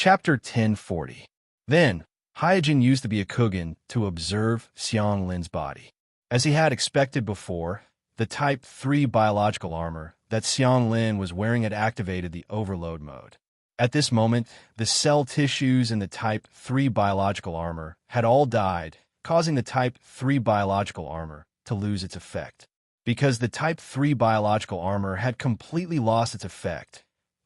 Chapter 1040. Then, Hyojin used to be a Kugan to observe Xiang Lin's body. As he had expected before, the Type 3 biological armor that Xiang Lin was wearing had activated the overload mode. At this moment, the cell tissues in the Type 3 biological armor had all died, causing the Type 3 biological armor to lose its effect. Because the Type 3 biological armor had completely lost its effect,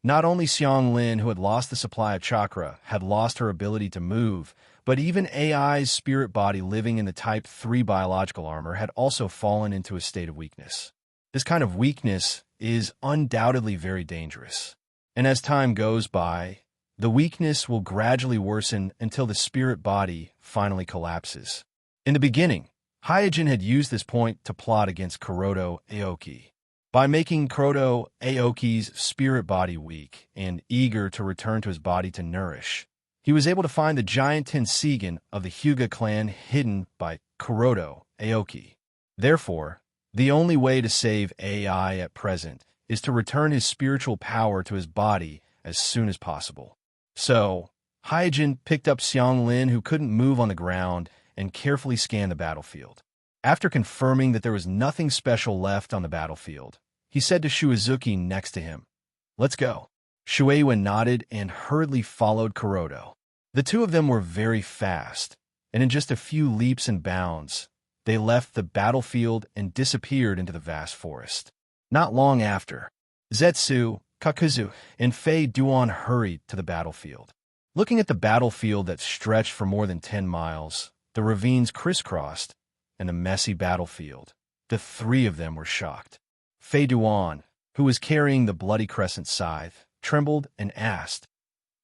not only Xiang Lin, who had lost the supply of chakra, had lost her ability to move, but even AI's spirit body living in the Type 3 biological armor had also fallen into a state of weakness. This kind of weakness is undoubtedly very dangerous. And as time goes by, the weakness will gradually worsen until the spirit body finally collapses. In the beginning, Hyojin had used this point to plot against Kuroto Aoki. By making Kuroto Aoki's spirit body weak and eager to return to his body to nourish, he was able to find the giant Tenseigan of the Hyuga clan hidden by Kuroto Aoki. Therefore, the only way to save AI at present is to return his spiritual power to his body as soon as possible. So, Hyojin picked up Xiang Lin, who couldn't move on the ground, and carefully scanned the battlefield. After confirming that there was nothing special left on the battlefield, he said to Shuizuki next to him, "Let's go." Shueiwa nodded and hurriedly followed Kuroto. The two of them were very fast, and in just a few leaps and bounds, they left the battlefield and disappeared into the vast forest. Not long after, Zetsu, Kakuzu, and Fei Duan hurried to the battlefield. Looking at the battlefield that stretched for more than 10 miles, the ravines crisscrossed, and the messy battlefield, the three of them were shocked. Fei Duan, who was carrying the bloody crescent scythe, trembled and asked,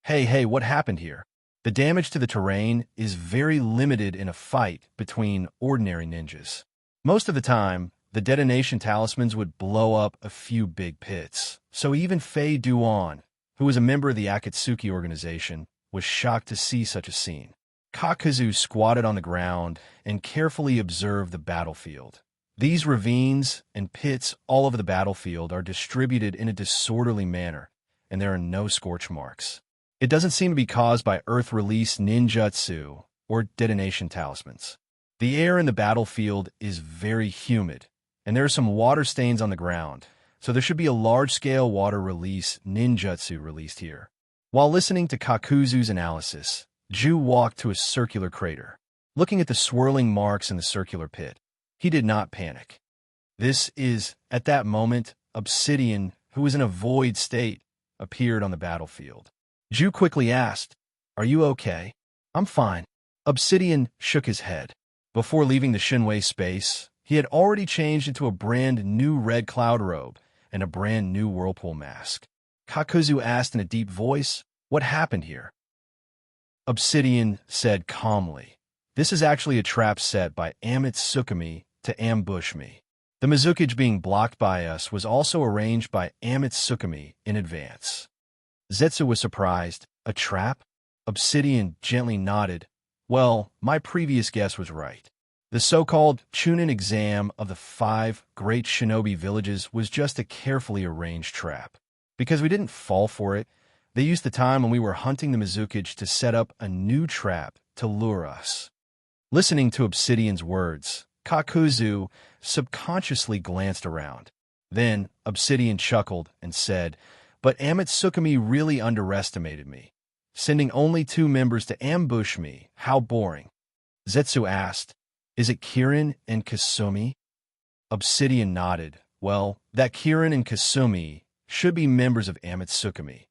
Hey, what happened here? The damage to the terrain is very limited in a fight between ordinary ninjas. Most of the time, the detonation talismans would blow up a few big pits, so even Fei Duan, who was a member of the Akatsuki organization, was shocked to see such a scene. Kakuzu squatted on the ground and carefully observed the battlefield. These ravines and pits all over the battlefield are distributed in a disorderly manner, and there are no scorch marks. It doesn't seem to be caused by Earth-release ninjutsu or detonation talismans. The air in the battlefield is very humid, and there are some water stains on the ground, so there should be a large-scale water release ninjutsu released here. While listening to Kakuzu's analysis, Ju walked to a circular crater. Looking at the swirling marks in the circular pit, he did not panic. This is, at that moment, Obsidian, who was in a void state, appeared on the battlefield. Ju quickly asked, "Are you okay?" "I'm fine." Obsidian shook his head. Before leaving the Shinwei space, he had already changed into a brand new red cloud robe and a brand new whirlpool mask. Kakuzu asked in a deep voice, "What happened here?" Obsidian said calmly, "This is actually a trap set by Amitsukami to ambush me. The Mizukage being blocked by us was also arranged by Amitsukami in advance." Zetsu was surprised. "A trap?" Obsidian gently nodded. "Well, my previous guess was right. The so-called Chunin exam of the 5 great shinobi villages was just a carefully arranged trap. Because we didn't fall for it, they used the time when we were hunting the Mizukage to set up a new trap to lure us." Listening to Obsidian's words, Kakuzu subconsciously glanced around. Then Obsidian chuckled and said, "But Amitsukami really underestimated me. Sending only 2 members to ambush me, how boring." Zetsu asked, "Is it Kirin and Kasumi?" Obsidian nodded. "Well, that Kirin and Kasumi should be members of Amitsukami.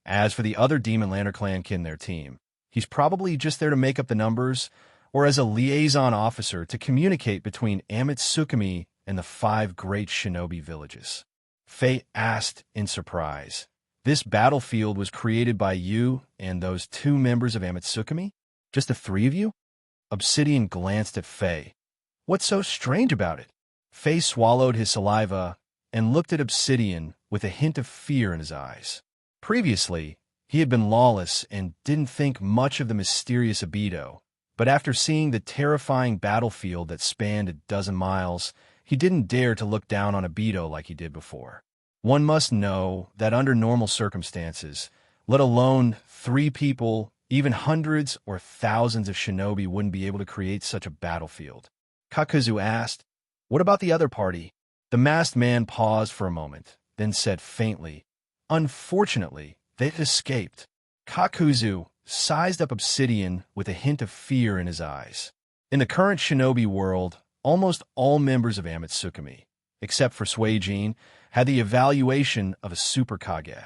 As for the other Demon Lantern Clan in their team, he's probably just there to make up the numbers, or as a liaison officer to communicate between Amitsukami and the 5 great shinobi villages." Fei asked in surprise, "This battlefield was created by you and those 2 members of Amitsukami? Just the 3 of you?" Obsidian glanced at Fei. "What's so strange about it?" Fei swallowed his saliva and looked at Obsidian with a hint of fear in his eyes. Previously, he had been lawless and didn't think much of the mysterious Abido, but after seeing the terrifying battlefield that spanned a dozen miles, he didn't dare to look down on Abido like he did before. One must know that under normal circumstances, let alone 3 people. Even hundreds or thousands of shinobi wouldn't be able to create such a battlefield. Kakuzu asked, "What about the other party?" The masked man paused for a moment, then said faintly, "Unfortunately, they've escaped." Kakuzu sized up Obsidian with a hint of fear in his eyes. In the current shinobi world, almost all members of Amatsukami, except for Suijin, had the evaluation of a super Kage.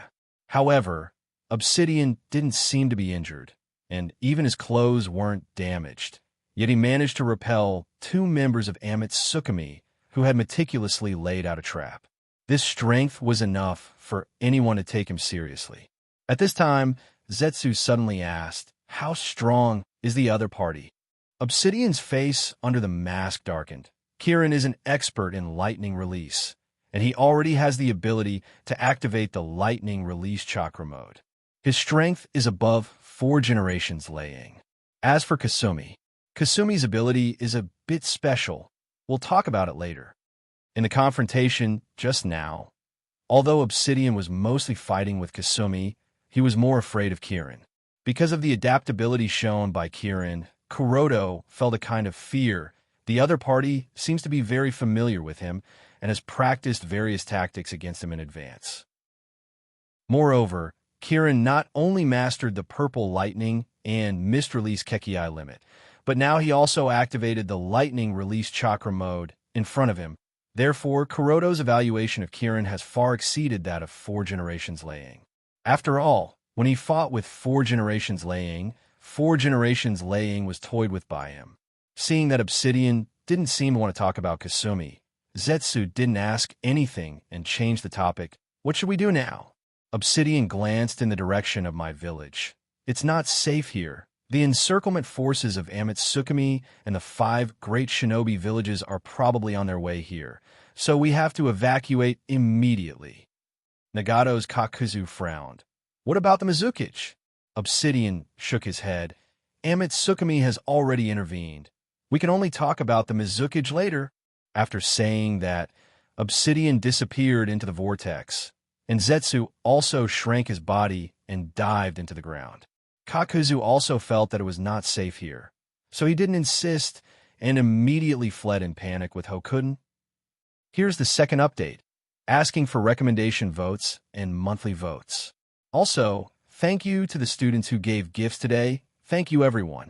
However, Obsidian didn't seem to be injured, and even his clothes weren't damaged. Yet he managed to repel 2 members of Amatsukami who had meticulously laid out a trap. This strength was enough for anyone to take him seriously. At this time, Zetsu suddenly asked, "How strong is the other party?" Obsidian's face under the mask darkened. Kirin is an expert in lightning release, and he already has the ability to activate the lightning release chakra mode. His strength is above 4 generations laying. As for Kasumi, Kasumi's ability is a bit special. We'll talk about it later. In the confrontation just now, although Obsidian was mostly fighting with Kasumi, he was more afraid of Kirin. Because of the adaptability shown by Kirin, Kuroto felt a kind of fear. The other party seems to be very familiar with him and has practiced various tactics against him in advance. Moreover, Kirin not only mastered the purple lightning and mist release Kekiai limit, but now he also activated the lightning release chakra mode in front of him. Therefore, Kuroto's evaluation of Kirin has far exceeded that of 4 generations laying. After all, when he fought with 4 generations laying, 4 generations laying was toyed with by him. Seeing that Obsidian didn't seem to want to talk about Kasumi, Zetsu didn't ask anything and changed the topic. "What should we do now?" Obsidian glanced in the direction of my village. "It's not safe here. The encirclement forces of Amatsukami and the 5 great shinobi villages are probably on their way here, so we have to evacuate immediately." Nagato's Kakuzu frowned. "What about the Mizukage?" Obsidian shook his head. "Amatsukami has already intervened. We can only talk about the Mizukage later." After saying that, Obsidian disappeared into the vortex, and Zetsu also shrank his body and dived into the ground. Kakuzu also felt that it was not safe here, so he didn't insist and immediately fled in panic with Hokunin. Here's the second update, asking for recommendation votes and monthly votes. Also, thank you to the students who gave gifts today. Thank you, everyone.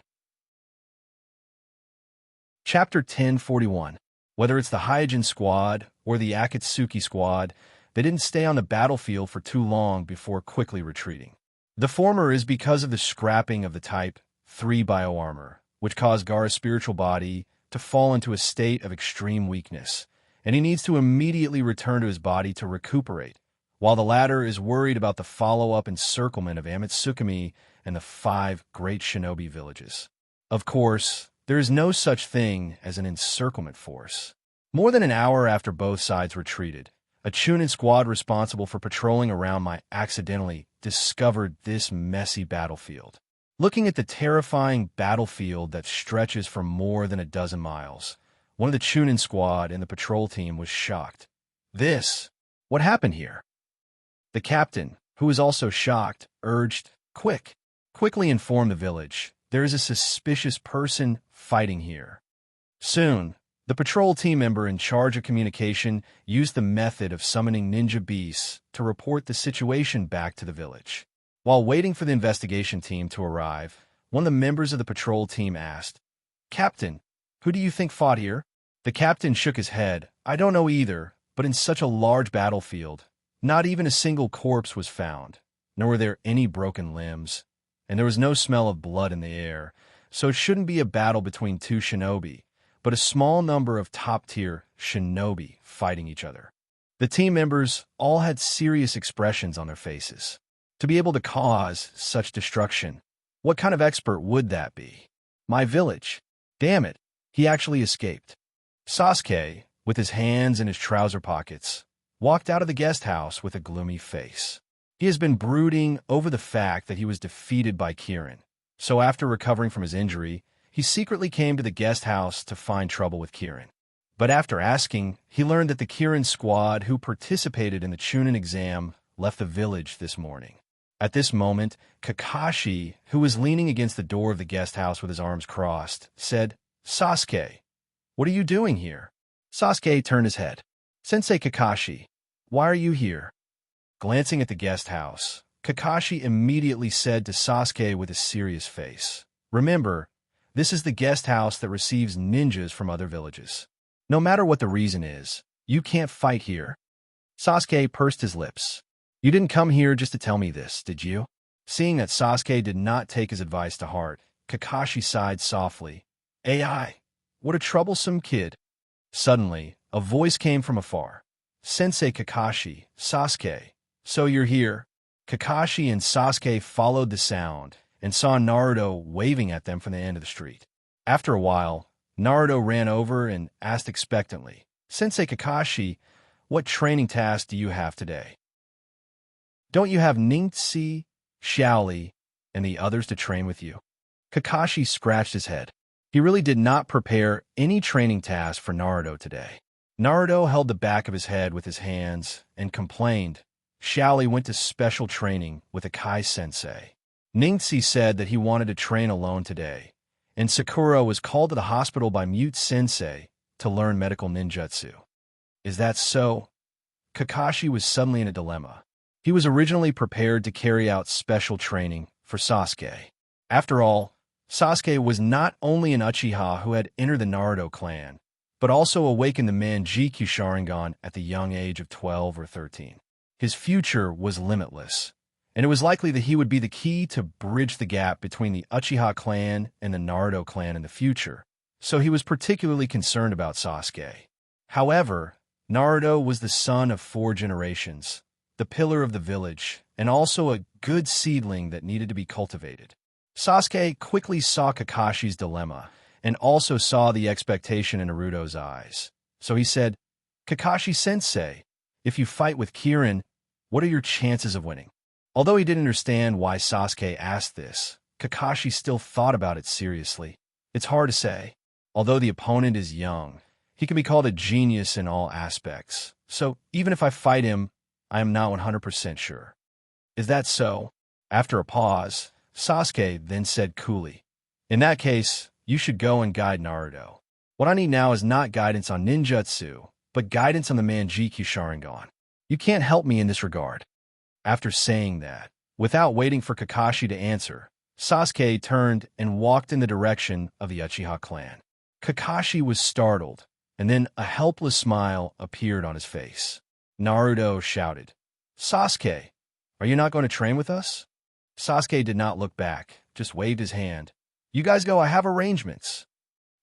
Chapter 1041. Whether it's the Hyojin squad or the Akatsuki squad, they didn't stay on the battlefield for too long before quickly retreating. The former is because of the scrapping of the Type 3 bioarmor, which caused Gaara's spiritual body to fall into a state of extreme weakness, and he needs to immediately return to his body to recuperate, while the latter is worried about the follow-up encirclement of Amatsukami and the 5 great shinobi villages. Of course, there is no such thing as an encirclement force. More than an hour after both sides retreated, a Chunin squad responsible for patrolling around accidentally discovered this messy battlefield. Looking at the terrifying battlefield that stretches for more than a dozen miles, one of the Chunin squad and the patrol team was shocked. What happened here? The captain, who was also shocked, urged, quickly inform the village. There is a suspicious person fighting here." Soon, the patrol team member in charge of communication used the method of summoning ninja beasts to report the situation back to the village. While waiting for the investigation team to arrive, one of the members of the patrol team asked, "Captain, who do you think fought here?" The captain shook his head. "I don't know either, but in such a large battlefield, not even a single corpse was found, nor were there any broken limbs, and there was no smell of blood in the air, so it shouldn't be a battle between 2 shinobi, but a small number of top-tier shinobi fighting each other." The team members all had serious expressions on their faces. To be able to cause such destruction, what kind of expert would that be? My village. Damn it, he actually escaped. Sasuke, with his hands in his trouser pockets, walked out of the guest house with a gloomy face. He has been brooding over the fact that he was defeated by Kirin, so after recovering from his injury, he secretly came to the guest house to find trouble with Kirin. But after asking, he learned that the Kirin squad who participated in the Chunin exam left the village this morning. At this moment, Kakashi, who was leaning against the door of the guest house with his arms crossed, said, "Sasuke, what are you doing here?" Sasuke turned his head. "Sensei Kakashi, why are you here?" Glancing at the guest house, Kakashi immediately said to Sasuke with a serious face, "Remember, this is the guest house that receives ninjas from other villages. No matter what the reason is, you can't fight here." Sasuke pursed his lips. "You didn't come here just to tell me this, did you?" Seeing that Sasuke did not take his advice to heart, Kakashi sighed softly. "AI, what a troublesome kid." Suddenly, a voice came from afar. "Sensei Kakashi, Sasuke, so you're here?" Kakashi and Sasuke followed the sound and saw Naruto waving at them from the end of the street. After a while, Naruto ran over and asked expectantly, "Sensei Kakashi, what training task do you have today? Don't you have Ningxi, Xiaoli, and the others to train with you?" Kakashi scratched his head. He really did not prepare any training task for Naruto today. Naruto held the back of his head with his hands and complained. Xiaoli went to special training with Akai sensei. Ningxi said that he wanted to train alone today, and Sakura was called to the hospital by Mute Sensei to learn medical ninjutsu. Is that so? Kakashi was suddenly in a dilemma. He was originally prepared to carry out special training for Sasuke. After all, Sasuke was not only an Uchiha who had entered the Naruto clan, but also awakened the Manjikyu Sharingan at the young age of 12 or 13. His future was limitless, and it was likely that he would be the key to bridge the gap between the Uchiha clan and the Naruto clan in the future, so he was particularly concerned about Sasuke. However, Naruto was the son of 4 generations, the pillar of the village, and also a good seedling that needed to be cultivated. Sasuke quickly saw Kakashi's dilemma and also saw the expectation in Naruto's eyes. So he said, "Kakashi-sensei, if you fight with Kirin, what are your chances of winning?" Although he didn't understand why Sasuke asked this, Kakashi still thought about it seriously. It's hard to say. Although the opponent is young, he can be called a genius in all aspects. So even if I fight him, I am not 100% sure. Is that so? After a pause, Sasuke then said coolly, "In that case, you should go and guide Naruto. What I need now is not guidance on ninjutsu, but guidance on the Manjikyu Sharingan. You can't help me in this regard." After saying that, without waiting for Kakashi to answer, Sasuke turned and walked in the direction of the Uchiha clan. Kakashi was startled, and then a helpless smile appeared on his face. Naruto shouted, "Sasuke, are you not going to train with us?" Sasuke did not look back, just waved his hand. "You guys go, I have arrangements."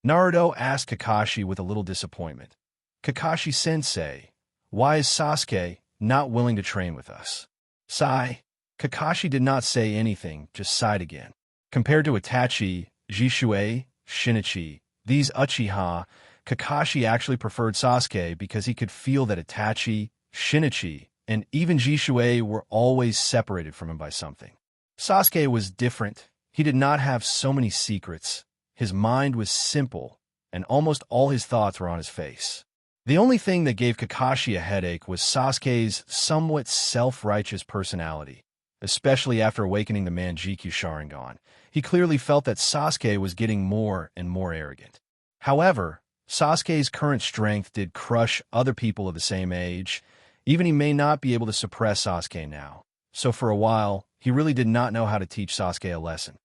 Naruto asked Kakashi with a little disappointment, "Kakashi-sensei, why is Sasuke not willing to train with us?" Sigh. Kakashi did not say anything, just sighed again. Compared to Itachi, Jishui, Shinichi, these Uchiha, Kakashi actually preferred Sasuke because he could feel that Itachi, Shinichi, and even Jishui were always separated from him by something. Sasuke was different. He did not have so many secrets. His mind was simple, and almost all his thoughts were on his face. The only thing that gave Kakashi a headache was Sasuke's somewhat self-righteous personality, especially after awakening the Manjikyu Sharingan. He clearly felt that Sasuke was getting more and more arrogant. However, Sasuke's current strength did crush other people of the same age. Even he may not be able to suppress Sasuke now. So for a while, he really did not know how to teach Sasuke a lesson.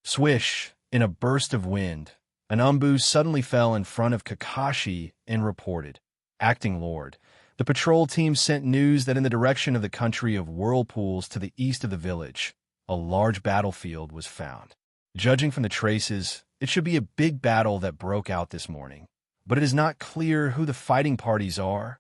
Swish, in a burst of wind, an umbu suddenly fell in front of Kakashi and reported, "Acting Lord, the patrol team sent news that in the direction of the country of whirlpools to the east of the village, a large battlefield was found. Judging from the traces, it should be a big battle that broke out this morning, but it is not clear who the fighting parties are."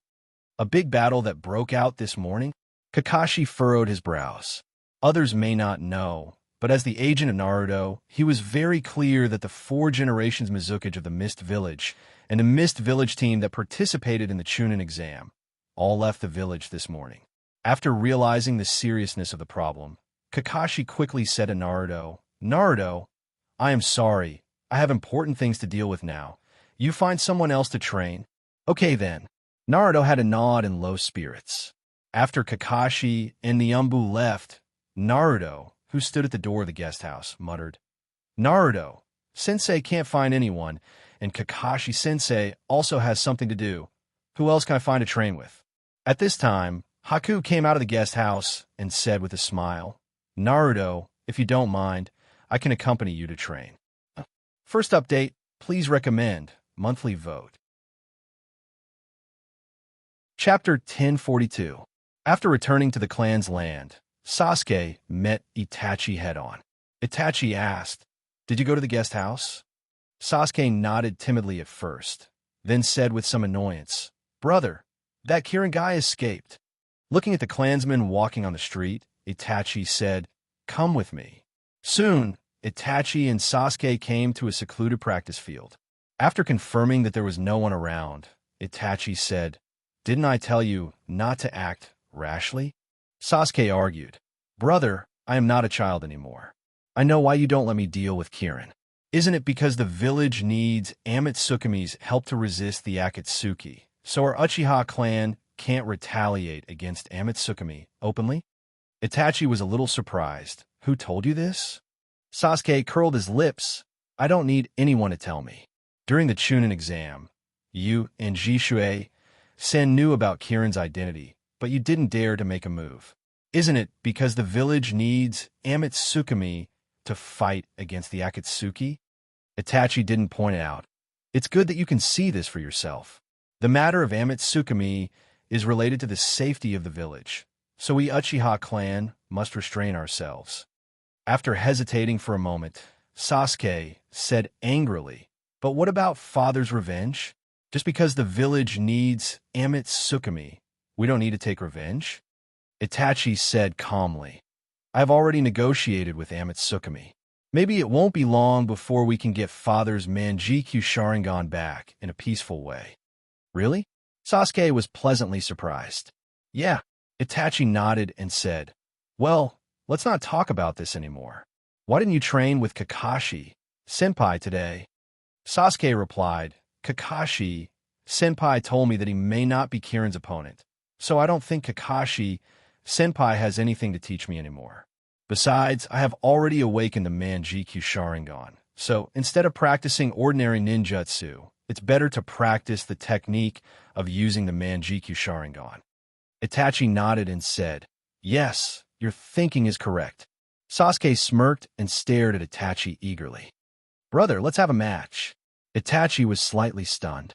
A big battle that broke out this morning? Kakashi furrowed his brows. Others may not know, but as the agent of Naruto, he was very clear that the 4 generations Mizukage of the Mist Village and the Mist Village team that participated in the Chunin exam all left the village this morning. After realizing the seriousness of the problem, Kakashi quickly said to Naruto, "Naruto, I am sorry. I have important things to deal with now. You find someone else to train." "Okay then." Naruto had a nod in low spirits. After Kakashi and Niambu left, Naruto, who stood at the door of the guest house, muttered, "Naruto, Sensei can't find anyone, and Kakashi Sensei also has something to do. Who else can I find to train with?" At this time, Haku came out of the guest house and said with a smile, "Naruto, if you don't mind, I can accompany you to train." First update, please recommend, monthly vote. Chapter 1042. After returning to the clan's land, Sasuke met Itachi head-on. Itachi asked, "Did you go to the guest house?" Sasuke nodded timidly at first, then said with some annoyance, "Brother, that Kirin guy escaped." Looking at the clansmen walking on the street, Itachi said, "Come with me." Soon, Itachi and Sasuke came to a secluded practice field. After confirming that there was no one around, Itachi said, "Didn't I tell you not to act rashly?" Sasuke argued, "Brother, I am not a child anymore. I know why you don't let me deal with Kirin. Isn't it because the village needs Amatsukumi's help to resist the Akatsuki, so our Uchiha clan can't retaliate against Amatsukumi openly?" Itachi was a little surprised. "Who told you this?" Sasuke curled his lips. "I don't need anyone to tell me. During the Chunin exam, you and Jishue Sen knew about Kirin's identity, but you didn't dare to make a move. Isn't it because the village needs Amatsukumi to fight against the Akatsuki?" Itachi didn't point it out. "It's good that you can see this for yourself. The matter of Amatsukumi is related to the safety of the village, so we Uchiha clan must restrain ourselves." After hesitating for a moment, Sasuke said angrily, "But what about father's revenge? Just because the village needs Amatsukumi, we don't need to take revenge?" Itachi said calmly, "I have already negotiated with Amatsukumi. Maybe it won't be long before we can get father's Manjikyu Sharingan back in a peaceful way." "Really?" Sasuke was pleasantly surprised. "Yeah." Itachi nodded and said, "Well, let's not talk about this anymore. Why didn't you train with Kakashi Senpai today?" Sasuke replied, "Kakashi Senpai told me that he may not be Kirin's opponent, so I don't think Kakashi Senpai has anything to teach me anymore. Besides, I have already awakened the Manjikyu Sharingan, so instead of practicing ordinary ninjutsu, it's better to practice the technique of using the Manjikyu Sharingan." Itachi nodded and said, "Yes, your thinking is correct." Sasuke smirked and stared at Itachi eagerly. "Brother, let's have a match." Itachi was slightly stunned.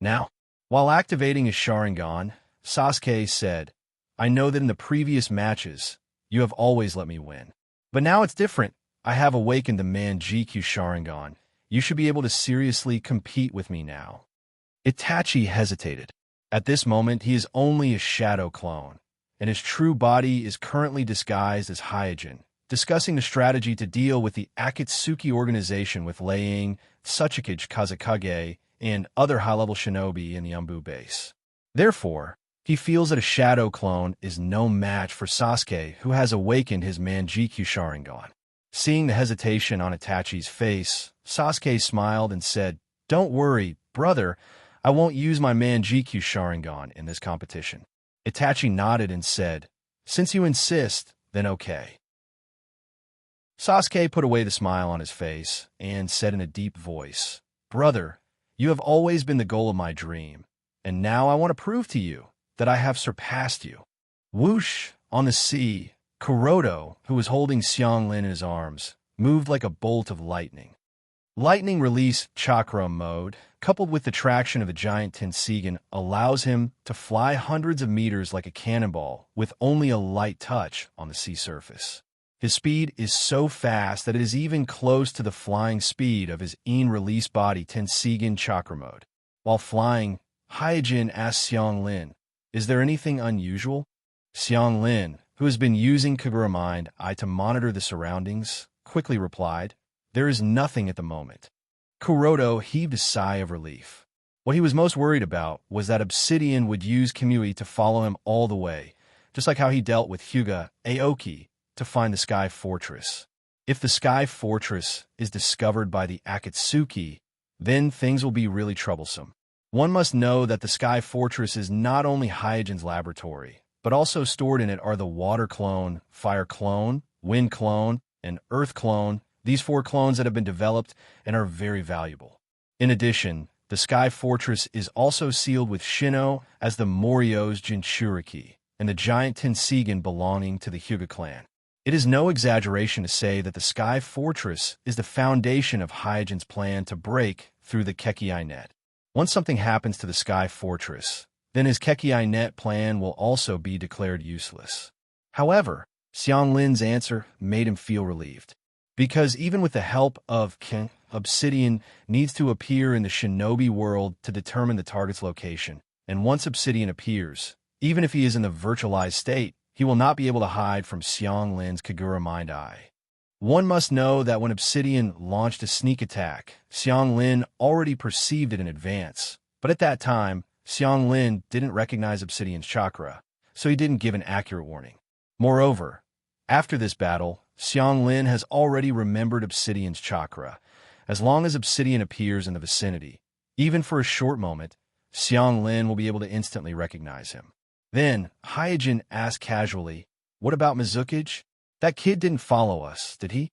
Now, while activating his Sharingan, Sasuke said, "I know that in the previous matches, you have always let me win. But now it's different. I have awakened the Manjikyu Sharingan. You should be able to seriously compete with me now." Itachi hesitated. At this moment, he is only a shadow clone, and his true body is currently disguised as Hyojin, discussing the strategy to deal with the Akatsuki organization with Lei Ying, Tsuchikage Kazekage, and other high-level shinobi in the Umbu base. Therefore, he feels that a shadow clone is no match for Sasuke, who has awakened his Manjikyu Sharingan. Seeing the hesitation on Itachi's face, Sasuke smiled and said, "Don't worry, brother, I won't use my Manjikyu Sharingan in this competition." Itachi nodded and said, "Since you insist, then okay." Sasuke put away the smile on his face and said in a deep voice, "Brother, you have always been the goal of my dream, and now I want to prove to you that I have surpassed you." Whoosh! On the sea, Kuroto, who was holding Xianglin in his arms, moved like a bolt of lightning. Lightning release chakra mode, coupled with the traction of the giant Tenseigan, allows him to fly hundreds of meters like a cannonball with only a light touch on the sea surface. His speed is so fast that it is even close to the flying speed of his in-release body Tenseigan chakra mode. While flying, Hyojin asked Xianglin, "Is there anything unusual?" Xianglin, who has been using Kagura Mind Eye to monitor the surroundings, quickly replied, "There is nothing at the moment." Kuroto heaved a sigh of relief. What he was most worried about was that Obsidian would use Kamui to follow him all the way, just like how he dealt with Hyuga Aoki to find the Sky Fortress. If the Sky Fortress is discovered by the Akatsuki, then things will be really troublesome. One must know that the Sky Fortress is not only Hyojin's laboratory, but also stored in it are the water clone, fire clone, wind clone, and earth clone, these 4 clones that have been developed and are very valuable. In addition, the Sky Fortress is also sealed with Shino as the Morio's Jinchuriki, and the giant Tenseigan belonging to the Hyuga clan. It is no exaggeration to say that the Sky Fortress is the foundation of Hyojin's plan to break through the Kekkei net. Once something happens to the Sky Fortress, then his Kekkei net plan will also be declared useless. However, Xianglin's answer made him feel relieved. Because even with the help of King, Obsidian needs to appear in the shinobi world to determine the target's location, and once Obsidian appears, even if he is in the virtualized state, he will not be able to hide from Xianglin's Kagura Mind Eye. One must know that when Obsidian launched a sneak attack, Xianglin already perceived it in advance, but at that time, Xianglin didn't recognize Obsidian's chakra, so he didn't give an accurate warning. Moreover, after this battle, Xianglin has already remembered Obsidian's chakra. As long as Obsidian appears in the vicinity, even for a short moment, Xianglin will be able to instantly recognize him. Then, Hyojin asked casually, "What about Mizukage? That kid didn't follow us, did he?"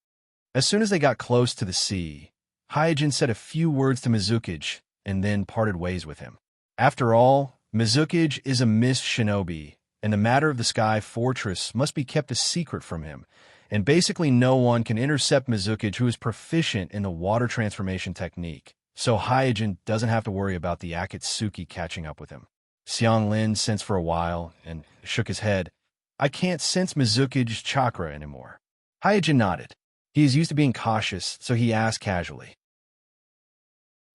As soon as they got close to the sea, Hyojin said a few words to Mizukage and then parted ways with him. After all, Mizukage is a mist shinobi, and the matter of the Sky Fortress must be kept a secret from him, and basically no one can intercept Mizukage who is proficient in the water transformation technique, so Hyojin doesn't have to worry about the Akatsuki catching up with him. Xianglin sensed for a while and shook his head. "I can't sense Mizukage's chakra anymore." Hyojin nodded. He is used to being cautious, so he asked casually.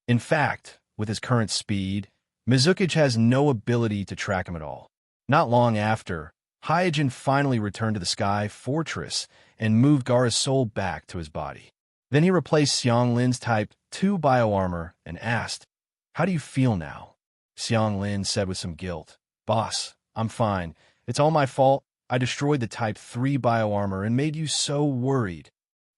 In fact, with his current speed, Mizukage has no ability to track him at all. Not long after, Hyojin finally returned to the Sky Fortress and moved Gaara's soul back to his body. Then he replaced Xianglin's Type 2 bioarmor and asked, "How do you feel now?" Xianglin said with some guilt, "Boss, I'm fine. It's all my fault. I destroyed the Type 3 bioarmor and made you so worried."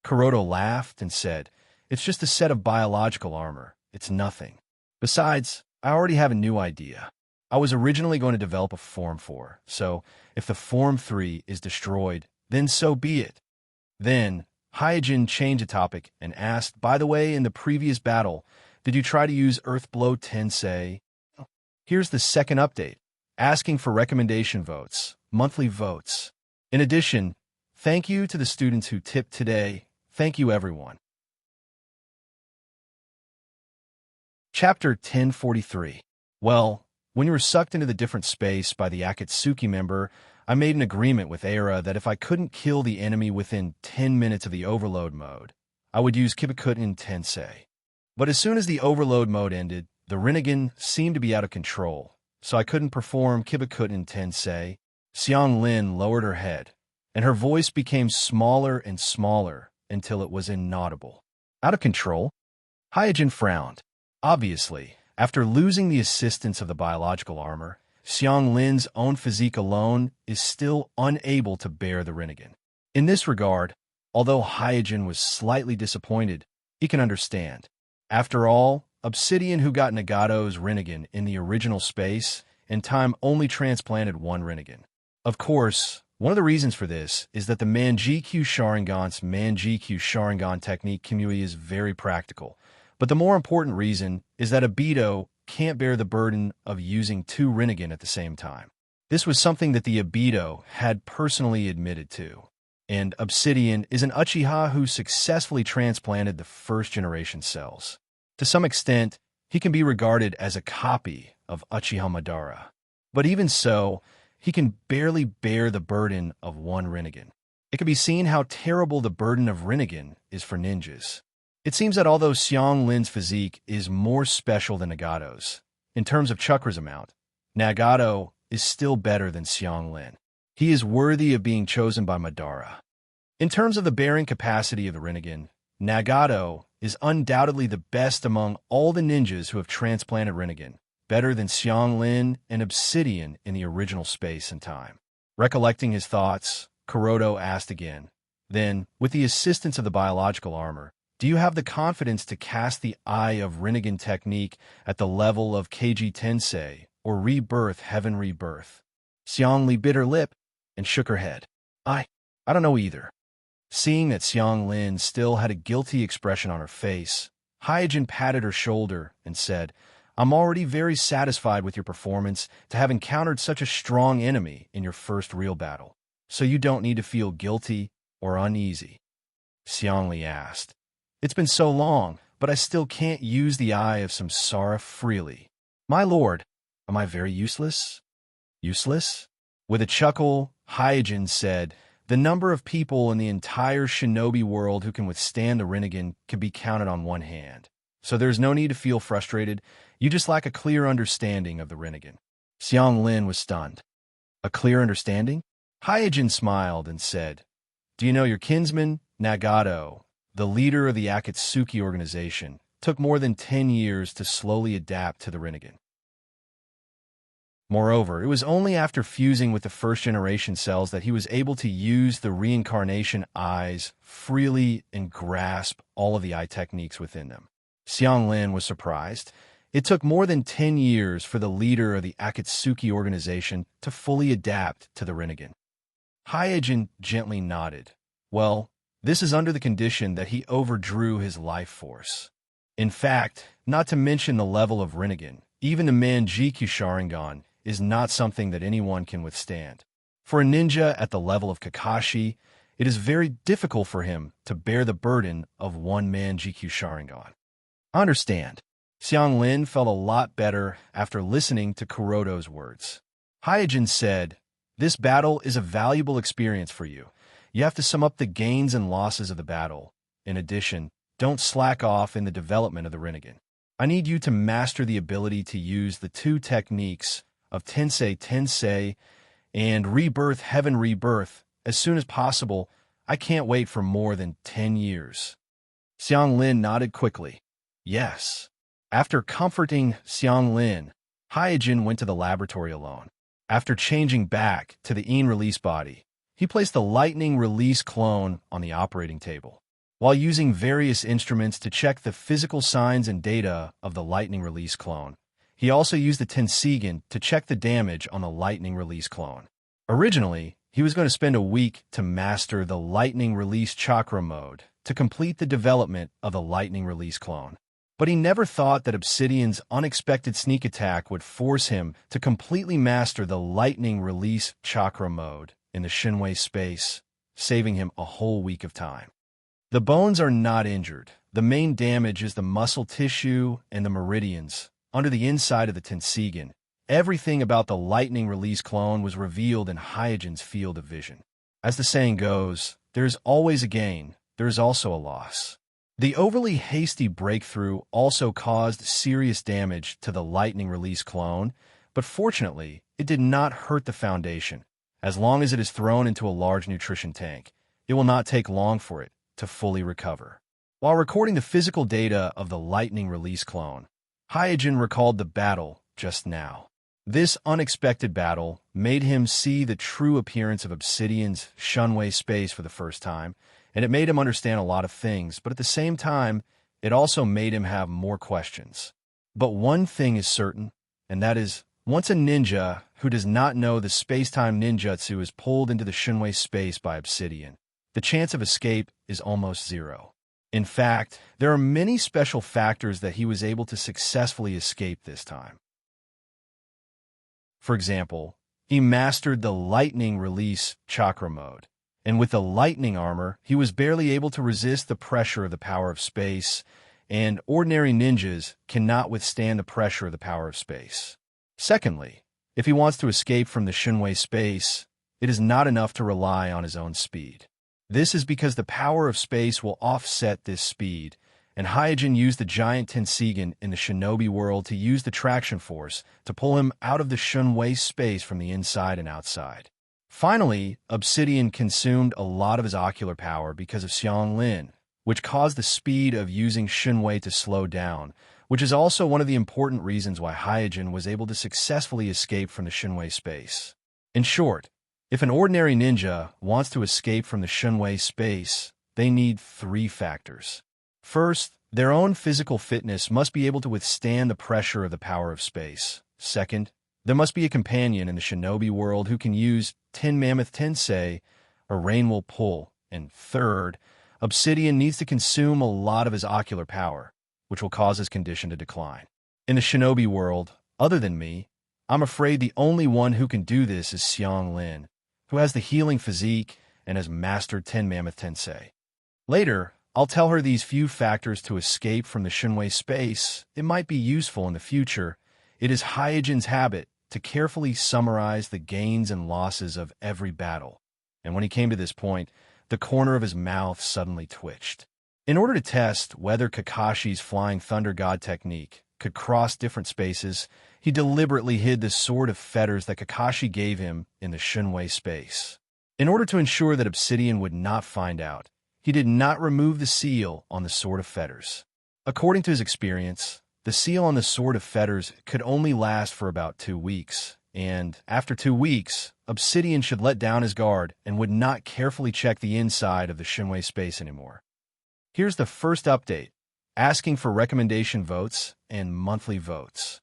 Kuroto laughed and said, "It's just a set of biological armor. It's nothing. Besides, I already have a new idea. I was originally going to develop a Form 4, so if the Form 3 is destroyed, then so be it." Then, Hyojin changed the topic and asked, "By the way, in the previous battle, did you try to use Earthblow Tensei?" Here's the second update, asking for recommendation votes, monthly votes. In addition, thank you to the students who tipped today. Thank you, everyone. Chapter 1043. Well, when you were sucked into the different space by the Akatsuki member, I made an agreement with Eira that if I couldn't kill the enemy within 10 minutes of the overload mode, I would use Kibakuten Tensei. But as soon as the overload mode ended, the Rinnegan seemed to be out of control, so I couldn't perform Kibakuten Tensei. Xianglin lowered her head, and her voice became smaller and smaller until it was inaudible. Out of control? Hyojin frowned. Obviously, after losing the assistance of the biological armor, Xianglin's own physique alone is still unable to bear the Rinnegan. In this regard, although Hyojin was slightly disappointed, he can understand. After all, Obsidian, who got Nagato's Rinnegan in the original space, and time only transplanted one Rinnegan. Of course, one of the reasons for this is that the Manjikyu Sharingan's Manjikyu Sharingan technique Kimui is very practical, but the more important reason is that Obito can't bear the burden of using two Rinnegan at the same time. This was something that the Obito had personally admitted to, and Obsidian is an Uchiha who successfully transplanted the first-generation cells. To some extent, he can be regarded as a copy of Uchiha Madara. But even so, he can barely bear the burden of one Rinnegan. It can be seen how terrible the burden of Rinnegan is for ninjas. It seems that although Xianglin's physique is more special than Nagato's, in terms of chakra's amount, Nagato is still better than Xianglin. He is worthy of being chosen by Madara. In terms of the bearing capacity of the Rinnegan, Nagato is undoubtedly the best among all the ninjas who have transplanted Rinnegan, better than Xianglin and Obsidian in the original space and time. Recollecting his thoughts, Kuroto asked again, then, with the assistance of the biological armor, do you have the confidence to cast the Eye of Rinnegan technique at the level of Keiji Tensei, or Rebirth Heaven Rebirth? Xiangli bit her lip and shook her head. I don't know either. Seeing that Xianglin still had a guilty expression on her face, Hyojin patted her shoulder and said, I'm already very satisfied with your performance to have encountered such a strong enemy in your first real battle, so you don't need to feel guilty or uneasy. Xiangli asked, It's been so long, but I still can't use the Eye of Samsara freely. My lord, am I very useless? Useless? With a chuckle, Hyojin said, the number of people in the entire shinobi world who can withstand the Rinnegan can be counted on one hand. So there's no need to feel frustrated. You just lack a clear understanding of the Rinnegan. Xianglin was stunned. A clear understanding? Hyojin smiled and said, Do you know your kinsman, Nagato, the leader of the Akatsuki organization, took more than 10 years to slowly adapt to the Rinnegan. Moreover, it was only after fusing with the first-generation cells that he was able to use the reincarnation eyes freely and grasp all of the eye techniques within them. Xianglin was surprised. It took more than 10 years for the leader of the Akatsuki organization to fully adapt to the Rinnegan. Hyojin gently nodded. Well, this is under the condition that he overdrew his life force. In fact, not to mention the level of Rinnegan, even the Manjikyu Sharingan is not something that anyone can withstand. For a ninja at the level of Kakashi, it is very difficult for him to bear the burden of one Manjikyu Sharingan. I understand. Xianglin felt a lot better after listening to Kuroto's words. Hyojin said, This battle is a valuable experience for you. You have to sum up the gains and losses of the battle. In addition, don't slack off in the development of the Rinnegan. I need you to master the ability to use the two techniques of Tensei and Rebirth Heaven Rebirth as soon as possible. I can't wait for more than 10 years. Xianglin nodded quickly. Yes. After comforting Xianglin, Hyojin went to the laboratory alone. After changing back to the Yin release body, he placed the lightning release clone on the operating table. While using various instruments to check the physical signs and data of the lightning release clone, he also used the Tenseigan to check the damage on the lightning release clone. Originally, he was going to spend a week to master the lightning release chakra mode to complete the development of the lightning release clone. But he never thought that Obsidian's unexpected sneak attack would force him to completely master the lightning release chakra mode in the Shinwei space, saving him a whole week of time. The bones are not injured. The main damage is the muscle tissue and the meridians under the inside of the Tenseigan. Everything about the lightning release clone was revealed in Hyojin's field of vision. As the saying goes, there is always a gain, there is also a loss. The overly hasty breakthrough also caused serious damage to the lightning release clone, but fortunately, it did not hurt the foundation. As long as it is thrown into a large nutrition tank, it will not take long for it to fully recover. While recording the physical data of the lightning release clone, Hyojin recalled the battle just now. This unexpected battle made him see the true appearance of Obsidian's Shinwei space for the first time, and it made him understand a lot of things, but at the same time, it also made him have more questions. But one thing is certain, and that is, once a ninja who does not know the space-time ninjutsu is pulled into the Shinwei space by Obsidian, the chance of escape is almost zero. In fact, there are many special factors that he was able to successfully escape this time. For example, he mastered the lightning release chakra mode, and with the lightning armor, he was barely able to resist the pressure of the power of space, and ordinary ninjas cannot withstand the pressure of the power of space. Secondly, if he wants to escape from the Shinwei space, it is not enough to rely on his own speed. This is because the power of space will offset this speed, and Hyojin used the giant Tenseigan in the shinobi world to use the traction force to pull him out of the Shinwei space from the inside and outside. Finally, Obsidian consumed a lot of his ocular power because of Xianglin, which caused the speed of using Shinwei to slow down, which is also one of the important reasons why Hyojin was able to successfully escape from the Shinwei space. In short, if an ordinary ninja wants to escape from the Shinwei space, they need 3 factors. First, their own physical fitness must be able to withstand the pressure of the power of space. Second, There must be a companion in the shinobi world who can use Ten Mammoth Tensei, or Rain Will Pull, and third, Obsidian needs to consume a lot of his ocular power, which will cause his condition to decline. In the shinobi world, other than me, I'm afraid the only one who can do this is Xiang Lin, who has the healing physique and has mastered Ten Mammoth Tensei. Later, I'll tell her these few factors to escape from the Shinwei space. It might be useful in the future. It is Hyojin's habit to carefully summarize the gains and losses of every battle. And when he came to this point, the corner of his mouth suddenly twitched. In order to test whether Kakashi's Flying Thunder God technique could cross different spaces, he deliberately hid the sword of fetters that Kakashi gave him in the Shinwei space. In order to ensure that Obsidian would not find out, he did not remove the seal on the sword of fetters. According to his experience, the seal on the sword of fetters could only last for about 2 weeks, and after 2 weeks, Obsidian should let down his guard and would not carefully check the inside of the Shinwei space anymore. Here's the first update, asking for recommendation votes and monthly votes.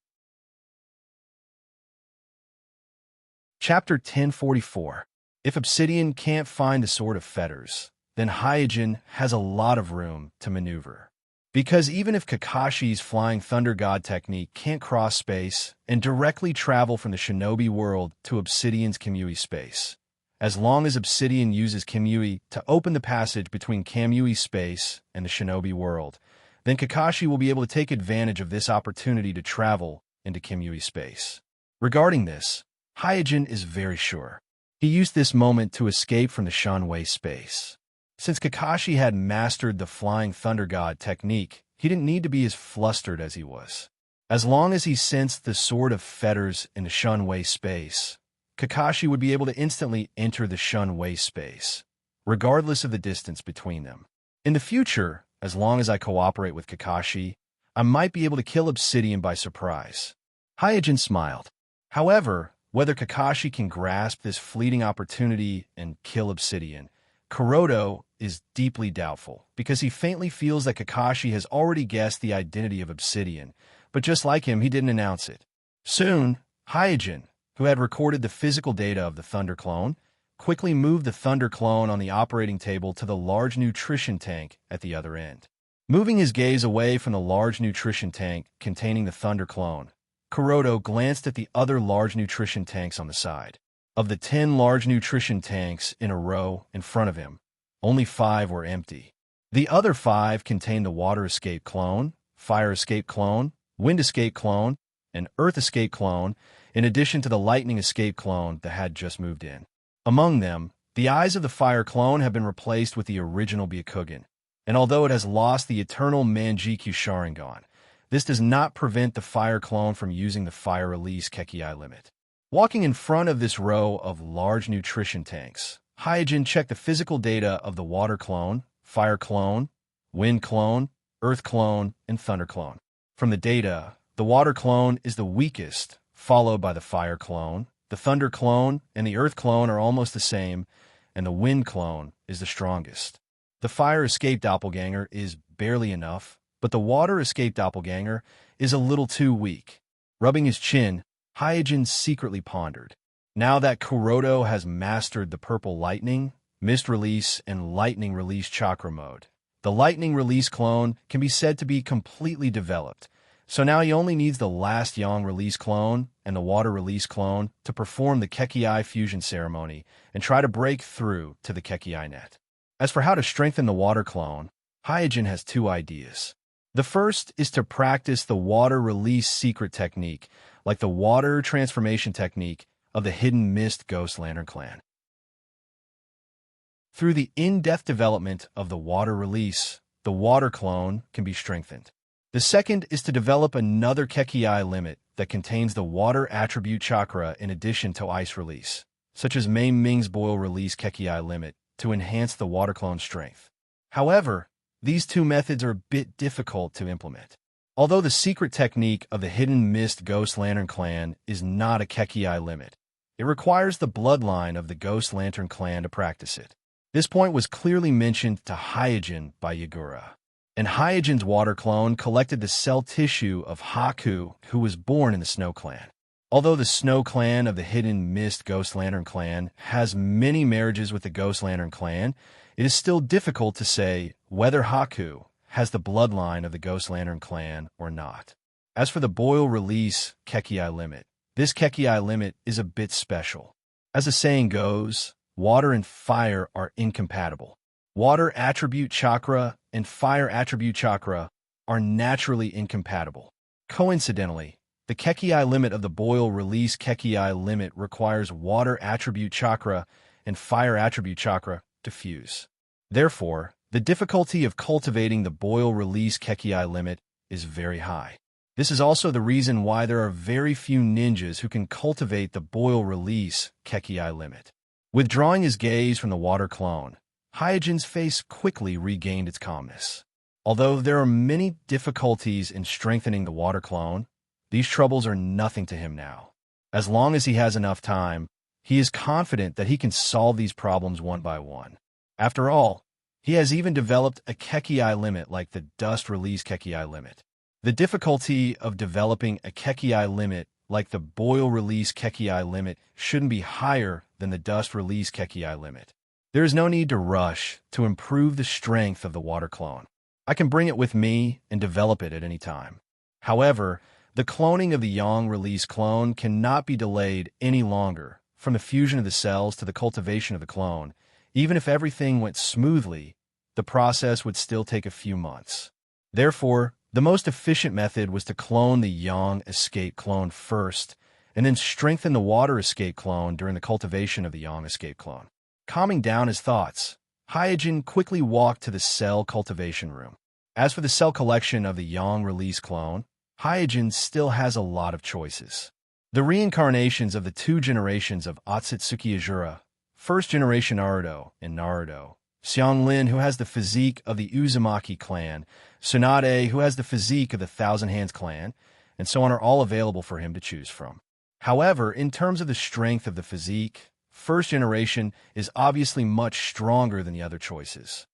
Chapter 1044. If Obsidian can't find the sword of fetters, then Hyojin has a lot of room to maneuver. Because even if Kakashi's Flying Thunder God technique can't cross space and directly travel from the shinobi world to Obsidian's Kamui space, as long as Obsidian uses Kamui to open the passage between Kamui space and the shinobi world, then Kakashi will be able to take advantage of this opportunity to travel into Kamui space. Regarding this, Hyojin is very sure. He used this moment to escape from the Shinwei space. Since Kakashi had mastered the Flying Thunder God technique, he didn't need to be as flustered as he was. As long as he sensed the sword of fetters in the Shinwei space, Kakashi would be able to instantly enter the Shinwei space, regardless of the distance between them. In the future, as long as I cooperate with Kakashi, I might be able to kill Obsidian by surprise. Hyojin smiled. However, whether Kakashi can grasp this fleeting opportunity and kill Obsidian, Kuroto is deeply doubtful, because he faintly feels that Kakashi has already guessed the identity of Obsidian, but just like him, he didn't announce it. Soon, Hyojin, who had recorded the physical data of the Thunder Clone, quickly moved the Thunder Clone on the operating table to the large nutrition tank at the other end. Moving his gaze away from the large nutrition tank containing the Thunder Clone, Kuroto glanced at the other large nutrition tanks on the side. Of the 10 large nutrition tanks in a row in front of him, only 5 were empty. The other 5 contained the Water Escape Clone, Fire Escape Clone, Wind Escape Clone, and Earth Escape Clone, in addition to the Lightning Escape Clone that had just moved in. Among them, the eyes of the Fire Clone have been replaced with the original Byakugan, and although it has lost the eternal Manjikyu Sharingan, this does not prevent the Fire Clone from using the Fire Release Kekii limit. Walking in front of this row of large nutrition tanks, Hyojin checked the physical data of the Water Clone, Fire Clone, Wind Clone, Earth Clone, and Thunder Clone. From the data, the Water Clone is the weakest, followed by the Fire Clone. The Thunder Clone and the Earth Clone are almost the same, and the Wind Clone is the strongest. The Fire Escape Doppelganger is barely enough, but the Water Escape Doppelganger is a little too weak. Rubbing his chin, Hyojin secretly pondered. Now that Kuroto has mastered the Purple Lightning, Mist Release, and Lightning Release Chakra mode, the Lightning Release Clone can be said to be completely developed, so now he only needs the last Yang Release Clone and the Water Release Clone to perform the Kekii Fusion Ceremony and try to break through to the Kekii net. As for how to strengthen the Water Clone, Hyojin has 2 ideas. The first is to practice the Water Release Secret Technique, like the Water Transformation Technique of the Hidden Mist Ghost Lantern Clan. Through the in-depth development of the Water Release, the Water Clone can be strengthened. The second is to develop another Kekii limit that contains the Water Attribute Chakra in addition to Ice Release, such as Mei Ming's Boil Release Kekii limit, to enhance the Water Clone's strength. However, these 2 methods are a bit difficult to implement. Although the secret technique of the Hidden Mist Ghost Lantern Clan is not a Kekii limit, it requires the bloodline of the Ghost Lantern Clan to practice it. This point was clearly mentioned to Hyojin by Yagura. And Hyojin's Water Clone collected the cell tissue of Haku, who was born in the Snow Clan. Although the Snow clan of the Hidden Mist Ghost Lantern clan has many marriages with the Ghost Lantern clan, it is still difficult to say whether Haku has the bloodline of the Ghost Lantern clan or not. As for the boil release Kekii limit, this Kekii limit is a bit special. As the saying goes, water and fire are incompatible. Water attribute chakra and fire attribute chakra are naturally incompatible. Coincidentally, the Kekii limit of the boil release Kekii limit requires water attribute chakra and fire attribute chakra to fuse. Therefore, the difficulty of cultivating the boil release Kekii limit is very high. This is also the reason why there are very few ninjas who can cultivate the boil release Kekii limit. Withdrawing his gaze from the water clone, Hyojin's face quickly regained its calmness. Although there are many difficulties in strengthening the water clone, these troubles are nothing to him now. As long as he has enough time, he is confident that he can solve these problems one by one. After all, he has even developed a Kekii limit like the dust release Kekii limit. The difficulty of developing a Kekii limit like the boil release Kekii limit shouldn't be higher than the dust release Kekii limit. There is no need to rush to improve the strength of the water clone. I can bring it with me and develop it at any time. However, the cloning of the yang release clone cannot be delayed any longer. From the fusion of the cells to the cultivation of the clone, even if everything went smoothly, the process would still take a few months. Therefore, the most efficient method was to clone the yang escape clone first, and then strengthen the water escape clone during the cultivation of the yang escape clone. Calming down his thoughts, Hyojin quickly walked to the cell cultivation room. As for the cell collection of the yang release clone, Hyojin still has a lot of choices. The reincarnations of the two generations of Otsutsuki Azura, first generation Naruto and Naruto, Xianglin, who has the physique of the Uzumaki clan, Tsunade, who has the physique of the Thousand Hands clan, and so on, are all available for him to choose from. However, in terms of the strength of the physique, first generation is obviously much stronger than the other choices.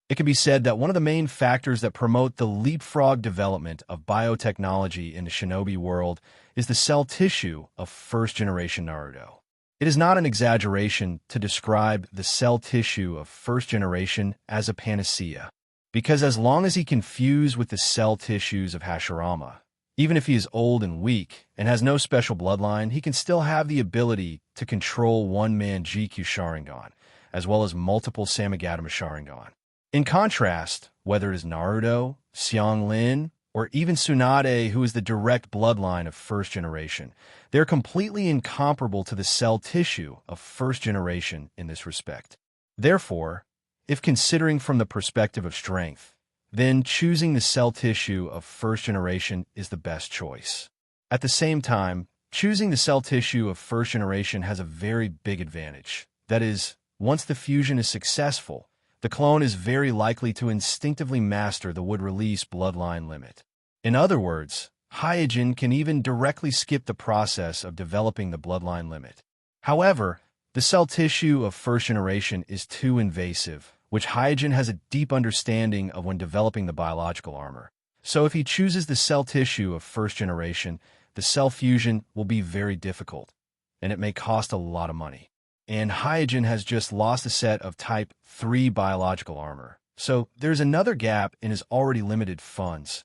It can be said that one of the main factors that promote the leapfrog development of biotechnology in the shinobi world is the cell tissue of first-generation Naruto. It is not an exaggeration to describe the cell tissue of first generation as a panacea, because as long as he can fuse with the cell tissues of Hashirama, even if he is old and weak and has no special bloodline, he can still have the ability to control one-man GQ Sharingan, as well as multiple Samagatama Sharingan. In contrast, whether it is Naruto, Xianglin, or even Tsunade, who is the direct bloodline of first generation, they're completely incomparable to the cell tissue of first generation in this respect. Therefore, if considering from the perspective of strength, then choosing the cell tissue of first generation is the best choice. At the same time, choosing the cell tissue of first generation has a very big advantage. That is, once the fusion is successful, the clone is very likely to instinctively master the would-release bloodline limit. In other words, Hyojin can even directly skip the process of developing the bloodline limit. However, the cell tissue of first generation is too invasive, which Hyojin has a deep understanding of when developing the biological armor. So if he chooses the cell tissue of first generation, the cell fusion will be very difficult, and it may cost a lot of money. And Hyojin has just lost a set of Type 3 biological armor, so there's another gap in his already limited funds.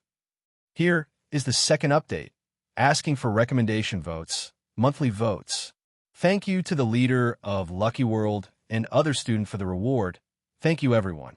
Here is the second update, asking for recommendation votes, monthly votes. Thank you to the leader of Lucky World and other student for the reward. Thank you, everyone.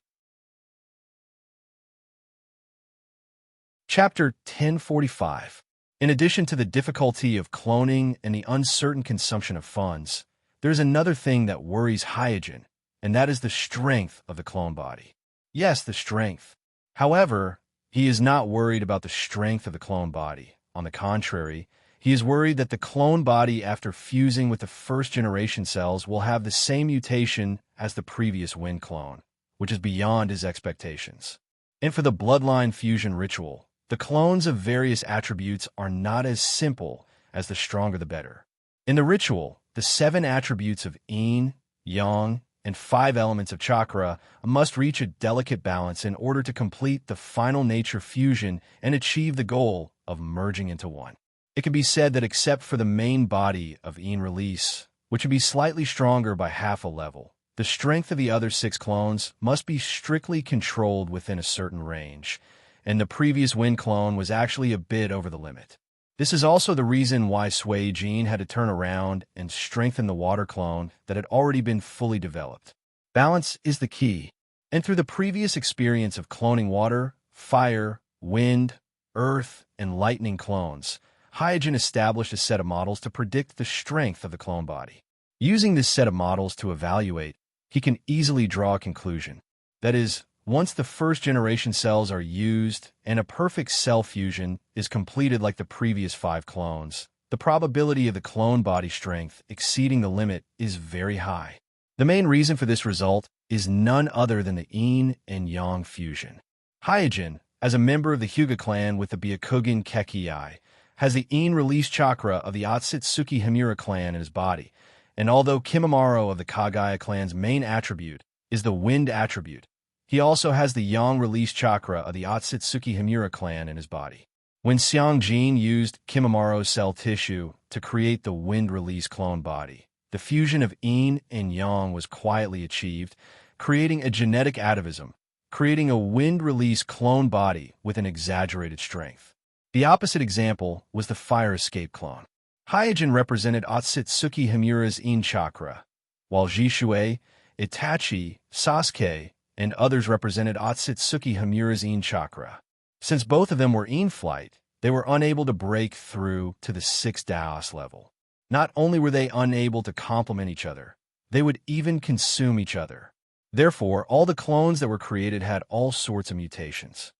Chapter 1045. In addition to the difficulty of cloning and the uncertain consumption of funds, there's another thing that worries Hyojin, and that is the strength of the clone body. Yes, the strength. However, he is not worried about the strength of the clone body. On the contrary, he is worried that the clone body after fusing with the first-generation cells will have the same mutation as the previous Wind clone, which is beyond his expectations. And for the bloodline fusion ritual, the clones of various attributes are not as simple as the stronger the better. In the ritual, the 7 attributes of yin, yang, and 5 elements of chakra must reach a delicate balance in order to complete the final nature fusion and achieve the goal of merging into one. It can be said that except for the main body of Een release, which would be slightly stronger by half a level, the strength of the other 6 clones must be strictly controlled within a certain range, and the previous wind clone was actually a bit over the limit. This is also the reason why Tenseigan had to turn around and strengthen the water clone that had already been fully developed. Balance is the key, and through the previous experience of cloning water, fire, wind, earth, and lightning clones, Tenseigan established a set of models to predict the strength of the clone body. Using this set of models to evaluate, he can easily draw a conclusion. That is, once the first-generation cells are used and a perfect cell fusion is completed like the previous 5 clones, the probability of the clone body strength exceeding the limit is very high. The main reason for this result is none other than the Yin and Yang fusion. Tenseigan, as a member of the Hyuga clan with the Byakugan Kekii, has the Yin release chakra of the Otsutsuki Himura clan in his body, and although Kimimaro of the Kagaya clan's main attribute is the wind attribute, he also has the Yang release chakra of the Otsutsuki Himura clan in his body. When Tenseigan used Kimimaro's cell tissue to create the wind release clone body, the fusion of Yin and Yang was quietly achieved, creating a genetic atavism, creating a wind release clone body with an exaggerated strength. The opposite example was the fire escape clone. Tenseigan represented Otsutsuki Himura's Yin chakra, while Jishui, Itachi, Sasuke, and others represented Otsutsuki Himura's Yin chakra. Since both of them were Yin flight, they were unable to break through to the 6th Daos level. Not only were they unable to complement each other, they would even consume each other. Therefore, all the clones that were created had all sorts of mutations.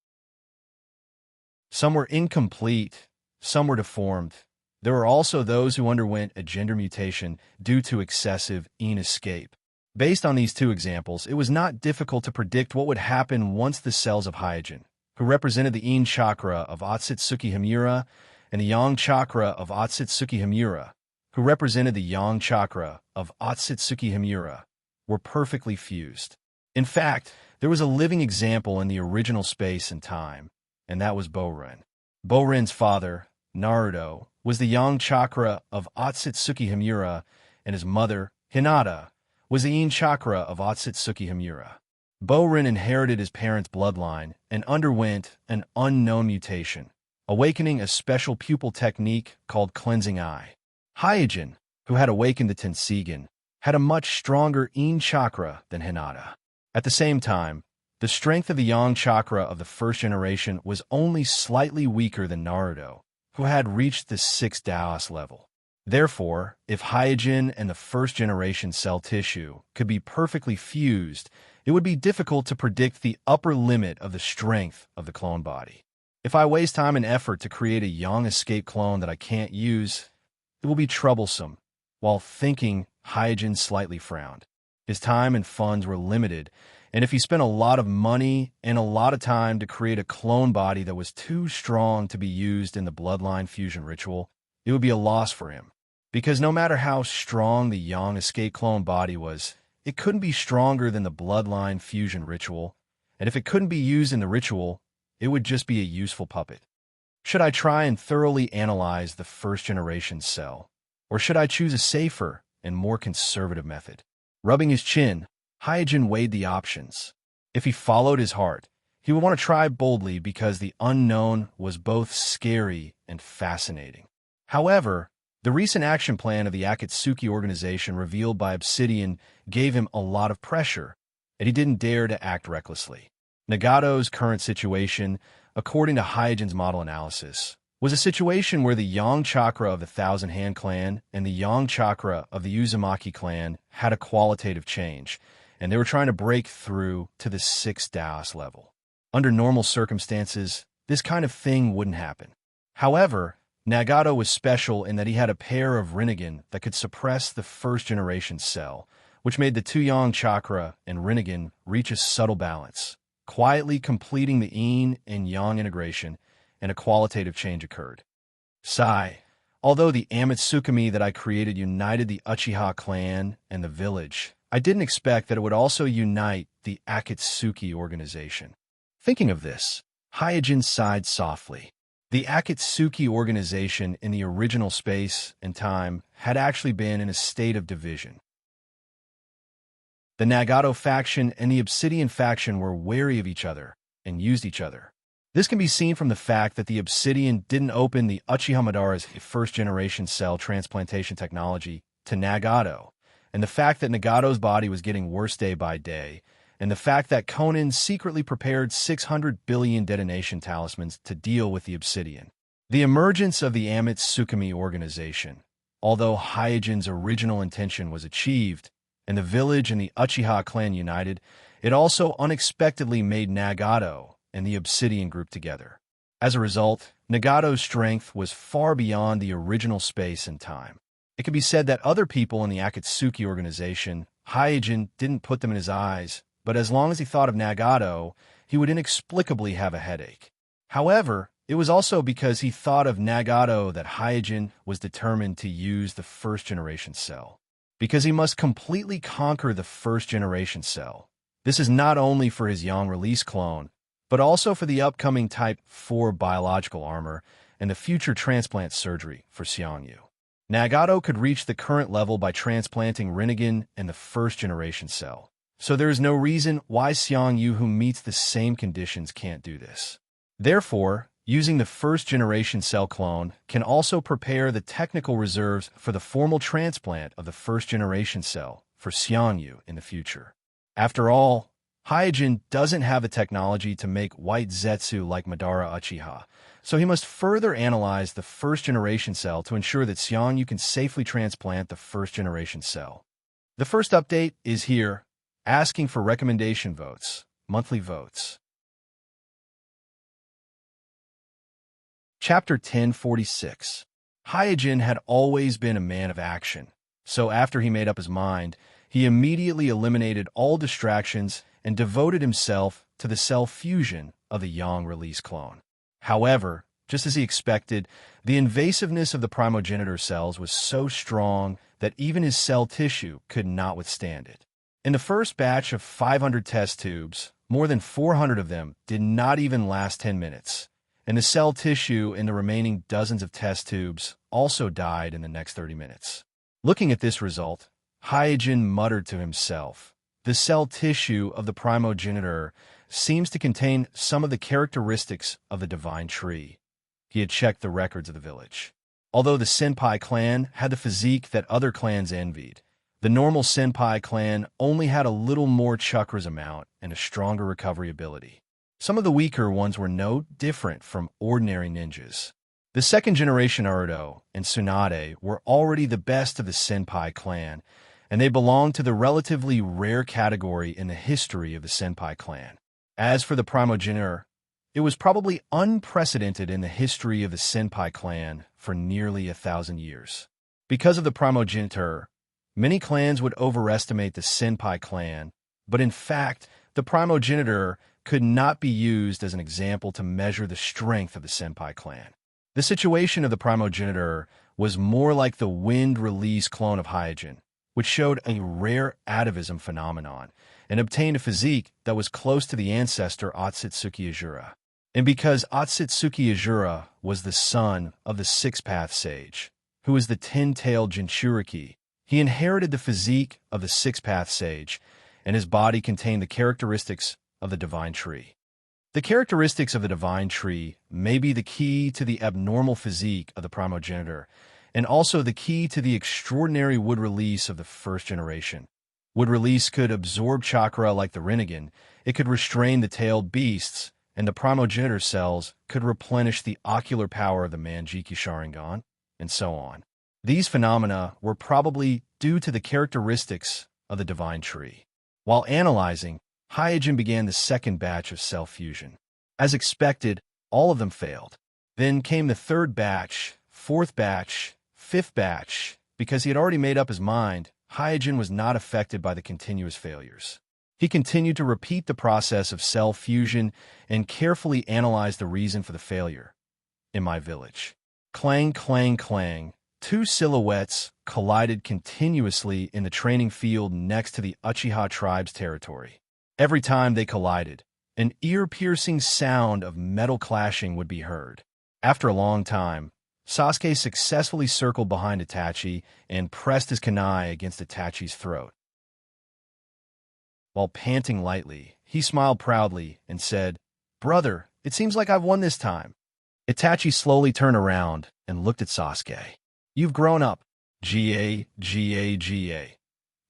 Some were incomplete, some were deformed. There were also those who underwent a gender mutation due to excessive Yin escape. Based on these 2 examples, it was not difficult to predict what would happen once the cells of Tenseigan, who represented the Yin chakra of Otsutsuki Himura, and the Yang chakra of Otsutsuki Himura, who represented the Yang chakra of Otsutsuki Himura, were perfectly fused. In fact, there was a living example in the original space and time, and that was Boren. Boren's father, Naruto, was the Yang chakra of Otsutsuki Himura, and his mother, Hinata, was the Yin chakra of Otsutsuki Himura. Boren inherited his parents' bloodline and underwent an unknown mutation, awakening a special pupil technique called cleansing eye. Tenseigan, who had awakened the Tenseigan, had a much stronger Yin chakra than Hinata. At the same time, the strength of the Yang chakra of the first generation was only slightly weaker than Naruto, who had reached the 6th Daos level. Therefore, if Tenseigan and the first generation cell tissue could be perfectly fused, it would be difficult to predict the upper limit of the strength of the clone body. If I waste time and effort to create a Yang escape clone that I can't use, it will be troublesome. While thinking, Tenseigan slightly frowned. His time and funds were limited, and if he spent a lot of money and a lot of time to create a clone body that was too strong to be used in the bloodline fusion ritual, it would be a loss for him. Because no matter how strong the Yang escape clone body was, it couldn't be stronger than the bloodline fusion ritual, and if it couldn't be used in the ritual, it would just be a useful puppet. Should I try and thoroughly analyze the first generation cell, or should I choose a safer and more conservative method? Rubbing his chin, Tenseigan weighed the options. If he followed his heart, he would want to try boldly because the unknown was both scary and fascinating. However, the recent action plan of the Akatsuki organization revealed by Obsidian gave him a lot of pressure, and he didn't dare to act recklessly. Nagato's current situation, according to Tenseigan's model analysis, was a situation where the Yang chakra of the Thousand Hand clan and the Yang chakra of the Uzumaki clan had a qualitative change, and they were trying to break through to the 6th Daos level. Under normal circumstances, this kind of thing wouldn't happen. However, Nagato was special in that he had a pair of Rinnegan that could suppress the first-generation cell, which made the 2 Yang chakra and Rinnegan reach a subtle balance, quietly completing the Yin and Yang integration, and a qualitative change occurred. Sigh. Although the Amatsukami that I created united the Uchiha clan and the village, I didn't expect that it would also unite the Akatsuki organization. Thinking of this, Tenseigan sighed softly. The Akatsuki organization in the original space and time had actually been in a state of division. The Nagato faction and the Obsidian faction were wary of each other and used each other. This can be seen from the fact that the Obsidian didn't open the Uchiha Madara's first-generation cell transplantation technology to Nagato, and the fact that Nagato's body was getting worse day by day, and the fact that Conan secretly prepared 600 billion detonation talismans to deal with the Obsidian. The emergence of the Amitsukami organization, although Hyojin's original intention was achieved, and the village and the Uchiha clan united, it also unexpectedly made Nagato and the Obsidian group together. As a result, Nagato's strength was far beyond the original space and time. It can be said that other people in the Akatsuki organization, Hyojin didn't put them in his eyes, but as long as he thought of Nagato, he would inexplicably have a headache. However, it was also because he thought of Nagato that Hyojin was determined to use the first-generation cell. Because he must completely conquer the first-generation cell. This is not only for his Yang-release clone, but also for the upcoming Type 4 biological armor and the future transplant surgery for Xiangyu. Nagato could reach the current level by transplanting Rinnegan and the first-generation cell. So there is no reason why Xiangyu, who meets the same conditions, can't do this. Therefore, using the first-generation cell clone can also prepare the technical reserves for the formal transplant of the first-generation cell for Xiangyu in the future. After all, Hyojin doesn't have the technology to make white Zetsu like Madara Uchiha, so he must further analyze the first-generation cell to ensure that Xiangyu can safely transplant the first-generation cell. The first update is here, asking for recommendation votes, monthly votes. Chapter 1046. Hyojin had always been a man of action, so after he made up his mind, he immediately eliminated all distractions and devoted himself to the cell fusion of the Yang-release clone. However, just as he expected, the invasiveness of the primogenitor cells was so strong that even his cell tissue could not withstand it. In the first batch of 500 test tubes, more than 400 of them did not even last 10 minutes, and the cell tissue in the remaining dozens of test tubes also died in the next 30 minutes. Looking at this result, Hyojin muttered to himself, "The cell tissue of the primogenitor seems to contain some of the characteristics of the divine tree." He had checked the records of the village. Although the Senpai clan had the physique that other clans envied, the normal Senpai clan only had a little more chakras amount and a stronger recovery ability. Some of the weaker ones were no different from ordinary ninjas. The second-generation Naruto and Tsunade were already the best of the Senpai clan, and they belonged to the relatively rare category in the history of the Senpai clan. As for the primogenitor, it was probably unprecedented in the history of the Senpai clan for nearly 1,000 years. Because of the primogenitor, many clans would overestimate the Senpai clan, but in fact, the primogenitor could not be used as an example to measure the strength of the Senpai clan. The situation of the primogenitor was more like the wind-release clone of Hyojin, which showed a rare atavism phenomenon and obtained a physique that was close to the ancestor Otsutsuki Ajura. And because Otsutsuki Ajura was the son of the Six-Path Sage, who was the 10-tailed Jinchuriki, he inherited the physique of the Six-Path Sage, and his body contained the characteristics of the divine tree. The characteristics of the divine tree may be the key to the abnormal physique of the primogenitor, and also the key to the extraordinary wood release of the first generation. Wood release could absorb chakra like the Rinnegan, it could restrain the tailed beasts, and the primogenitor cells could replenish the ocular power of the Manjiki Sharingan, and so on. These phenomena were probably due to the characteristics of the divine tree. While analyzing, Hyojin began the second batch of cell fusion. As expected, all of them failed. Then came the third batch, fourth batch, fifth batch. Because he had already made up his mind, Hyojin was not affected by the continuous failures. He continued to repeat the process of cell fusion and carefully analyzed the reason for the failure. In my village. Clang, clang, clang. Two silhouettes collided continuously in the training field next to the Uchiha tribe's territory. Every time they collided, an ear-piercing sound of metal clashing would be heard. After a long time, Sasuke successfully circled behind Itachi and pressed his kunai against Itachi's throat. While panting lightly, he smiled proudly and said, "Brother, it seems like I've won this time." Itachi slowly turned around and looked at Sasuke. "You've grown up. Ga, Ga, Ga."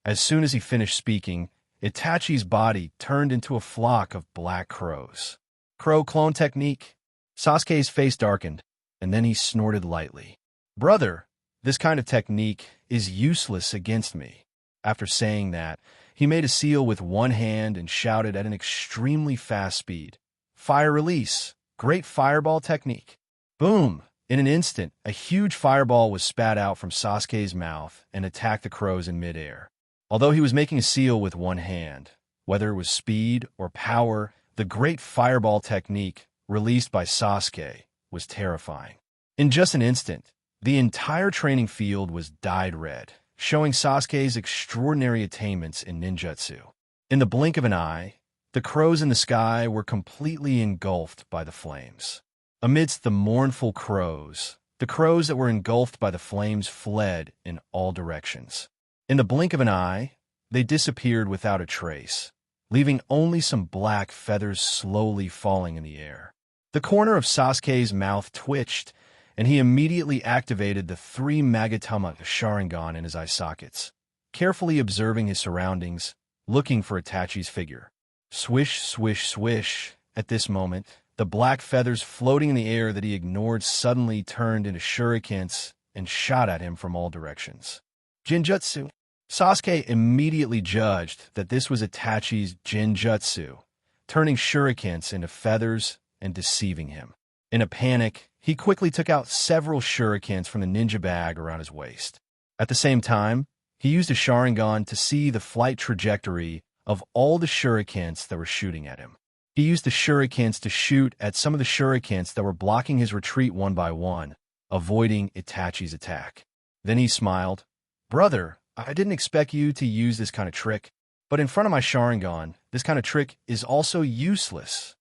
As soon as he finished speaking, Itachi's body turned into a flock of black crows. "Crow clone technique." Sasuke's face darkened, and then he snorted lightly. "Brother, this kind of technique is useless against me." After saying that, he made a seal with one hand and shouted at an extremely fast speed, "Fire release! Great fireball technique!" Boom! In an instant, a huge fireball was spat out from Sasuke's mouth and attacked the crows in midair. Although he was making a seal with one hand, whether it was speed or power, the great fireball technique released by Sasuke was terrifying. In just an instant, the entire training field was dyed red, showing Sasuke's extraordinary attainments in ninjutsu. In the blink of an eye, the crows in the sky were completely engulfed by the flames. Amidst the mournful crows, the crows that were engulfed by the flames fled in all directions. In the blink of an eye, they disappeared without a trace, leaving only some black feathers slowly falling in the air. The corner of Sasuke's mouth twitched, and he immediately activated the 3 Magatama Sharingan in his eye sockets, carefully observing his surroundings, looking for Itachi's figure. Swish, swish, swish. At this moment, the black feathers floating in the air that he ignored suddenly turned into shurikens and shot at him from all directions. Jinjutsu. Sasuke immediately judged that this was Itachi's Jinjutsu, turning shurikens into feathers and deceiving him. In a panic, he quickly took out several shurikens from the ninja bag around his waist. At the same time, he used a Sharingan to see the flight trajectory of all the shurikens that were shooting at him. He used the shurikens to shoot at some of the shurikens that were blocking his retreat one by one, avoiding Itachi's attack. Then he smiled. "Brother, I didn't expect you to use this kind of trick, but in front of my Sharingan, this kind of trick is also useless."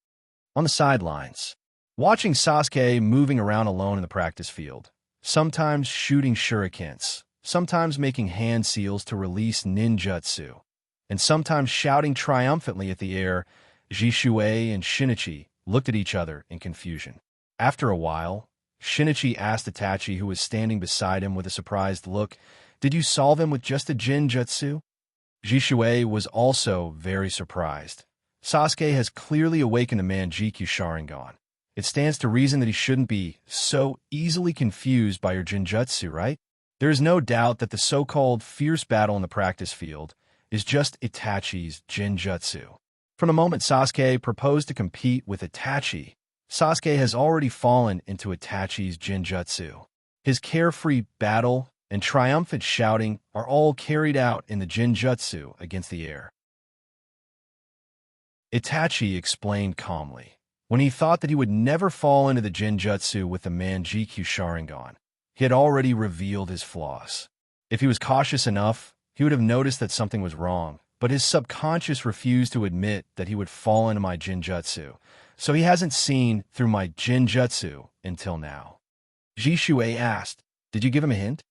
On the sidelines, watching Sasuke moving around alone in the practice field, sometimes shooting shurikens, sometimes making hand seals to release ninjutsu, and sometimes shouting triumphantly at the air, Jishuei and Shinichi looked at each other in confusion. After a while, Shinichi asked Itachi, who was standing beside him with a surprised look, "Did you solve him with just a Jinjutsu?" Jishuei was also very surprised. Sasuke has clearly awakened the Manjikyu Sharingan. It stands to reason that he shouldn't be so easily confused by your Jinjutsu, right? There is no doubt that the so-called fierce battle in the practice field is just Itachi's Jinjutsu. From the moment Sasuke proposed to compete with Itachi, Sasuke has already fallen into Itachi's Jinjutsu. His carefree battle and triumphant shouting are all carried out in the Jinjutsu against the air. Itachi explained calmly. When he thought that he would never fall into the Jinjutsu with the Manjikyu Sharingan, he had already revealed his flaws. If he was cautious enough, he would have noticed that something was wrong, but his subconscious refused to admit that he would fall into my Jinjutsu, so he hasn't seen through my Jinjutsu until now. Jishuei asked, "Did you give him a hint?"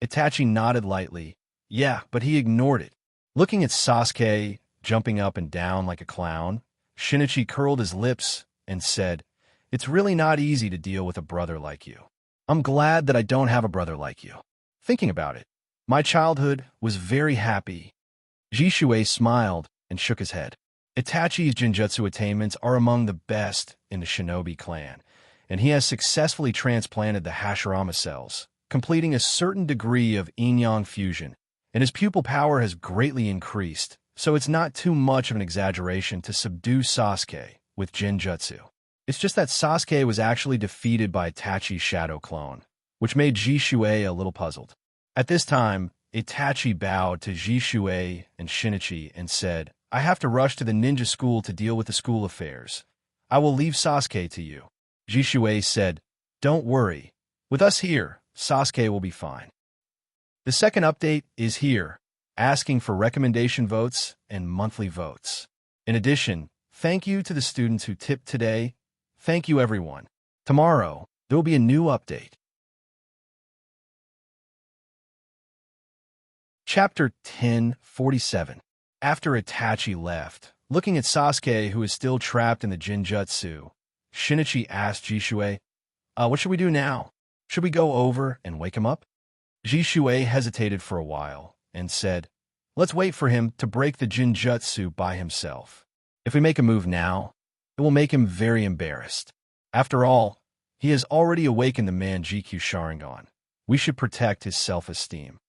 Itachi nodded lightly. "Yeah, but he ignored it." Looking at Sasuke, jumping up and down like a clown, Shinichi curled his lips and said, "It's really not easy to deal with a brother like you. I'm glad that I don't have a brother like you. Thinking about it, my childhood was very happy." Jishuei smiled and shook his head. Itachi's Jinjutsu attainments are among the best in the Shinobi clan, and he has successfully transplanted the Hashirama cells, completing a certain degree of yin-yang fusion, and his pupil power has greatly increased, so it's not too much of an exaggeration to subdue Sasuke with Jinjutsu. It's just that Sasuke was actually defeated by Itachi's shadow clone, which made Jishuei a little puzzled. At this time, Itachi bowed to Jishuei and Shinichi and said, "I have to rush to the ninja school to deal with the school affairs. I will leave Sasuke to you." Jishuei said, "Don't worry. With us here, Sasuke will be fine." The second update is here, asking for recommendation votes and monthly votes. In addition, thank you to the students who tipped today. Thank you, everyone. Tomorrow, There will be a new update. Chapter 1047. After Itachi left, looking at Sasuke, who is still trapped in the Jinjutsu, Shinichi asked Jishui, what should we do now? Should we go over and wake him up? Jishui hesitated for a while and said, let's wait for him to break the Jinjutsu by himself. If we make a move now, it will make him very embarrassed. After all, he has already awakened the Manjikyu Sharingan. We should protect his self-esteem.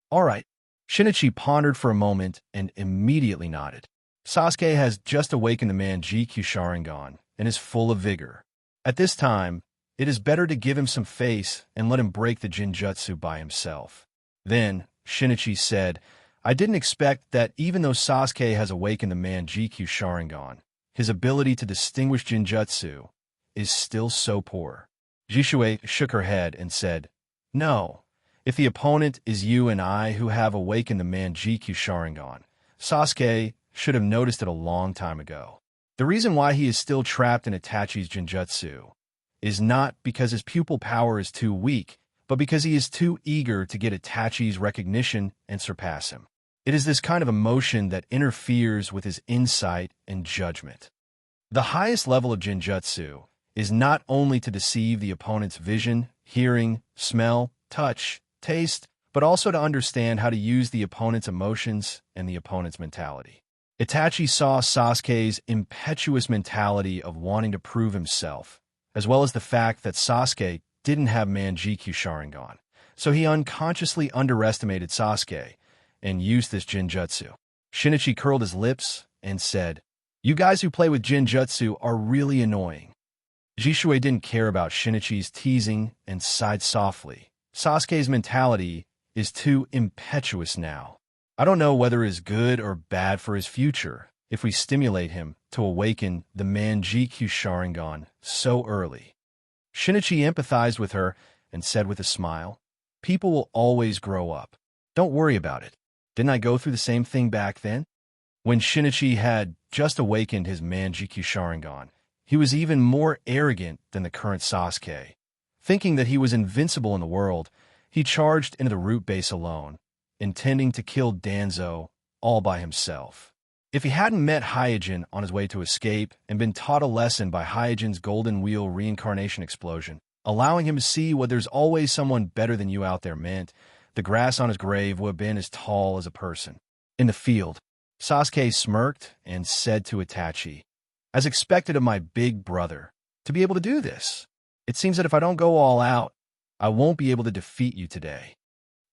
All right. Shinichi pondered for a moment and immediately nodded. Sasuke has just awakened the Manjikyu Sharingan and is full of vigor. At this time, it is better to give him some face and let him break the Jinjutsu by himself. Then, Shinichi said, I didn't expect that even though Sasuke has awakened the Manjikyu Sharingan, his ability to distinguish Jinjutsu is still so poor. Jishui shook her head and said, no. If the opponent is you and I who have awakened the Manjikyu Sharingan, Sasuke should have noticed it a long time ago. The reason why he is still trapped in Itachi's Jinjutsu is not because his pupil power is too weak, but because he is too eager to get Itachi's recognition and surpass him. It is this kind of emotion that interferes with his insight and judgment. The highest level of Jinjutsu is not only to deceive the opponent's vision, hearing, smell, touch, taste, but also to understand how to use the opponent's emotions and the opponent's mentality. Itachi saw Sasuke's impetuous mentality of wanting to prove himself, as well as the fact that Sasuke didn't have Manjikyu Sharingan, so he unconsciously underestimated Sasuke and used this Jinjutsu. Shinichi curled his lips and said, you guys who play with Jinjutsu are really annoying. Jishui didn't care about Shinichi's teasing and sighed softly. Sasuke's mentality is too impetuous now. I don't know whether it is good or bad for his future if we stimulate him to awaken the Manjikyu Sharingan so early. Shinichi empathized with her and said with a smile, people will always grow up. Don't worry about it. Didn't I go through the same thing back then? When Shinichi had just awakened his Manjikyu Sharingan, he was even more arrogant than the current Sasuke. Thinking that he was invincible in the world, he charged into the root base alone, intending to kill Danzo all by himself. If he hadn't met Hyojin on his way to escape and been taught a lesson by Hyojin's Golden Wheel reincarnation explosion, allowing him to see what there's always someone better than you out there meant, the grass on his grave would have been as tall as a person. In the field, Sasuke smirked and said to Itachi, as expected of my big brother, to be able to do this. It seems that if I don't go all out, I won't be able to defeat you today.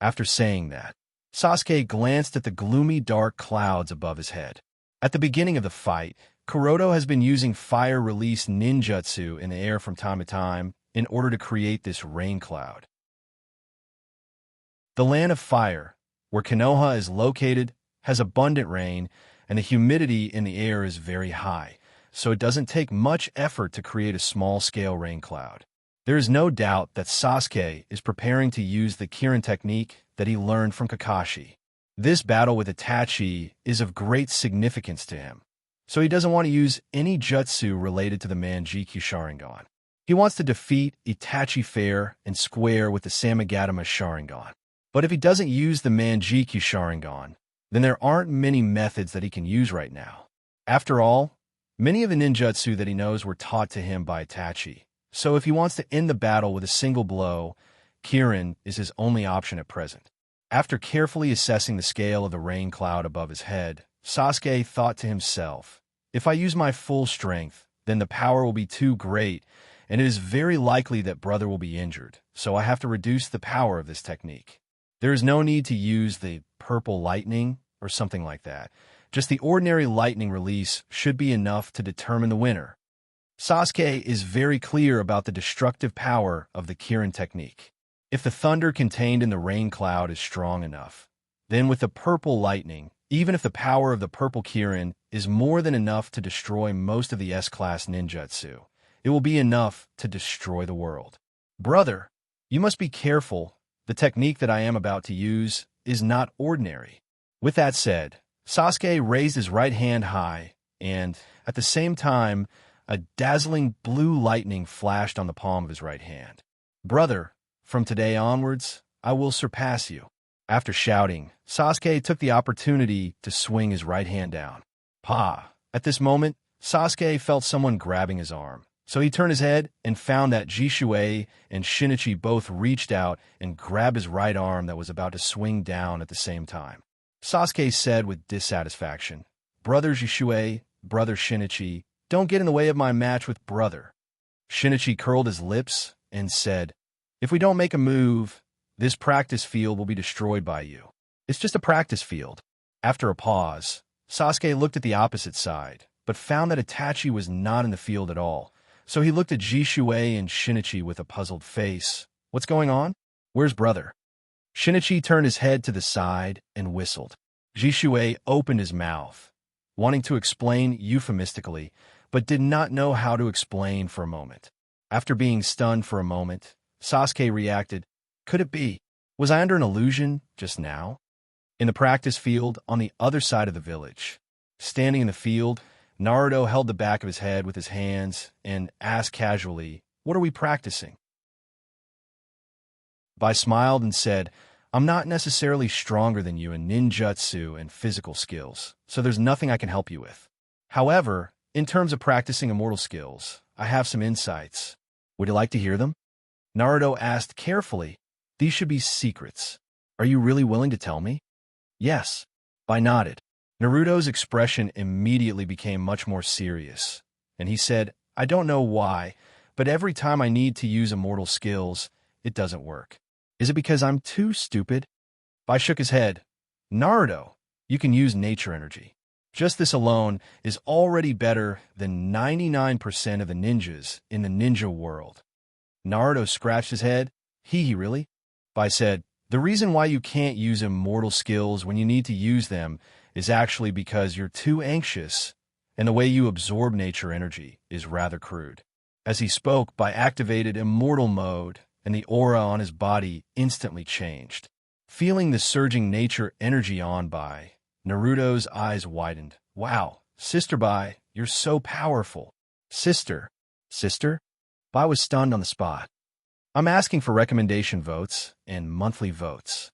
After saying that, Sasuke glanced at the gloomy dark clouds above his head. At the beginning of the fight, Kuroto has been using fire-release ninjutsu in the air from time to time in order to create this rain cloud. The land of fire, where Konoha is located, has abundant rain, and the humidity in the air is very high, so it doesn't take much effort to create a small-scale rain cloud. There is no doubt that Sasuke is preparing to use the Kirin technique that he learned from Kakashi. This battle with Itachi is of great significance to him, so he doesn't want to use any jutsu related to the Manjikyu Sharingan. He wants to defeat Itachi fair and square with the Samagatama Sharingan. But if he doesn't use the Manjikyu Sharingan, then there aren't many methods that he can use right now. After all, many of the ninjutsu that he knows were taught to him by Itachi. So if he wants to end the battle with a single blow, Kirin is his only option at present. After carefully assessing the scale of the rain cloud above his head, Sasuke thought to himself, if I use my full strength, then the power will be too great, and it is very likely that brother will be injured, so I have to reduce the power of this technique. There is no need to use the purple lightning or something like that. Just the ordinary lightning release should be enough to determine the winner. Sasuke is very clear about the destructive power of the Kirin technique. If the thunder contained in the rain cloud is strong enough, then with the purple lightning, even if the power of the purple Kirin is more than enough to destroy most of the S-class ninjutsu, it will be enough to destroy the world. Brother, you must be careful. The technique that I am about to use is not ordinary. With that said, Sasuke raised his right hand high and, at the same time, A dazzling blue lightning flashed on the palm of his right hand. "Brother, from today onwards, I will surpass you." After shouting, Sasuke took the opportunity to swing his right hand down. Pa! At this moment, Sasuke felt someone grabbing his arm. So he turned his head and found that Jishuei and Shinichi both reached out and grabbed his right arm that was about to swing down at the same time. Sasuke said with dissatisfaction, "Brother Jishuei, brother Shinichi, don't get in the way of my match with brother." Shinichi curled his lips and said, "If we don't make a move, this practice field will be destroyed by you. It's just a practice field." After a pause, Sasuke looked at the opposite side, but found that Itachi was not in the field at all. So he looked at Jishuei and Shinichi with a puzzled face. "What's going on? Where's brother?" Shinichi turned his head to the side and whistled. Jishuei opened his mouth, wanting to explain euphemistically, but did not know how to explain for a moment. After being stunned for a moment, Sasuke reacted, "Could it be? Was I under an illusion just now?" In the practice field on the other side of the village, standing in the field, Naruto held the back of his head with his hands and asked casually, "What are we practicing?" Bai smiled and said, "I'm not necessarily stronger than you in ninjutsu and physical skills, so there's nothing I can help you with. However, in terms of practicing immortal skills, I have some insights. Would you like to hear them?" Naruto asked carefully. "These should be secrets. Are you really willing to tell me?" "Yes." Bai nodded. Naruto's expression immediately became much more serious, and he said, "I don't know why, but every time I need to use immortal skills, it doesn't work. Is it because I'm too stupid?" Bai shook his head. "Naruto, you can use nature energy. Just this alone is already better than 99% of the ninjas in the ninja world." Naruto scratched his head. He really? Bai said, "The reason why you can't use immortal skills when you need to use them is actually because you're too anxious, and the way you absorb nature energy is rather crude." As he spoke, Bai activated immortal mode, and the aura on his body instantly changed. Feeling the surging nature energy on Bai, Naruto's eyes widened. "Wow, Sister Bai, you're so powerful." "Sister? Sister?" Bai was stunned on the spot. "I'm asking for recommendation votes and monthly votes."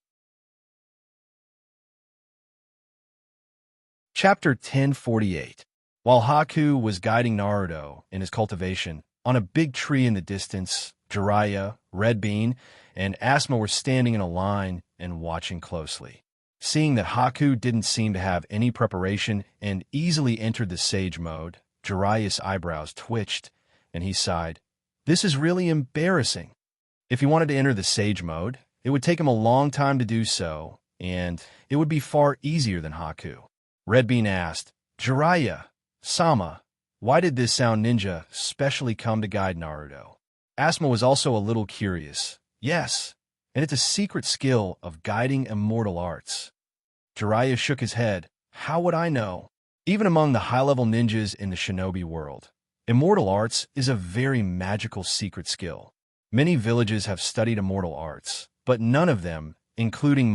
Chapter 1048. While Haku was guiding Naruto in his cultivation, on a big tree in the distance, Jiraiya, Red Bean, and Asuma were standing in a line and watching closely. Seeing that Haku didn't seem to have any preparation and easily entered the sage mode, Jiraiya's eyebrows twitched, and he sighed. "This is really embarrassing." If he wanted to enter the sage mode, it would take him a long time to do so, and it would be far easier than Haku. Red Bean asked, "Jiraiya, Sama, why did this sound ninja specially come to guide Naruto?" Asuma was also a little curious. "Yes, and it's a secret skill of guiding immortal arts." Jiraiya shook his head. "How would I know? Even among the high-level ninjas in the shinobi world, immortal arts is a very magical secret skill. Many villages have studied immortal arts, but none of them, including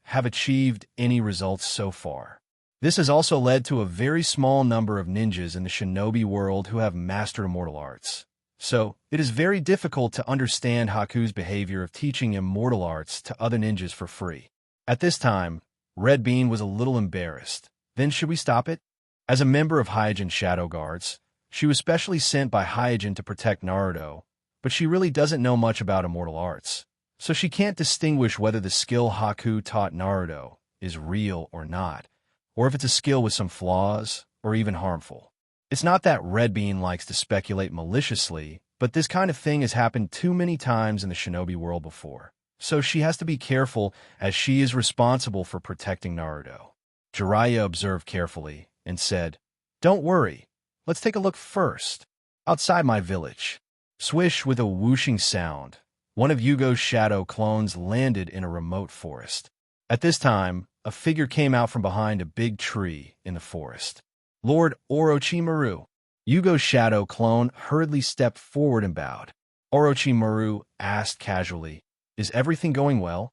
have achieved any results so far. This has also led to a very small number of ninjas in the shinobi world who have mastered immortal arts. So, it is very difficult to understand Haku's behavior of teaching immortal arts to other ninjas for free." At this time, Red Bean was a little embarrassed. "Then should we stop it?" As a member of Hyuujin's Shadow Guards, she was specially sent by Hyuujin to protect Naruto, but she really doesn't know much about immortal arts, so she can't distinguish whether the skill Haku taught Naruto is real or not, or if it's a skill with some flaws or even harmful. It's not that Red Bean likes to speculate maliciously, but this kind of thing has happened too many times in the shinobi world before, so she has to be careful as she is responsible for protecting Naruto. Jiraiya observed carefully and said, "Don't worry, let's take a look first. Outside my village." Swish, with a whooshing sound, one of Yugo's shadow clones landed in a remote forest. At this time, a figure came out from behind a big tree in the forest. "Lord Orochimaru." Yugo's shadow clone hurriedly stepped forward and bowed. Orochimaru asked casually, "Is everything going well?"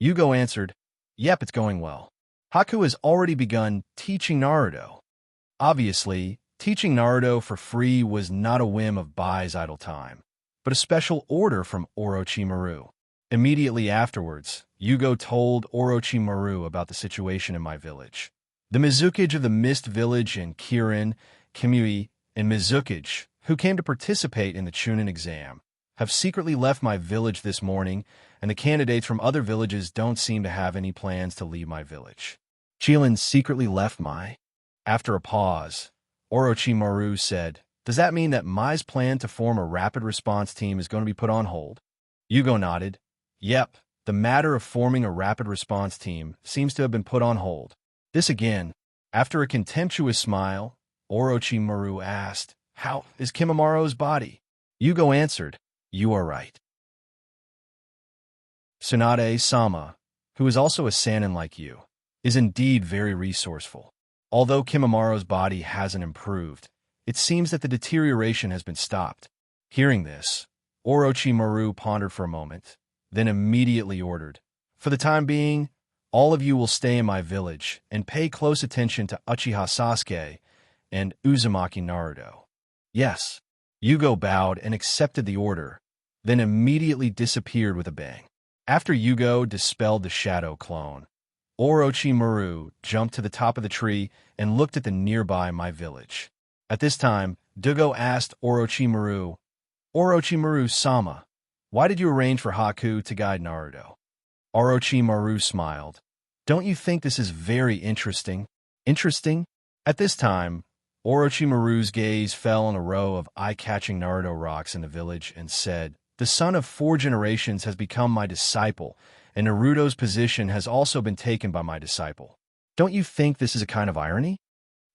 Yugo answered, "Yep, it's going well. Haku has already begun teaching Naruto." Obviously, Teaching Naruto for free was not a whim of Bai's idle time, but a special order from Orochimaru. Immediately afterwards, Yugo told Orochimaru about the situation in my village. The Mizukage of the Mist Village and Kirin, Kimui, and Mizukage, who came to participate in the Chunin exam, have secretly left my village this morning, and the candidates from other villages don't seem to have any plans to leave my village. Chilin secretly left my... After a pause, Orochimaru said, "Does that mean that Mai's plan to form a rapid response team is going to be put on hold?" Yugo nodded. "Yep, the matter of forming a rapid response team seems to have been put on hold." This again. After a contemptuous smile, Orochimaru asked, "How is Kimamaro's body?" Yugo answered, "You are right." Tsunade-sama, who is also a Sannin like you, is indeed very resourceful. Although Kimamaro's body hasn't improved, it seems that the deterioration has been stopped. Hearing this, Orochimaru pondered for a moment, then immediately ordered, "For the time being, all of you will stay in my village and pay close attention to Uchiha Sasuke and Uzumaki Naruto." Yes. Yugo bowed and accepted the order, then immediately disappeared with a bang. After Yugo dispelled the shadow clone, Orochimaru jumped to the top of the tree and looked at the nearby my village. At this time, Dugo asked Orochimaru, "Orochimaru-sama, why did you arrange for Haku to guide Naruto?" Orochimaru smiled. "Don't you think this is very interesting?" Interesting? At this time, Orochimaru's gaze fell on a row of eye-catching Naruto rocks in the village and said, "The son of 4 generations has become my disciple, and Naruto's position has also been taken by my disciple. Don't you think this is a kind of irony?"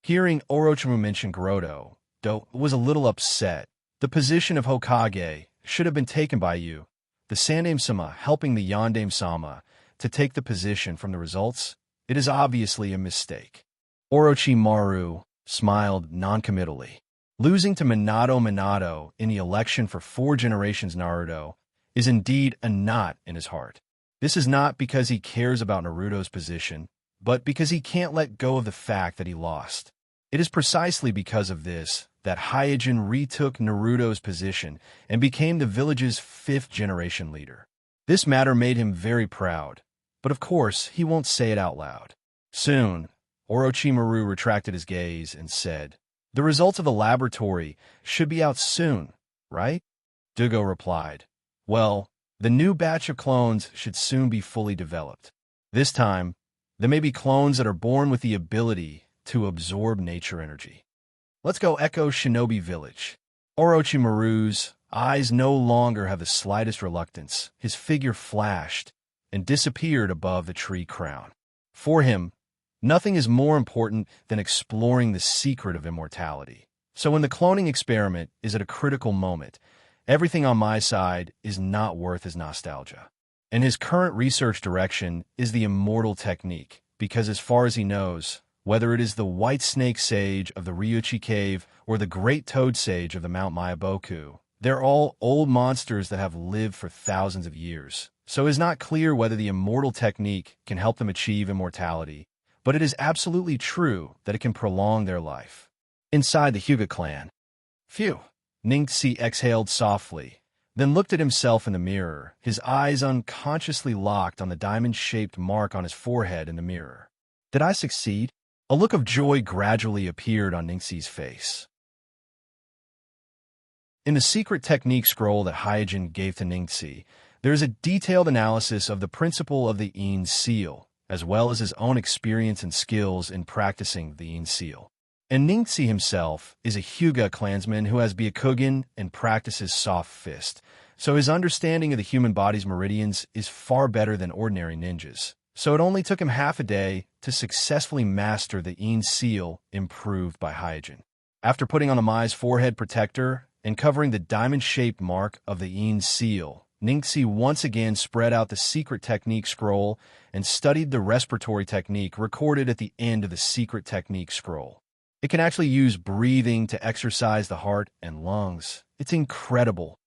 Hearing Orochimaru mention Gerudo, Do was a little upset. "The position of Hokage should have been taken by you. The Sandaime-sama helping the Yondaime-sama to take the position from the results? It is obviously a mistake." Orochimaru smiled noncommittally. Losing to Minato in the election for 4 generations Naruto is indeed a knot in his heart. This is not because he cares about Naruto's position, but because he can't let go of the fact that he lost. It is precisely because of this that Hyojin retook Naruto's position and became the village's 5th generation leader. This matter made him very proud, but of course he won't say it out loud. Soon, Orochimaru retracted his gaze and said, "The results of the laboratory should be out soon, right?" Dugo replied, "Well, the new batch of clones should soon be fully developed. This time, there may be clones that are born with the ability to absorb nature energy. Let's go echo Shinobi Village." Orochimaru's eyes no longer have the slightest reluctance. His figure flashed and disappeared above the tree crown. For him, nothing is more important than exploring the secret of immortality. So when the cloning experiment is at a critical moment, everything on my side is not worth his nostalgia. And his current research direction is the immortal technique, because as far as he knows, whether it is the white snake sage of the Ryuchi Cave or the great toad sage of the Mount Myaboku, they're all old monsters that have lived for thousands of years. So it's not clear whether the immortal technique can help them achieve immortality, but it is absolutely true that it can prolong their life. Inside the Hyuga clan. Phew. Ningxi exhaled softly, then looked at himself in the mirror, his eyes unconsciously locked on the diamond-shaped mark on his forehead in the mirror. Did I succeed? A look of joy gradually appeared on Ningxi's face. In the secret technique scroll that Hyojin gave to Ningxi, there is a detailed analysis of the principle of the Yin seal, as well as his own experience and skills in practicing the Yin seal. And Ningxi himself is a Hyuga clansman who has Byakugan and practices soft fist, so his understanding of the human body's meridians is far better than ordinary ninjas. So it only took him half a day to successfully master the Yin seal improved by Hyojin. After putting on the Mai's forehead protector and covering the diamond-shaped mark of the Yin seal, Ningxi once again spread out the secret technique scroll and studied the respiratory technique recorded at the end of the secret technique scroll. It can actually use breathing to exercise the heart and lungs. It's incredible.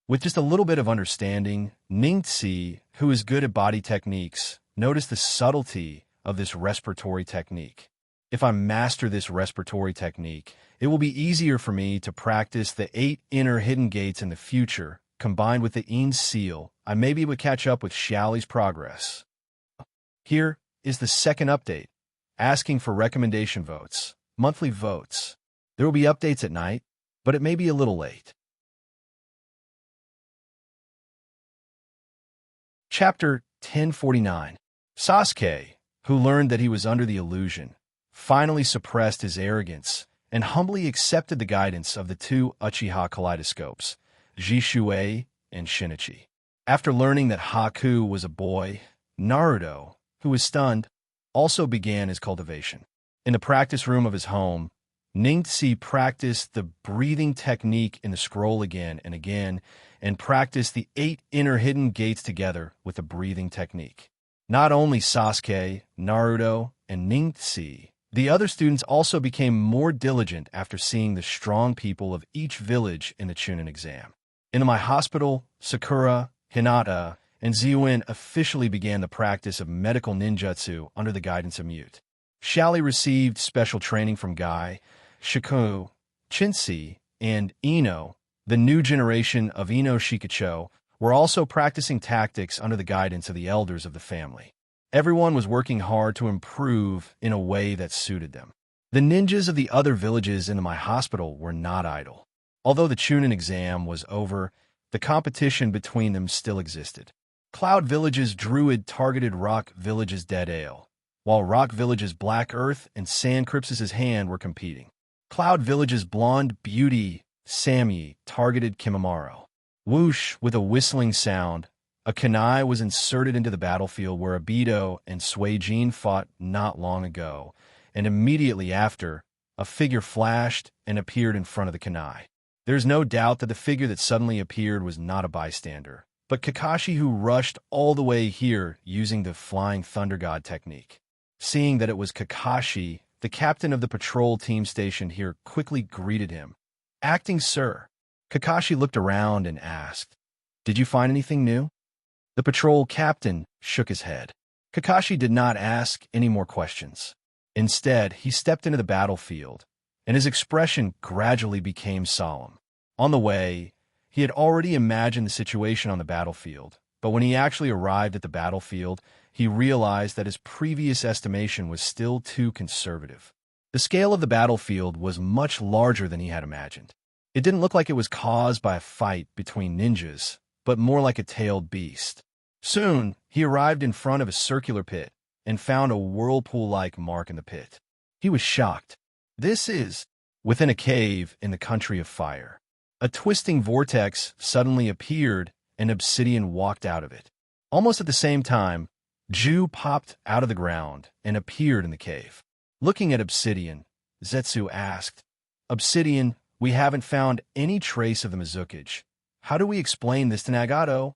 With just a little bit of understanding, Ningxi, who is good at body techniques, noticed the subtlety of this respiratory technique. If I master this respiratory technique, it will be easier for me to practice the 8 inner hidden gates in the future. Combined with the Een seal, I may be able to catch up with Xiaoli's progress. Here is the second update, asking for recommendation votes, monthly votes. There will be updates at night, but it may be a little late. Chapter 1049. Sasuke, who learned that he was under the illusion, finally suppressed his arrogance and humbly accepted the guidance of the two Uchiha kaleidoscopes, Jishuei and Shinichi. After learning that Haku was a boy, Naruto, who was stunned, also began his cultivation. In the practice room of his home, Ningxi practiced the breathing technique in the scroll again and again, and practiced the 8 inner hidden gates together with the breathing technique. Not only Sasuke, Naruto, and Ningxi, the other students also became more diligent after seeing the strong people of each village in the Chunin exam. In my hospital, Sakura, Hinata, and Ziyuin officially began the practice of medical ninjutsu under the guidance of Mute. Xiaoli received special training from Guy, Shiku, Chinsi, and Ino. The new generation of Ino Shikacho were also practicing tactics under the guidance of the elders of the family. Everyone was working hard to improve in a way that suited them. The ninjas of the other villages in my hospital were not idle. Although the Chunin exam was over, the competition between them still existed. Cloud Village's Druid targeted Rock Village's Dead Ale, while Rock Village's Black Earth and Sand Crypsis' Hand were competing. Cloud Village's Blonde Beauty, Sammy, targeted Kimimaro. Whoosh, with a whistling sound, a kunai was inserted into the battlefield where Obito and Suijin fought not long ago, and immediately after, a figure flashed and appeared in front of the kunai. There's no doubt that the figure that suddenly appeared was not a bystander, but Kakashi, who rushed all the way here using the Flying Thunder God technique. Seeing that it was Kakashi, the captain of the patrol team stationed here quickly greeted him. "Acting sir." Kakashi looked around and asked, "Did you find anything new?" The patrol captain shook his head. Kakashi did not ask any more questions. Instead, he stepped into the battlefield, and his expression gradually became solemn. On the way, he had already imagined the situation on the battlefield, but when he actually arrived at the battlefield, he realized that his previous estimation was still too conservative. The scale of the battlefield was much larger than he had imagined. It didn't look like it was caused by a fight between ninjas, but more like a tailed beast. Soon, he arrived in front of a circular pit and found a whirlpool-like mark in the pit. He was shocked. This is within a cave in the country of fire. A twisting vortex suddenly appeared, and Obsidian walked out of it. Almost at the same time, Ju popped out of the ground and appeared in the cave. Looking at Obsidian, Zetsu asked, "Obsidian, we haven't found any trace of the Mizukage. How do we explain this to Nagato?"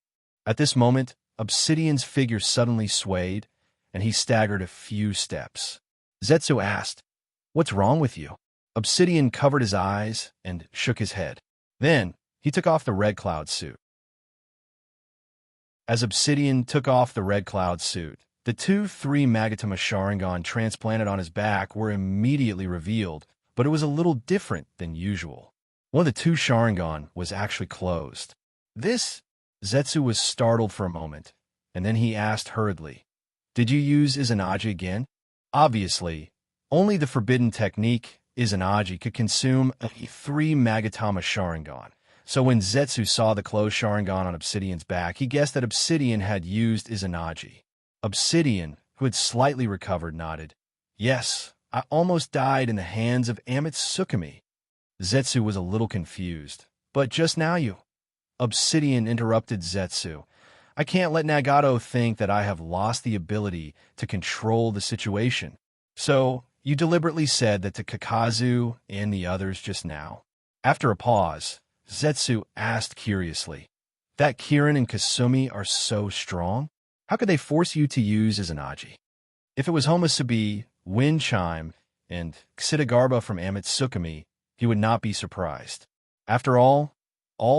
At this moment, Obsidian's figure suddenly swayed, and he staggered a few steps. Zetsu asked, "What's wrong with you?" Obsidian covered his eyes and shook his head. Then, he took off the Red Cloud suit. As Obsidian took off the Red Cloud suit, the 2-3 Magatama Sharingan transplanted on his back were immediately revealed, but it was a little different than usual. One of the 2 Sharingan was actually closed. This? Zetsu was startled for a moment, and then he asked hurriedly, "Did you use Izanagi again?" Obviously, only the forbidden technique, Izanagi, could consume a 3 Magatama Sharingan. So when Zetsu saw the closed Sharingan on Obsidian's back, he guessed that Obsidian had used Izanagi. Obsidian, who had slightly recovered, nodded. "Yes, I almost died in the hands of Amatsutsukami." Zetsu was a little confused. "But just now you—" Obsidian interrupted Zetsu. "I can't let Nagato think that I have lost the ability to control the situation. So, you deliberately said that to Kakazu and the others just now?" After a pause, Zetsu asked curiously, "That Kirin and Kasumi are so strong? How could they force you to use Izanagi?" If it was Homusubi, Wind Chime, and Xidagarba from Amatsutsukami, he would not be surprised. After all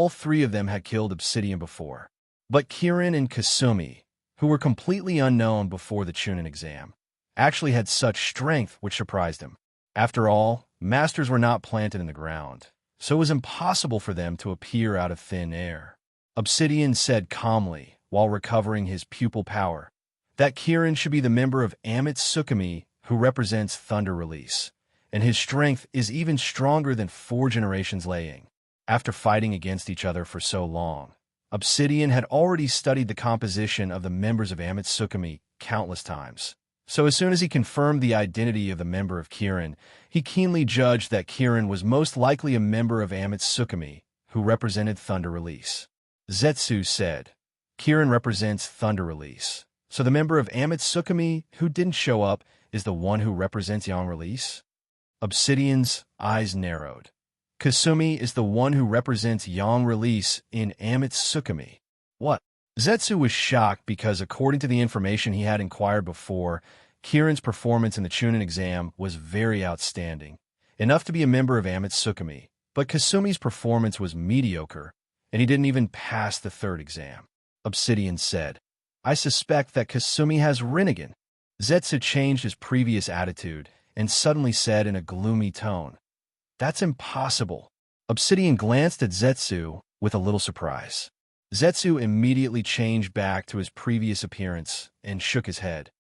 3 of them had killed Obsidian before. But Kirin and Kasumi, who were completely unknown before the Chunin exam, actually had such strength which surprised him. After all, masters were not planted in the ground, so it was impossible for them to appear out of thin air. Obsidian said calmly, while recovering his pupil power, that Kirin should be the member of Amatsukume who represents thunder release, and his strength is even stronger than 4 generations laying. After fighting against each other for so long, Obsidian had already studied the composition of the members of Amatsukume countless times. So as soon as he confirmed the identity of the member of Kirin, he keenly judged that Kirin was most likely a member of Amatsukume, who represented thunder release. Zetsu said, Kirin represents thunder release, so the member of Amatsukume who didn't show up is the one who represents yang release? Obsidian's eyes narrowed. Kasumi is the one who represents yang release in Amatsukume. What? Zetsu was shocked because, according to the information he had inquired before, Kirin's performance in the Chunin exam was very outstanding, enough to be a member of Amatsukume, but Kasumi's performance was mediocre, and he didn't even pass the 3rd exam. Obsidian said, I suspect that Kasumi has Rinnegan. Zetsu changed his previous attitude and suddenly said in a gloomy tone, That's impossible. Obsidian glanced at Zetsu with a little surprise. Zetsu immediately changed back to his previous appearance and shook his head.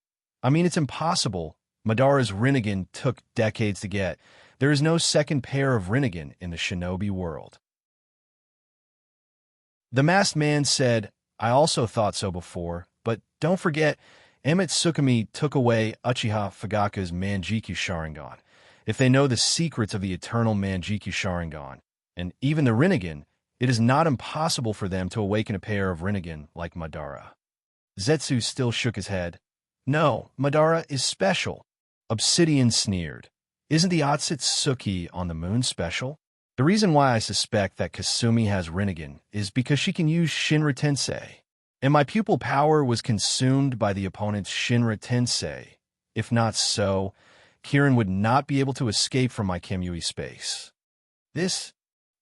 I mean, it's impossible. Madara's Rinnegan took decades to get. There is no second pair of Rinnegan in the shinobi world. The masked man said, I also thought so before, but don't forget, Amatsukume took away Uchiha Fugaku's Manjikyu Sharingan. If they know the secrets of the eternal Manjikyu Sharingan, and even the Rinnegan, it is not impossible for them to awaken a pair of Rinnegan like Madara. Zetsu still shook his head. No, Madara is special. Obsidian sneered. Isn't the Otsutsuki on the moon special? The reason why I suspect that Kasumi has Rinnegan is because she can use Shinra Tensei, and my pupil power was consumed by the opponent's Shinra Tensei. If not so, Kirin would not be able to escape from my Kamui space. This?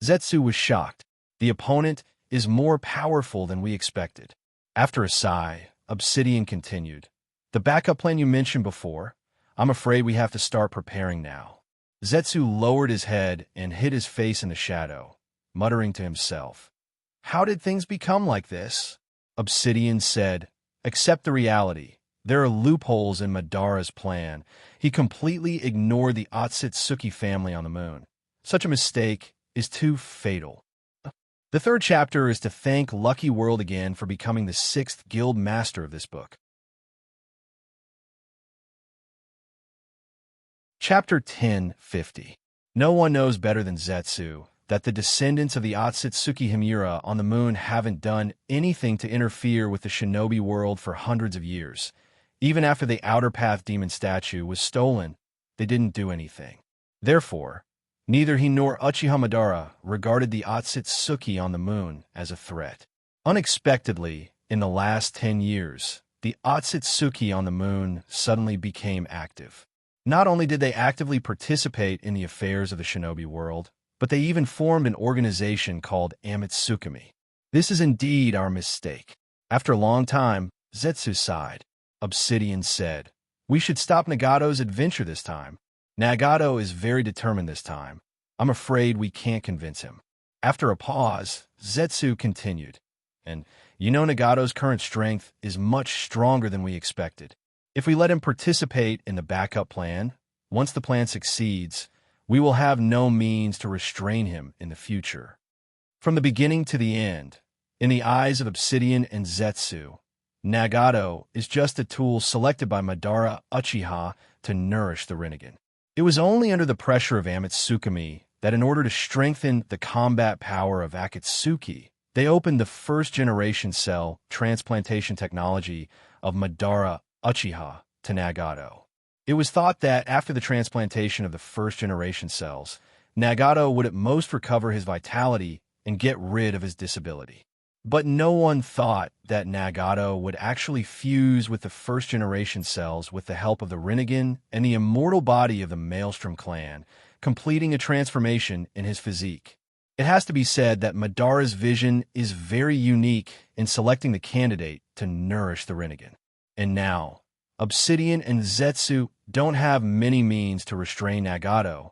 Zetsu was shocked. The opponent is more powerful than we expected. After a sigh, Obsidian continued. The backup plan you mentioned before, I'm afraid we have to start preparing now. Zetsu lowered his head and hid his face in the shadow, muttering to himself. How did things become like this? Obsidian said, Accept the reality. There are loopholes in Madara's plan. He completely ignored the Otsutsuki family on the moon. Such a mistake is too fatal. The 3rd chapter is to thank Lucky World again for becoming the 6th guild master of this book. Chapter 1050. No one knows better than Zetsu that the descendants of the Otsutsuki Himura on the moon haven't done anything to interfere with the shinobi world for hundreds of years. Even after the Outer Path demon statue was stolen, they didn't do anything. Therefore, neither he nor Uchiha Madara regarded the Otsutsuki on the moon as a threat. Unexpectedly, in the last 10 years, the Otsutsuki on the moon suddenly became active. Not only did they actively participate in the affairs of the shinobi world, but they even formed an organization called Amatsukume. This is indeed our mistake. After a long time, Zetsu sighed. Obsidian said, We should stop Nagato's adventure this time. Nagato is very determined this time. I'm afraid we can't convince him. After a pause, Zetsu continued, And you know Nagato's current strength is much stronger than we expected. If we let him participate in the backup plan, once the plan succeeds, we will have no means to restrain him in the future. From the beginning to the end, in the eyes of Obsidian and Zetsu, Nagato is just a tool selected by Madara Uchiha to nourish the Rinnegan. It was only under the pressure of Amatsukume that in order to strengthen the combat power of Akatsuki, they opened the 1st-generation cell transplantation technology of Madara Uchiha to Nagato. It was thought that after the transplantation of the 1st-generation cells, Nagato would at most recover his vitality and get rid of his disability. But no one thought that Nagato would actually fuse with the 1st-generation cells with the help of the Rinnegan and the immortal body of the Maelstrom clan, completing a transformation in his physique. It has to be said that Madara's vision is very unique in selecting the candidate to nourish the Rinnegan. And now, Obsidian and Zetsu don't have many means to restrain Nagato,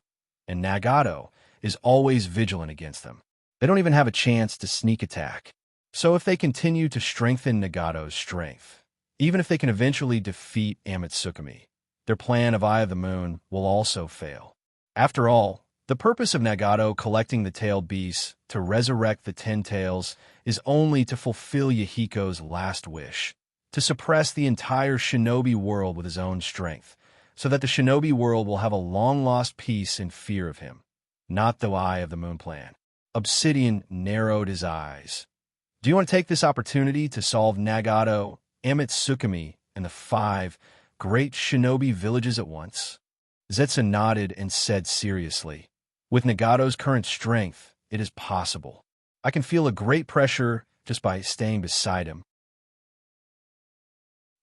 and Nagato is always vigilant against them. They don't even have a chance to sneak attack. So if they continue to strengthen Nagato's strength, even if they can eventually defeat Amitsukami, their plan of Eye of the Moon will also fail. After all, the purpose of Nagato collecting the tailed beasts to resurrect the 10 tails is only to fulfill Yahiko's last wish, to suppress the entire shinobi world with his own strength, so that the shinobi world will have a long-lost peace and fear of him, not the Eye of the Moon plan. Obsidian narrowed his eyes. Do you want to take this opportunity to solve Nagato, Amitsukami, and the 5 great shinobi villages at once? Zetsu nodded and said seriously, with Nagato's current strength, it is possible. I can feel a great pressure just by staying beside him.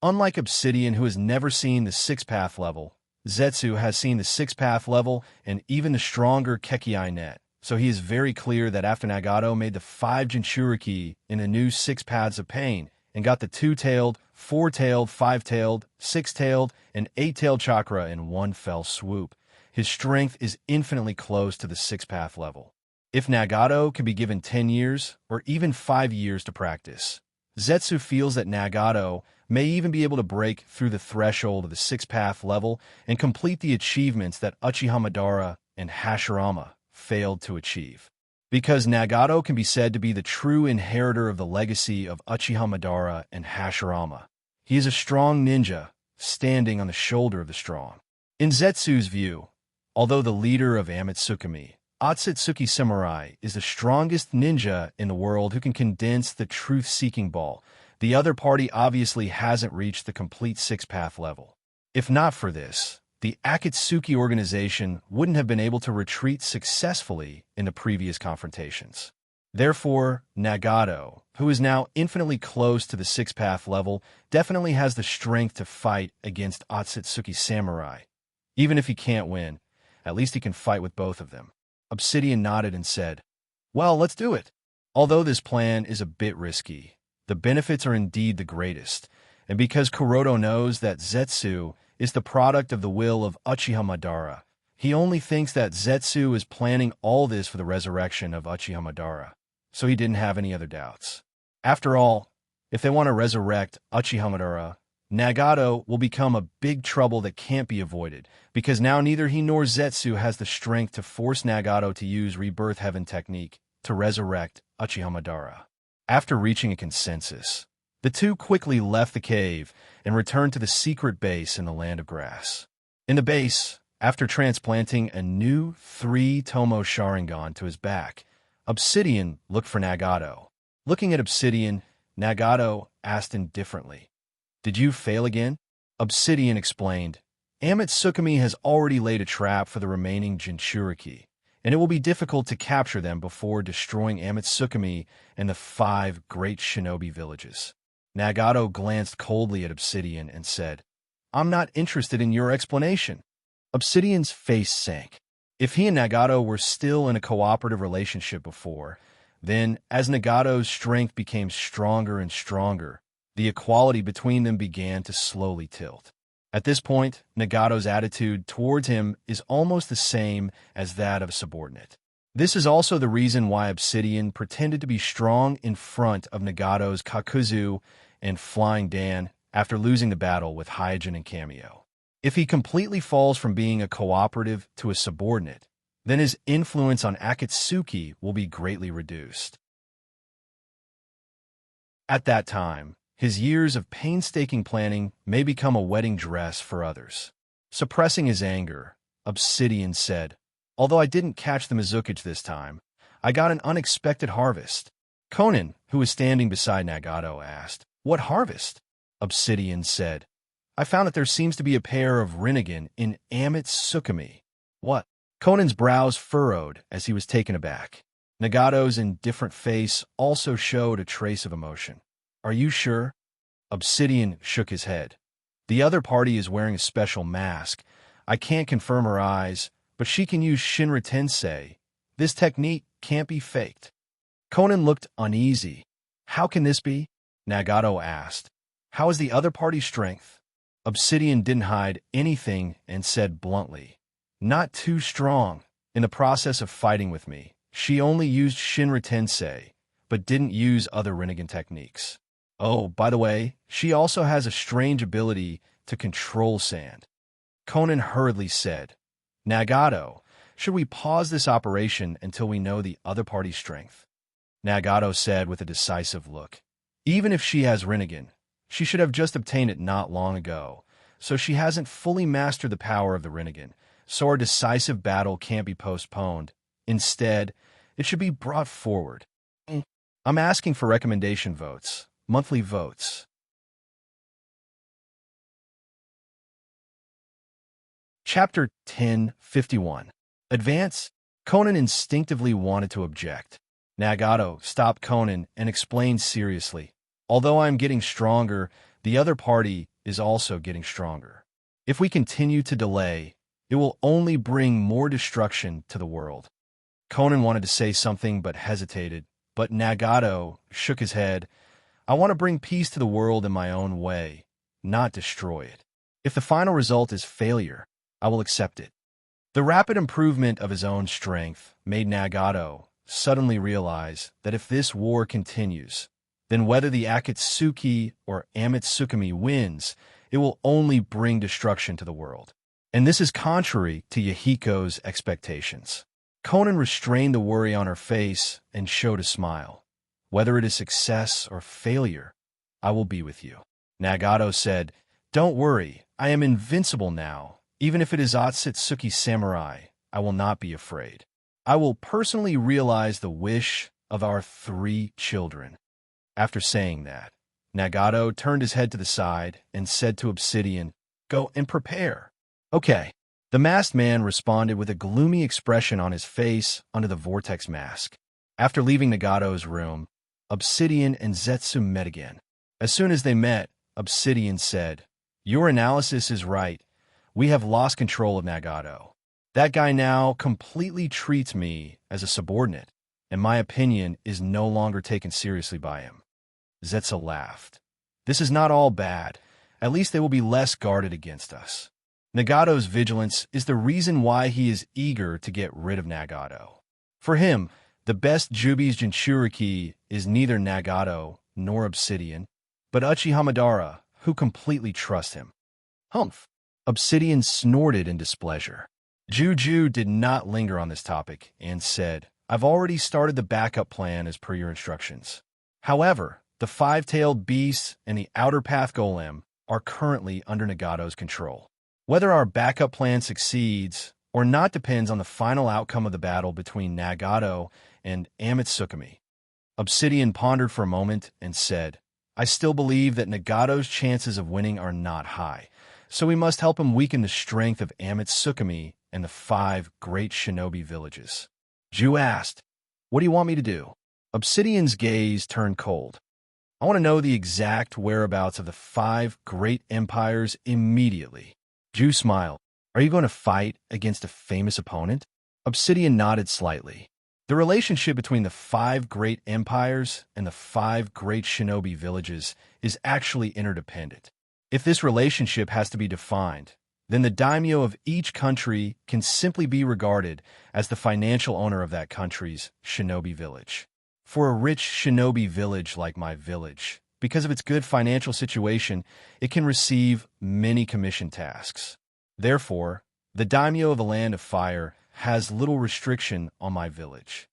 Unlike Obsidian, who has never seen the 6-path level, Zetsu has seen the 6-path level and even the stronger Kekkei net, so he is very clear that after Nagato made the 5 Jinchuriki in the new 6 paths of pain and got the 2-tailed, 4-tailed, 5-tailed, 6-tailed, and 8-tailed chakra in one fell swoop, his strength is infinitely close to the 6-path level. If Nagato can be given 10 years or even 5 years to practice, Zetsu feels that Nagato may even be able to break through the threshold of the 6-path level and complete the achievements that Uchiha Madara and Hashirama failed to achieve. Because Nagato can be said to be the true inheritor of the legacy of Uchiha Madara and Hashirama. He is a strong ninja, standing on the shoulder of the strong. In Zetsu's view, although the leader of Amitsukami, Otsutsuki Samurai, is the strongest ninja in the world who can condense the truth-seeking ball, the other party obviously hasn't reached the complete 6-path level. If not for this, the Akatsuki organization wouldn't have been able to retreat successfully in the previous confrontations. Therefore, Nagato, who is now infinitely close to the 6-path level, definitely has the strength to fight against Otsutsuki Samurai. Even if he can't win, at least he can fight with both of them. Obsidian nodded and said, "Well, let's do it." Although this plan is a bit risky, the benefits are indeed the greatest, and because Kuroda knows that Zetsu is the product of the will of Uchiha Madara, he only thinks that Zetsu is planning all this for the resurrection of Uchiha Madara, so he didn't have any other doubts. After all, if they want to resurrect Uchiha Madara, Nagato will become a big trouble that can't be avoided, because now neither he nor Zetsu has the strength to force Nagato to use Rebirth Heaven technique to resurrect Uchiha Madara. After reaching a consensus, the two quickly left the cave and returned to the secret base in the Land of Grass. In the base, after transplanting a new 3-tomo Sharingan to his back, Obsidian looked for Nagato. Looking at Obsidian, Nagato asked indifferently, "Did you fail again?" Obsidian explained, "Amitsukami has already laid a trap for the remaining Jinchuriki, and it will be difficult to capture them before destroying Amitsukami and the 5 great shinobi villages." Nagato glanced coldly at Obsidian and said, "I'm not interested in your explanation." Obsidian's face sank. If he and Nagato were still in a cooperative relationship before, then, as Nagato's strength became stronger and stronger, the equality between them began to slowly tilt. At this point, Nagato's attitude towards him is almost the same as that of a subordinate. This is also the reason why Obsidian pretended to be strong in front of Nagato's Kakuzu and Flying Dan after losing the battle with Hyojin and Kamio. If he completely falls from being a cooperative to a subordinate, then his influence on Akatsuki will be greatly reduced. At that time, his years of painstaking planning may become a wedding dress for others. Suppressing his anger, Obsidian said, "Although I didn't catch the Mizukage this time, I got an unexpected harvest." Conan, who was standing beside Nagato, asked, "What harvest?" Obsidian said, "I found that there seems to be a pair of Rinnegan in Amitsukami." "What?" Conan's brows furrowed as he was taken aback. Nagato's indifferent face also showed a trace of emotion. "Are you sure?" Obsidian shook his head. "The other party is wearing a special mask. I can't confirm her eyes, but she can use Shinra Tensei. This technique can't be faked." Conan looked uneasy. "How can this be?" Nagato asked. "How is the other party's strength?" Obsidian didn't hide anything and said bluntly, "Not too strong. In the process of fighting with me, she only used Shinra Tensei, but didn't use other Rinnegan techniques. Oh, by the way, she also has a strange ability to control sand." Conan hurriedly said, "Nagato, should we pause this operation until we know the other party's strength?" Nagato said with a decisive look, "Even if she has Rinnegan, she should have just obtained it not long ago, so she hasn't fully mastered the power of the Rinnegan, so our decisive battle can't be postponed. Instead, it should be brought forward. I'm asking for recommendation votes, monthly votes." Chapter 1051. Advance. Conan instinctively wanted to object. Nagato stopped Conan and explained seriously, "Although I'm getting stronger, the other party is also getting stronger. If we continue to delay, it will only bring more destruction to the world." Conan wanted to say something but hesitated, but Nagato shook his head. "I want to bring peace to the world in my own way, not destroy it. If the final result is failure, I will accept it." The rapid improvement of his own strength made Nagato suddenly realize that if this war continues, then whether the Akatsuki or Amitsukami wins, it will only bring destruction to the world. And this is contrary to Yahiko's expectations. Conan restrained the worry on her face and showed a smile. "Whether it is success or failure, I will be with you." Nagato said, "Don't worry, I am invincible now. Even if it is Otsutsuki Samurai, I will not be afraid. I will personally realize the wish of our 3 children." After saying that, Nagato turned his head to the side and said to Obsidian, "Go and prepare." "Okay." The masked man responded with a gloomy expression on his face under the vortex mask. After leaving Nagato's room, Obsidian and Zetsu met again. As soon as they met, Obsidian said, "Your analysis is right. We have lost control of Nagato. That guy now completely treats me as a subordinate, and my opinion is no longer taken seriously by him." Zetsu laughed. "This is not all bad. At least they will be less guarded against us. Nagato's vigilance is the reason why he is eager to get rid of Nagato. For him, the best Jubi's Jinchuriki is neither Nagato nor Obsidian, but Uchiha Madara, who completely trust him." "Humph." Obsidian snorted in displeasure. Juju did not linger on this topic and said, "I've already started the backup plan as per your instructions. However, the 5-tailed beast and the outer path golem are currently under Nagato's control. Whether our backup plan succeeds or not depends on the final outcome of the battle between Nagato and Amitsukami." Obsidian pondered for a moment and said, "I still believe that Nagato's chances of winning are not high, so we must help him weaken the strength of Amitsukami and the 5 great shinobi villages." Ju asked, "What do you want me to do?" Obsidian's gaze turned cold. "I want to know the exact whereabouts of the 5 great empires immediately." Ju smiled. "Are you going to fight against a famous opponent?" Obsidian nodded slightly. The relationship between the 5 great empires and the 5 great shinobi villages is actually interdependent. If this relationship has to be defined, then the daimyo of each country can simply be regarded as the financial owner of that country's shinobi village. For a rich shinobi village like my village, because of its good financial situation, it can receive many commission tasks. Therefore, the daimyo of the Land of Fire has little restriction on my village.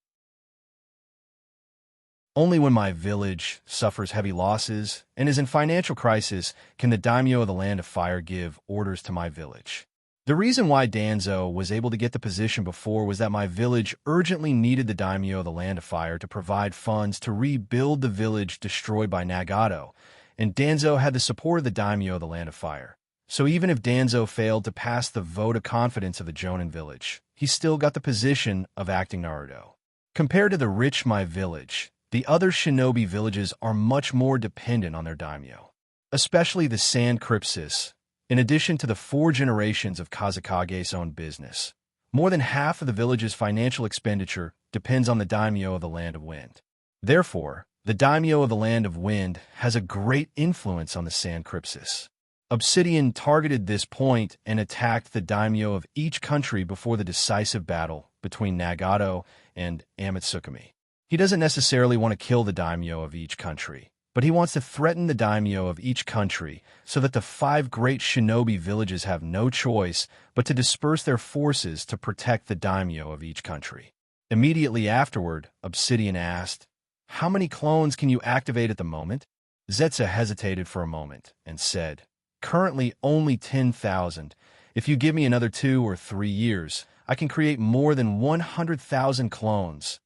Only when my village suffers heavy losses and is in financial crisis can the daimyo of the Land of Fire give orders to my village. The reason why Danzo was able to get the position before was that my village urgently needed the daimyo of the Land of Fire to provide funds to rebuild the village destroyed by Nagato, and Danzo had the support of the daimyo of the Land of Fire. So even if Danzo failed to pass the vote of confidence of the Jonin village, he still got the position of acting Naruto. Compared to the rich my village, the other shinobi villages are much more dependent on their daimyo, especially the Sand Crypsis. In addition to the 4 generations of Kazakage's own business, more than half of the village's financial expenditure depends on the daimyo of the Land of Wind. Therefore, the daimyo of the Land of Wind has a great influence on the Sand Crypsis. Obsidian targeted this point and attacked the daimyo of each country before the decisive battle between Nagato and Amatsukami. He doesn't necessarily want to kill the daimyo of each country, but he wants to threaten the daimyo of each country so that the 5 great shinobi villages have no choice but to disperse their forces to protect the daimyo of each country. Immediately afterward, Obsidian asked, "How many clones can you activate at the moment?" Zetsu hesitated for a moment and said, "Currently only 10,000. If you give me another 2 or 3 years, I can create more than 100,000 clones.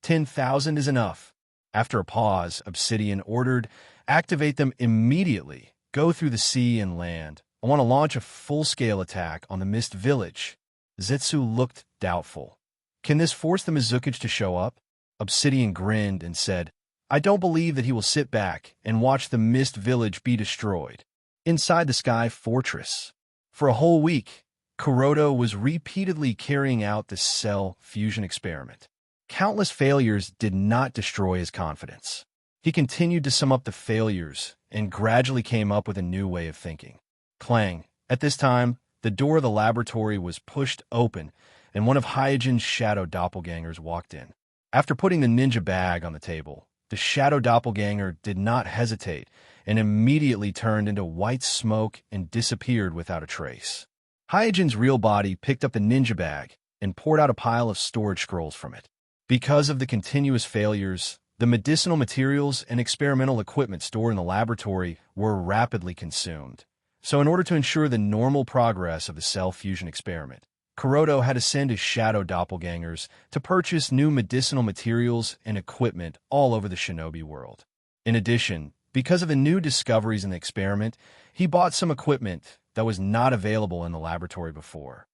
10,000 is enough." After a pause, Obsidian ordered, "Activate them immediately. Go through the sea and land. I want to launch a full-scale attack on the Mist Village." Zetsu looked doubtful. "Can this force the Mizukage to show up?" Obsidian grinned and said, "I don't believe that he will sit back and watch the Mist Village be destroyed." Inside the Sky Fortress, for a whole week, Kuroda was repeatedly carrying out the cell fusion experiment. Countless failures did not destroy his confidence. He continued to sum up the failures and gradually came up with a new way of thinking. Clang. At this time, the door of the laboratory was pushed open, and one of Hyojin's shadow doppelgangers walked in. After putting the ninja bag on the table, the shadow doppelganger did not hesitate and immediately turned into white smoke and disappeared without a trace. Hyojin's real body picked up the ninja bag and poured out a pile of storage scrolls from it. Because of the continuous failures, the medicinal materials and experimental equipment stored in the laboratory were rapidly consumed. So in order to ensure the normal progress of the cell fusion experiment, Kuroda had to send his shadow doppelgangers to purchase new medicinal materials and equipment all over the shinobi world. In addition, because of the new discoveries in the experiment, he bought some equipment that was not available in the laboratory before.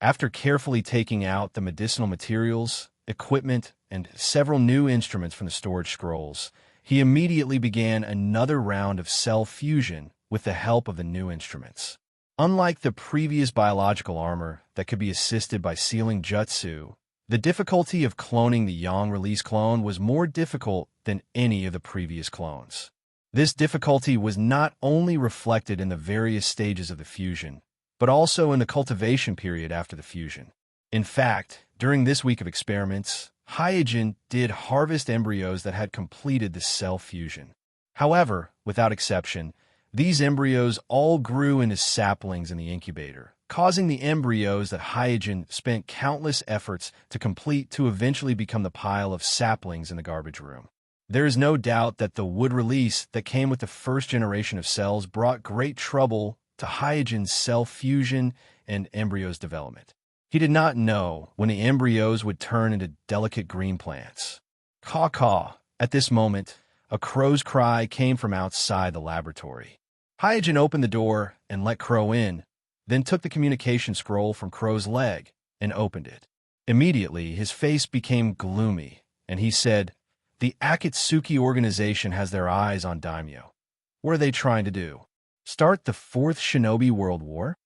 After carefully taking out the medicinal materials, equipment, and several new instruments from the storage scrolls, he immediately began another round of cell fusion with the help of the new instruments. Unlike the previous biological armor that could be assisted by sealing jutsu, the difficulty of cloning the Yang-release clone was more difficult than any of the previous clones. This difficulty was not only reflected in the various stages of the fusion, but also in the cultivation period after the fusion. In fact, during this week of experiments, Hyojin did harvest embryos that had completed the cell fusion. However, without exception, these embryos all grew into saplings in the incubator, causing the embryos that Hyojin spent countless efforts to complete to eventually become the pile of saplings in the garbage room. There is no doubt that the wood release that came with the first generation of cells brought great trouble to Hyojin's cell fusion and embryos development. He did not know when the embryos would turn into delicate green plants. Caw-caw. At this moment, a crow's cry came from outside the laboratory. Hyojin opened the door and let Crow in, then took the communication scroll from Crow's leg and opened it. Immediately, his face became gloomy, and he said, "The Akatsuki organization has their eyes on Daimyo. What are they trying to do? Start the 4th Shinobi World War?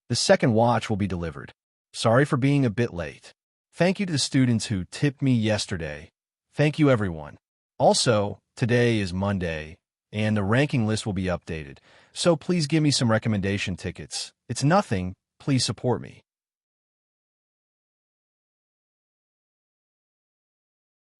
The second watch will be delivered. Sorry for being a bit late. Thank you to the students who tipped me yesterday. Thank you, everyone. Also, today is Monday, and the ranking list will be updated, so please give me some recommendation tickets. It's nothing. Please support me."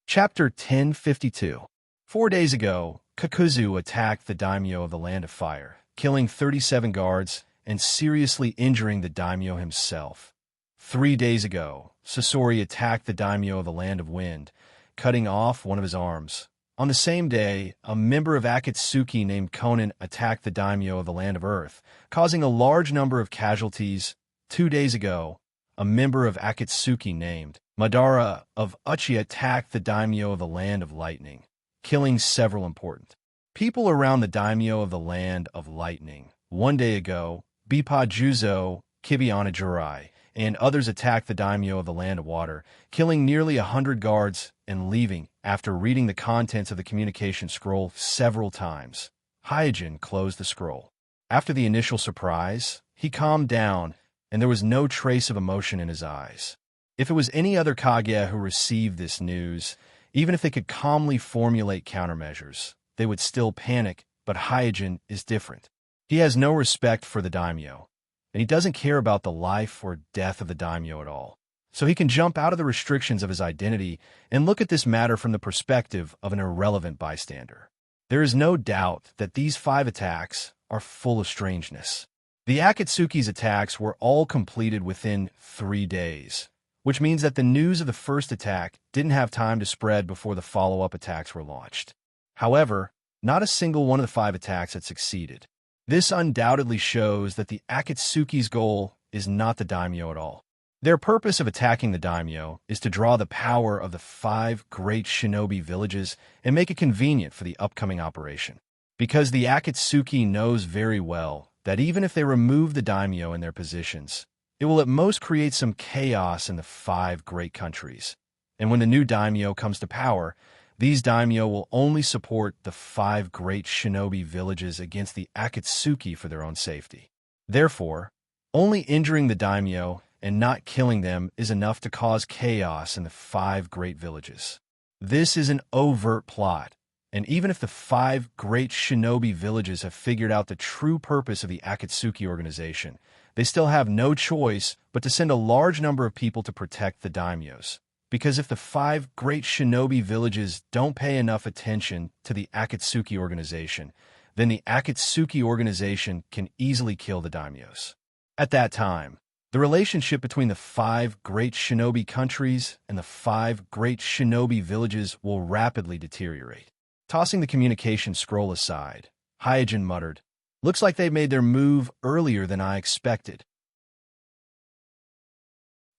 Chapter 1052. 4 days ago, Kakuzu attacked the daimyo of the Land of Fire, killing 37 guards and seriously injuring the daimyo himself. 3 days ago, Sasori attacked the daimyo of the Land of Wind, cutting off one of his arms. On the same day, a member of Akatsuki named Conan attacked the daimyo of the Land of Earth, causing a large number of casualties. 2 days ago, a member of Akatsuki named Madara of Uchi attacked the daimyo of the Land of Lightning, killing several important people around the daimyo of the Land of Lightning. 1 day ago, Bipa Juzo, Kibiana Jirai, and others attacked the daimyo of the Land of Water, killing nearly 100 guards and leaving after reading the contents of the communication scroll several times. Hyojin closed the scroll. After the initial surprise, he calmed down, and there was no trace of emotion in his eyes. If it was any other Kaguya who received this news, even if they could calmly formulate countermeasures, they would still panic but Hyojin is different. He has no respect for the daimyo, and he doesn't care about the life or death of the daimyo at all. So he can jump out of the restrictions of his identity and look at this matter from the perspective of an irrelevant bystander. There is no doubt that these 5 attacks are full of strangeness. The Akatsuki's attacks were all completed within 3 days, which means that the news of the first attack didn't have time to spread before the follow-up attacks were launched. However, not a single one of the 5 attacks had succeeded. This undoubtedly shows that the Akatsuki's goal is not the daimyo at all. Their purpose of attacking the daimyo is to draw the power of the 5 great shinobi villages and make it convenient for the upcoming operation. Because the Akatsuki knows very well that even if they remove the daimyo in their positions, it will at most create some chaos in the 5 great countries. And when the new daimyo comes to power, these daimyo will only support the 5 great shinobi villages against the Akatsuki for their own safety. Therefore, only injuring the daimyo and not killing them is enough to cause chaos in the 5 great villages. This is an overt plot, and even if the 5 great shinobi villages have figured out the true purpose of the Akatsuki organization, they still have no choice but to send a large number of people to protect the daimyos. Because if the 5 great shinobi villages don't pay enough attention to the Akatsuki organization, then the Akatsuki organization can easily kill the daimyos. At that time, the relationship between the 5 great shinobi countries and the 5 great shinobi villages will rapidly deteriorate. Tossing the communication scroll aside, Hyojin muttered, "Looks like they made their move earlier than I expected."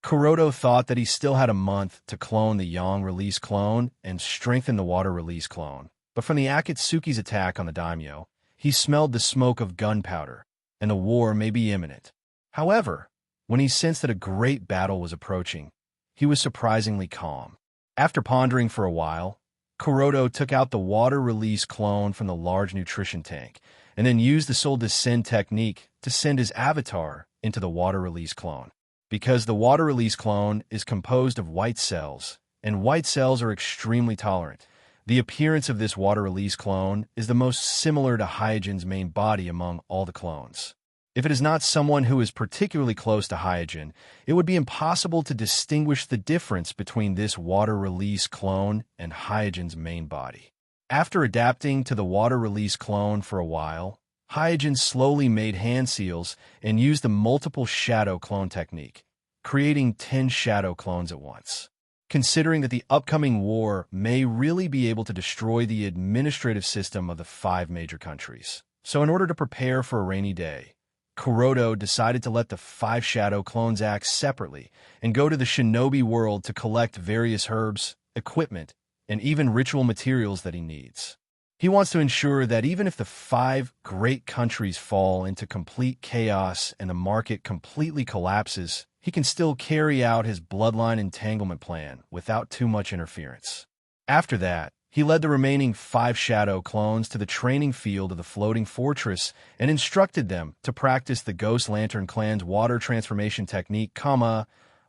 Kuroto thought that he still had a month to clone the Yang release clone and strengthen the water release clone, but from the Akatsuki's attack on the daimyo, he smelled the smoke of gunpowder, and the war may be imminent. However, when he sensed that a great battle was approaching, he was surprisingly calm. After pondering for a while, Kuroto took out the water release clone from the large nutrition tank, and then used the soul descend technique to send his avatar into the water release clone. Because the water release clone is composed of white cells, and white cells are extremely tolerant, the appearance of this water release clone is the most similar to Hyojin's main body among all the clones. If it is not someone who is particularly close to Hyojin, it would be impossible to distinguish the difference between this water release clone and Hyojin's main body. After adapting to the water release clone for a while, Hyojin slowly made hand seals and used the multiple shadow clone technique, creating 10 shadow clones at once. Considering that the upcoming war may really be able to destroy the administrative system of the 5 major countries. So in order to prepare for a rainy day, Kuroto decided to let the 5 shadow clones act separately and go to the shinobi world to collect various herbs, equipment, and even ritual materials that he needs. He wants to ensure that even if the 5 great countries fall into complete chaos and the market completely collapses, he can still carry out his bloodline entanglement plan without too much interference. After that, he led the remaining 5 shadow clones to the training field of the floating fortress and instructed them to practice the Ghost Lantern clan's water transformation technique,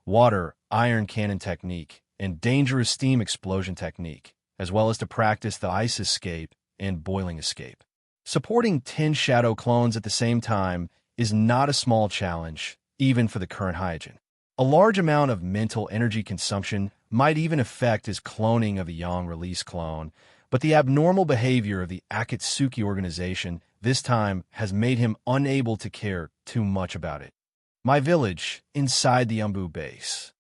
water iron cannon technique, and dangerous steam explosion technique, as well as to practice the ice escape and boiling escape. Supporting 10 shadow clones at the same time is not a small challenge, even for the current Hyojin. A large amount of mental energy consumption might even affect his cloning of a Yang release clone, but the abnormal behavior of the Akatsuki organization this time has made him unable to care too much about it. My village, inside the Umbu base.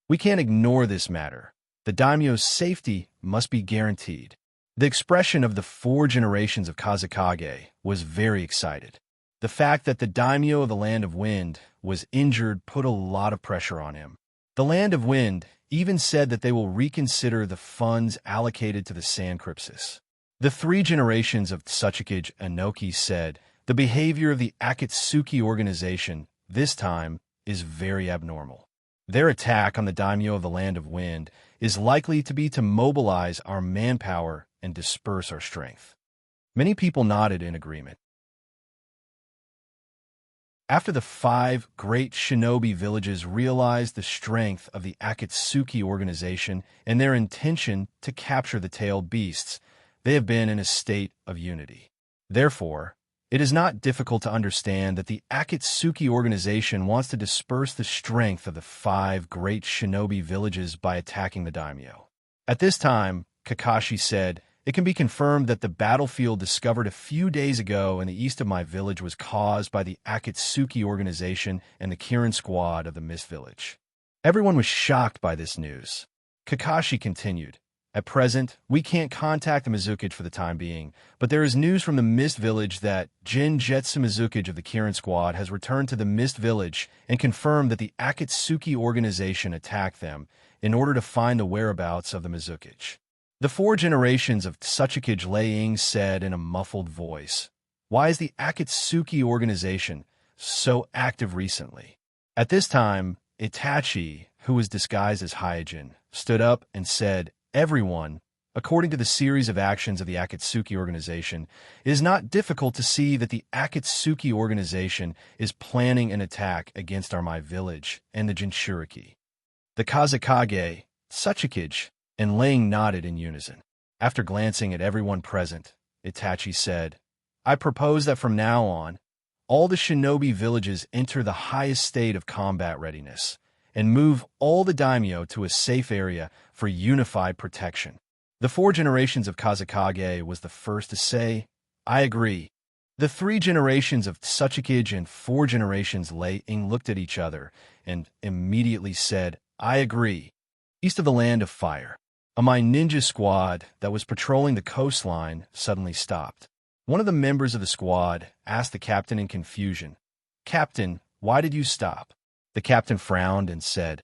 We can't ignore this matter. The daimyo's safety must be guaranteed. The expression of the 4 generations of Kazekage was very excited. The fact that the daimyo of the Land of Wind was injured put a lot of pressure on him. The Land of Wind even said that they will reconsider the funds allocated to the Sand Crypsis. The 3 generations of Tsuchikage Inoki said the behavior of the Akatsuki organization this time is very abnormal. Their attack on the daimyo of the Land of Wind is likely to be to mobilize our manpower and disperse our strength. Many people nodded in agreement. After the 5 great shinobi villages realized the strength of the Akatsuki organization and their intention to capture the tailed beasts, they have been in a state of unity. Therefore, it is not difficult to understand that the Akatsuki organization wants to disperse the strength of the 5 great shinobi villages by attacking the daimyo. At this time, Kakashi said, "It can be confirmed that the battlefield discovered a few days ago in the east of my village was caused by the Akatsuki organization and the Kirin squad of the Mist Village." Everyone was shocked by this news. Kakashi continued, "At present, we can't contact the Mizukage for the time being, but there is news from the Mist Village that Jin Jetsu Mizukage of the Kirin squad has returned to the Mist Village and confirmed that the Akatsuki organization attacked them in order to find the whereabouts of the Mizukage." The 4 generations of Tsuchikage Lei said in a muffled voice, "Why is the Akatsuki organization so active recently?" At this time, Itachi, who was disguised as Hyojin, stood up and said, "Everyone, according to the series of actions of the Akatsuki organization, it is not difficult to see that the Akatsuki organization is planning an attack against our my village and the Jinchuriki." The Kazekage, Tsuchikage, and Ling nodded in unison. After glancing at everyone present, Itachi said, "I propose that from now on, all the shinobi villages enter the highest state of combat readiness and move all the daimyo to a safe area for unified protection." The 4 generations of Kazekage was the first to say, "I agree." The 3 generations of Tsuchikage and 4 generations Lei looked at each other and immediately said, "I agree." East of the Land of Fire, a my ninja squad that was patrolling the coastline suddenly stopped. One of the members of the squad asked the captain in confusion, "Captain, why did you stop?" The captain frowned and said,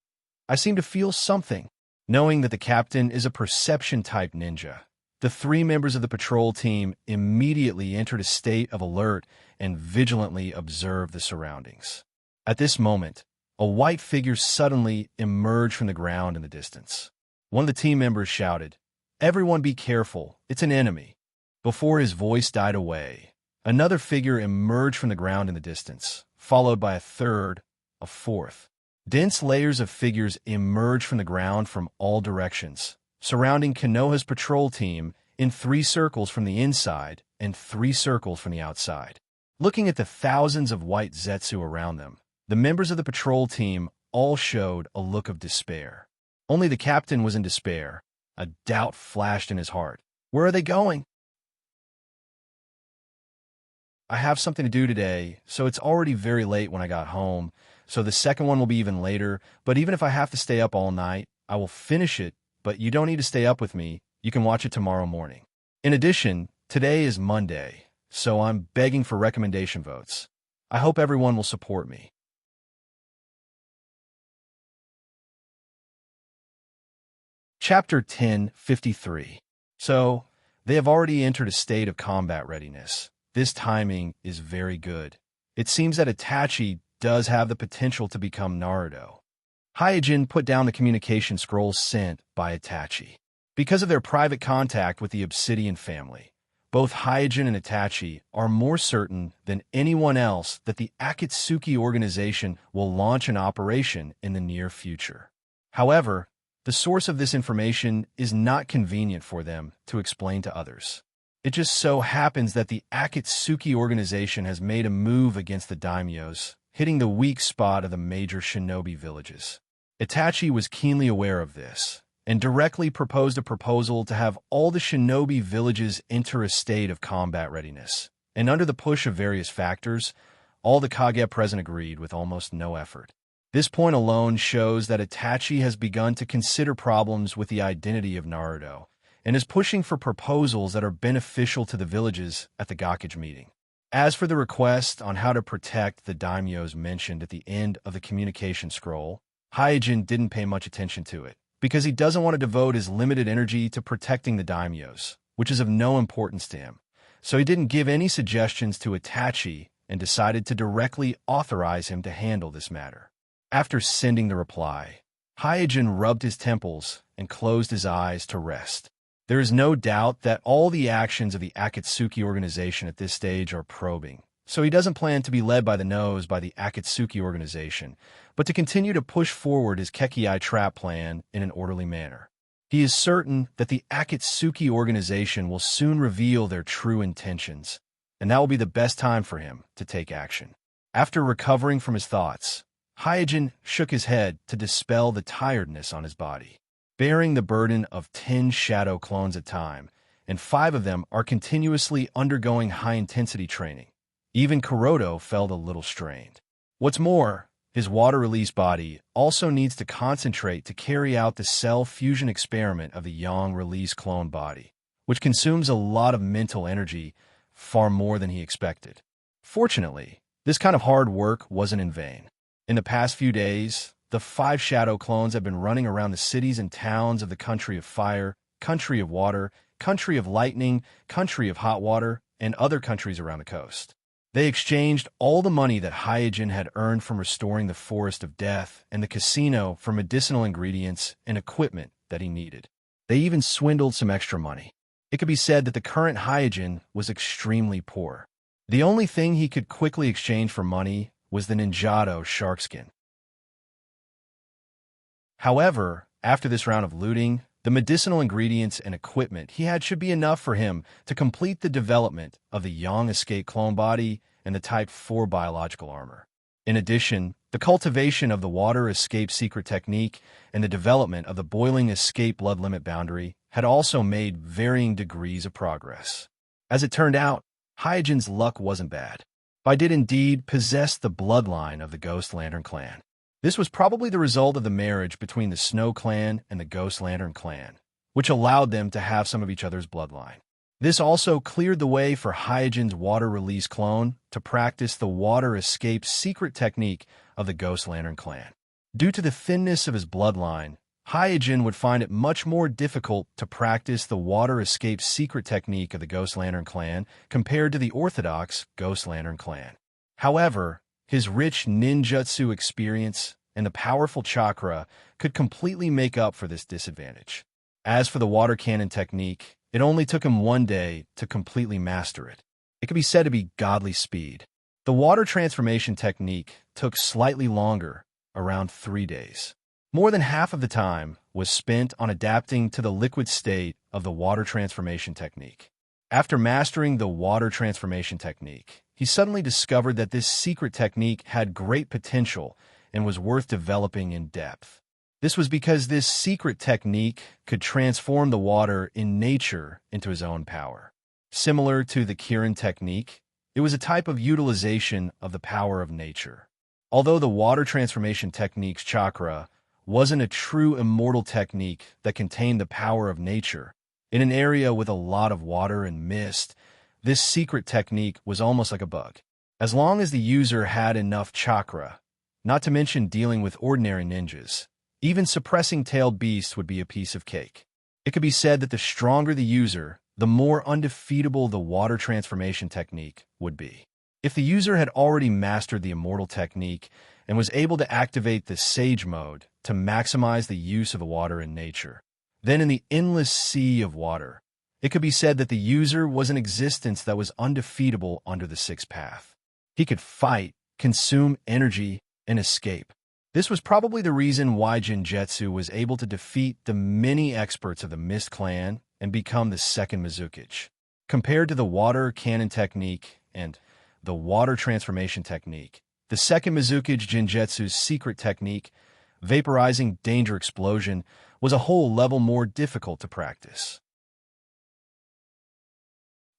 "I seem to feel something." Knowing that the captain is a perception-type ninja, the 3 members of the patrol team immediately entered a state of alert and vigilantly observed the surroundings. At this moment, a white figure suddenly emerged from the ground in the distance. One of the team members shouted, "Everyone be careful, it's an enemy." Before his voice died away, another figure emerged from the ground in the distance, followed by a third, a fourth. Dense layers of figures emerged from the ground from all directions, surrounding Konoha's patrol team in 3 circles from the inside and 3 circles from the outside. Looking at the thousands of white Zetsu around them, the members of the patrol team all showed a look of despair. Only the captain was in despair. A doubt flashed in his heart. Where are they going? "I have something to do today, so it's already very late when I got home, so the second one will be even later, but even if I have to stay up all night, I will finish it, but you don't need to stay up with me. You can watch it tomorrow morning. In addition, today is Monday, so I'm begging for recommendation votes. I hope everyone will support me." Chapter 10:53. So, they have already entered a state of combat readiness. This timing is very good. It seems that Itachi does have the potential to become Naruto. Hyojin put down the communication scrolls sent by Itachi. Because of their private contact with the Obsidian family, both Hyojin and Itachi are more certain than anyone else that the Akatsuki organization will launch an operation in the near future. However, the source of this information is not convenient for them to explain to others. It just so happens that the Akatsuki organization has made a move against the daimyos, hitting the weak spot of the major shinobi villages. Itachi was keenly aware of this, and directly proposed a proposal to have all the shinobi villages enter a state of combat readiness. And under the push of various factors, all the Kage present agreed with almost no effort. This point alone shows that Itachi has begun to consider problems with the identity of Naruto, and is pushing for proposals that are beneficial to the villages at the Gakage meeting. As for the request on how to protect the daimyos mentioned at the end of the communication scroll, Hyojin didn't pay much attention to it, because he doesn't want to devote his limited energy to protecting the daimyos, which is of no importance to him. So he didn't give any suggestions to Itachi and decided to directly authorize him to handle this matter. After sending the reply, Hyojin rubbed his temples and closed his eyes to rest. There is no doubt that all the actions of the Akatsuki organization at this stage are probing, so he doesn't plan to be led by the nose by the Akatsuki organization, but to continue to push forward his Kekiai trap plan in an orderly manner. He is certain that the Akatsuki organization will soon reveal their true intentions, and that will be the best time for him to take action. After recovering from his thoughts, Hyojin shook his head to dispel the tiredness on his body. Bearing the burden of 10 shadow clones at a time, and 5 of them are continuously undergoing high-intensity training. Even Kuroto felt a little strained. What's more, his water-release body also needs to concentrate to carry out the cell fusion experiment of the yang-release clone body, which consumes a lot of mental energy, far more than he expected. Fortunately, this kind of hard work wasn't in vain. In the past few days, the 5 shadow clones have been running around the cities and towns of the country of fire, country of water, country of lightning, country of hot water, and other countries around the coast. They exchanged all the money that Hyojin had earned from restoring the Forest of Death and the casino for medicinal ingredients and equipment that he needed. They even swindled some extra money. It could be said that the current Hyojin was extremely poor. The only thing he could quickly exchange for money was the Ninjato shark skin. However, after this round of looting, the medicinal ingredients and equipment he had should be enough for him to complete the development of the Yang Escape clone body and the Type 4 biological armor. In addition, the cultivation of the Water Escape secret technique and the development of the Boiling Escape blood limit boundary had also made varying degrees of progress. As it turned out, Hyojin's luck wasn't bad. I did indeed possess the bloodline of the Ghost Lantern clan. This was probably the result of the marriage between the Snow Clan and the Ghost Lantern clan, which allowed them to have some of each other's bloodline. This also cleared the way for Hyojin's water release clone to practice the Water Escape secret technique of the Ghost Lantern clan. Due to the thinness of his bloodline, Hyojin would find it much more difficult to practice the Water Escape secret technique of the Ghost Lantern clan compared to the orthodox Ghost Lantern clan. However, his rich ninjutsu experience and the powerful chakra could completely make up for this disadvantage. As for the water cannon technique, it only took him 1 day to completely master it. It could be said to be godly speed. The water transformation technique took slightly longer, around 3 days. More than half of the time was spent on adapting to the liquid state of the water transformation technique. After mastering the water transformation technique, he suddenly discovered that this secret technique had great potential and was worth developing in depth. This was because this secret technique could transform the water in nature into his own power. Similar to the Kirin technique, it was a type of utilization of the power of nature. Although the water transformation technique's chakra wasn't a true immortal technique that contained the power of nature, in an area with a lot of water and mist, this secret technique was almost like a bug. As long as the user had enough chakra, not to mention dealing with ordinary ninjas, even suppressing tailed beasts would be a piece of cake. It could be said that the stronger the user, the more undefeatable the water transformation technique would be. If the user had already mastered the immortal technique and was able to activate the Sage mode to maximize the use of the water in nature, then in the endless sea of water, it could be said that the user was an existence that was undefeatable under the sixth path. He could fight, consume energy, and escape. This was probably the reason why Genjutsu was able to defeat the many experts of the Mist Clan and become the second Mizukage. Compared to the water cannon technique and the water transformation technique, the second Mizukage Genjutsu's secret technique, vaporizing danger explosion, was a whole level more difficult to practice.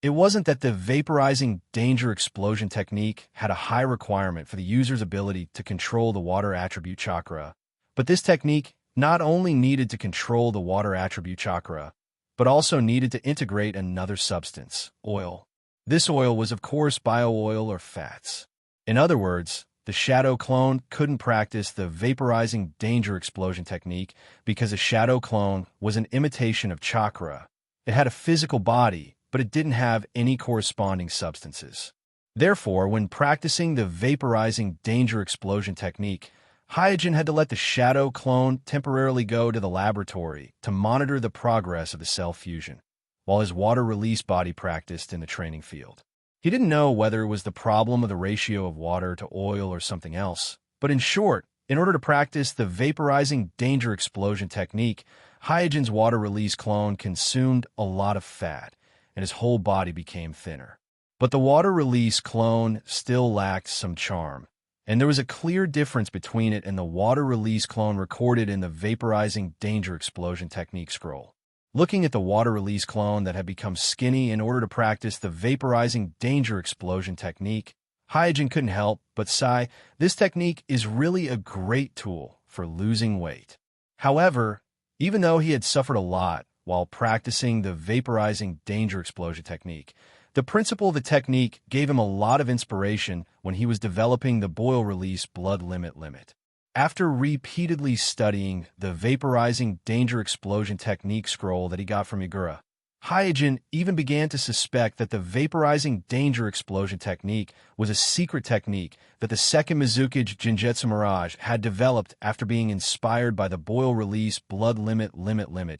It wasn't that the vaporizing danger explosion technique had a high requirement for the user's ability to control the water attribute chakra, but this technique not only needed to control the water attribute chakra, but also needed to integrate another substance, oil. This oil was, of course, bio-oil or fats. In other words, the Shadow Clone couldn't practice the vaporizing danger explosion technique because a Shadow Clone was an imitation of chakra. It had a physical body, but it didn't have any corresponding substances. Therefore, when practicing the vaporizing danger explosion technique, Hyojin had to let the Shadow Clone temporarily go to the laboratory to monitor the progress of the cell fusion, while his water release body practiced in the training field. He didn't know whether it was the problem of the ratio of water to oil or something else, but in short, in order to practice the vaporizing danger explosion technique, Hyojin's water release clone consumed a lot of fat, and his whole body became thinner. But the water release clone still lacked some charm, and there was a clear difference between it and the water release clone recorded in the vaporizing danger explosion technique scroll. Looking at the water release clone that had become skinny in order to practice the vaporizing danger explosion technique, Hyojin couldn't help but sigh. This technique is really a great tool for losing weight. However, even though he had suffered a lot while practicing the vaporizing danger explosion technique, the principle of the technique gave him a lot of inspiration when he was developing the boil release blood limit. After repeatedly studying the vaporizing danger explosion technique scroll that he got from Yagura, Hyojin even began to suspect that the vaporizing danger explosion technique was a secret technique that the second Mizukage Jinjutsu Mirage had developed after being inspired by the boil release blood limit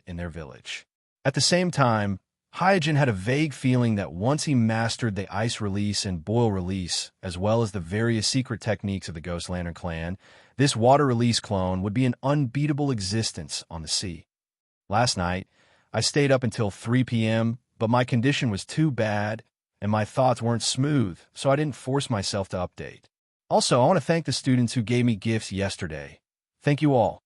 in their village. At the same time, Hyojin had a vague feeling that once he mastered the ice release and boil release, as well as the various secret techniques of the Ghost Lantern clan, this water release clone would be an unbeatable existence on the sea. Last night, I stayed up until 3 p.m., but my condition was too bad, and my thoughts weren't smooth, so I didn't force myself to update. Also, I want to thank the students who gave me gifts yesterday. Thank you all.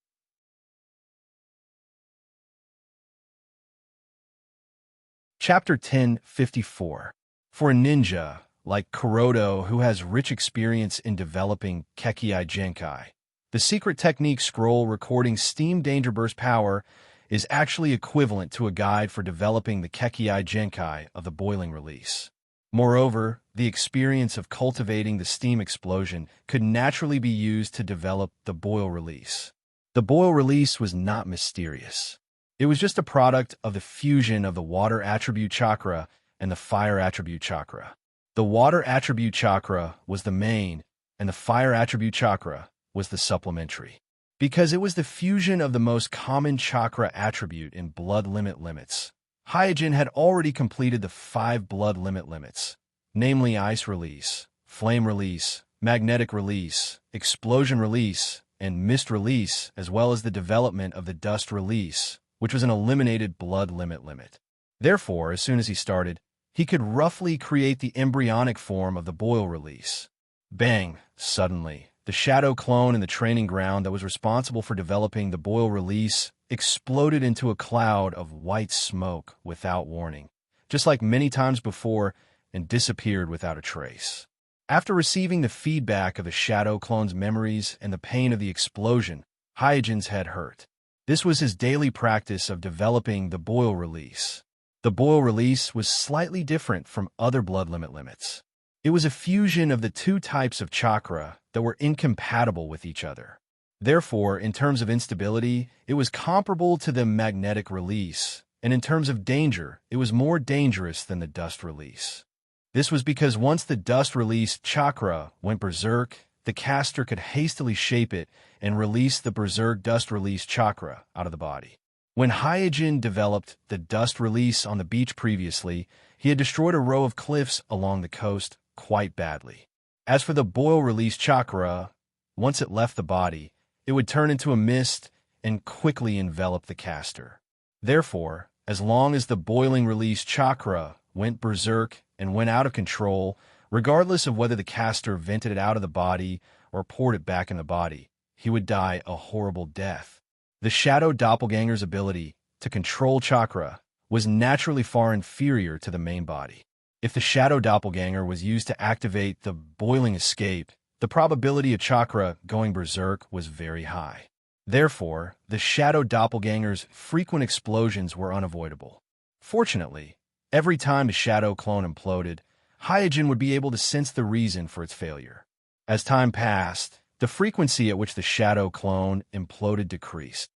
Chapter 1054. For a ninja, like Kuroto, who has rich experience in developing Kekkei Genkai, the secret technique scroll recording Steam Danger Burst power is actually equivalent to a guide for developing the Kekkei Genkai of the boiling release. Moreover, the experience of cultivating the steam explosion could naturally be used to develop the boil release. The boil release was not mysterious. It was just a product of the fusion of the water attribute chakra and the fire attribute chakra. The water attribute chakra was the main, and the fire attribute chakra was the supplementary. Because it was the fusion of the most common chakra attribute in blood limits, Hyojin had already completed the 5 blood limits, namely ice release, flame release, magnetic release, explosion release, and mist release, as well as the development of the dust release, which was an eliminated blood limit. Therefore, as soon as he started, he could roughly create the embryonic form of the boil release. Bang! Suddenly, the shadow clone in the training ground that was responsible for developing the boil release exploded into a cloud of white smoke without warning, just like many times before, and disappeared without a trace. After receiving the feedback of the shadow clone's memories and the pain of the explosion, Hyojin's head hurt. This was his daily practice of developing the boil release. The boil release was slightly different from other blood limits. It was a fusion of the 2 types of chakra that were incompatible with each other. Therefore, in terms of instability, it was comparable to the magnetic release, and in terms of danger, it was more dangerous than the dust release. This was because once the dust release chakra went berserk, the caster could hastily shape it and release the berserk dust release chakra out of the body. When Hyojin developed the dust release on the beach previously, he had destroyed a row of cliffs along the coast quite badly. As for the boil release chakra, once it left the body, it would turn into a mist and quickly envelop the caster. Therefore, as long as the boiling release chakra went berserk and went out of control, regardless of whether the caster vented it out of the body or poured it back in the body, he would die a horrible death. The shadow doppelganger's ability to control chakra was naturally far inferior to the main body. If the shadow doppelganger was used to activate the boiling escape, the probability of chakra going berserk was very high. Therefore, the shadow doppelganger's frequent explosions were unavoidable. Fortunately, every time the shadow clone imploded, Hyojin would be able to sense the reason for its failure. As time passed, the frequency at which the shadow clone imploded decreased.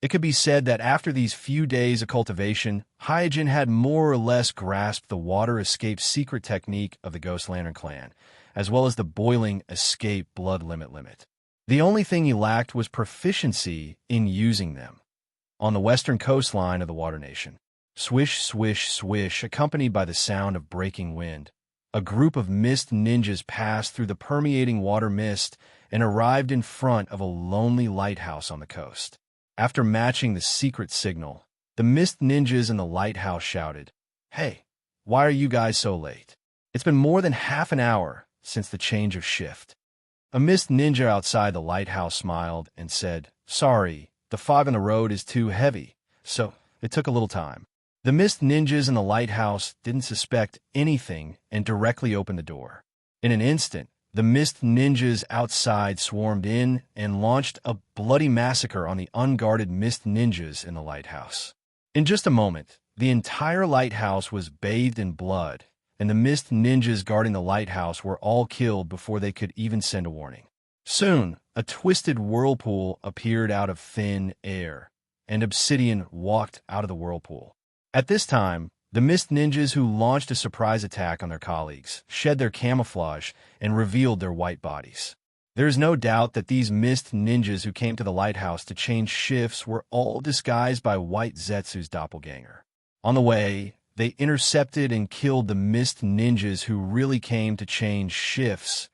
It could be said that after these few days of cultivation, Hyojin had more or less grasped the water escape secret technique of the Ghost Lantern clan, as well as the boiling escape blood limit. The only thing he lacked was proficiency in using them. On the western coastline of the Water Nation, swish, swish, swish, accompanied by the sound of breaking wind, a group of mist ninjas passed through the permeating water mist and arrived in front of a lonely lighthouse on the coast. After matching the secret signal, the mist ninjas in the lighthouse shouted, "Hey, Why are you guys so late? It's been more than half an hour since the change of shift. A mist ninja outside the lighthouse smiled and said, Sorry, the fog on the road is too heavy, so it took a little time. The mist ninjas in the lighthouse didn't suspect anything and directly opened the door. In an instant, the mist ninjas outside swarmed in and launched a bloody massacre on the unguarded mist ninjas in the lighthouse. In just a moment, the entire lighthouse was bathed in blood, and the mist ninjas guarding the lighthouse were all killed before they could even send a warning. Soon, a twisted whirlpool appeared out of thin air, and Obsidian walked out of the whirlpool. At this time, the mist ninjas who launched a surprise attack on their colleagues shed their camouflage and revealed their white bodies. There is no doubt that these mist ninjas who came to the lighthouse to change shifts were all disguised by White Zetsu's doppelganger. On the way, they intercepted and killed the mist ninjas who really came to change shifts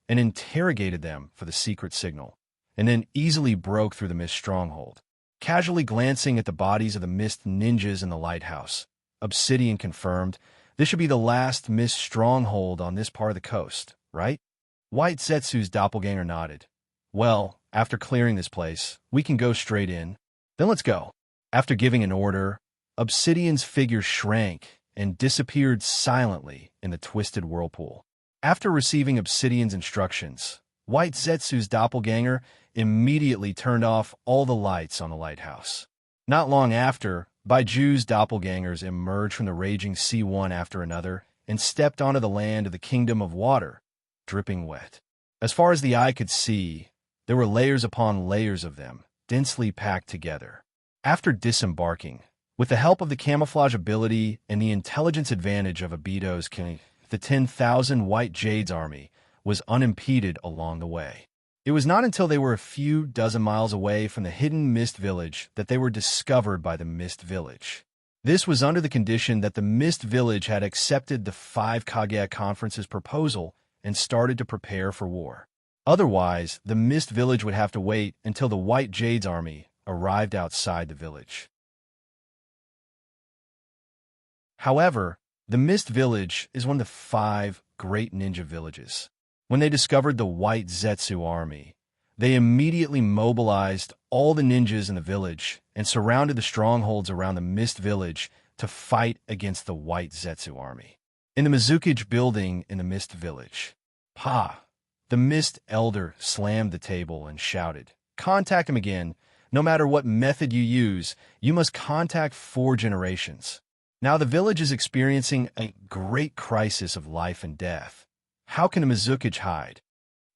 and interrogated them for the secret signal, and then easily broke through the mist stronghold. Casually glancing at the bodies of the mist ninjas in the lighthouse, Obsidian confirmed, This should be the last mist stronghold on this part of the coast, right? White Zetsu's doppelganger nodded. Well, after clearing this place, we can go straight in. Then let's go. After giving an order, Obsidian's figure shrank and disappeared silently in the twisted whirlpool. After receiving Obsidian's instructions, White Zetsu's doppelganger immediately turned off all the lights on the lighthouse. Not long after, Baiju's doppelgangers emerged from the raging sea one after another and stepped onto the land of the Kingdom of Water, dripping wet. As far as the eye could see, there were layers upon layers of them, densely packed together. After disembarking, with the help of the camouflage ability and the intelligence advantage of Obito's king, the 10,000 White Jade's army was unimpeded along the way. It was not until they were a few dozen miles away from the hidden Mist Village that they were discovered by the Mist Village. This was under the condition that the Mist Village had accepted the 5 Kage Conference's proposal and started to prepare for war. Otherwise, the Mist Village would have to wait until the White Jade's army arrived outside the village. However, the Mist Village is one of the 5 great ninja villages. When they discovered the White Zetsu army, they immediately mobilized all the ninjas in the village and surrounded the strongholds around the Mist Village to fight against the White Zetsu army. In the Mizukage building in the Mist Village, the Mist Elder slammed the table and shouted, Contact him again. No matter what method you use, you must contact 4 generations. Now the village is experiencing a great crisis of life and death. How can a Mizukage hide?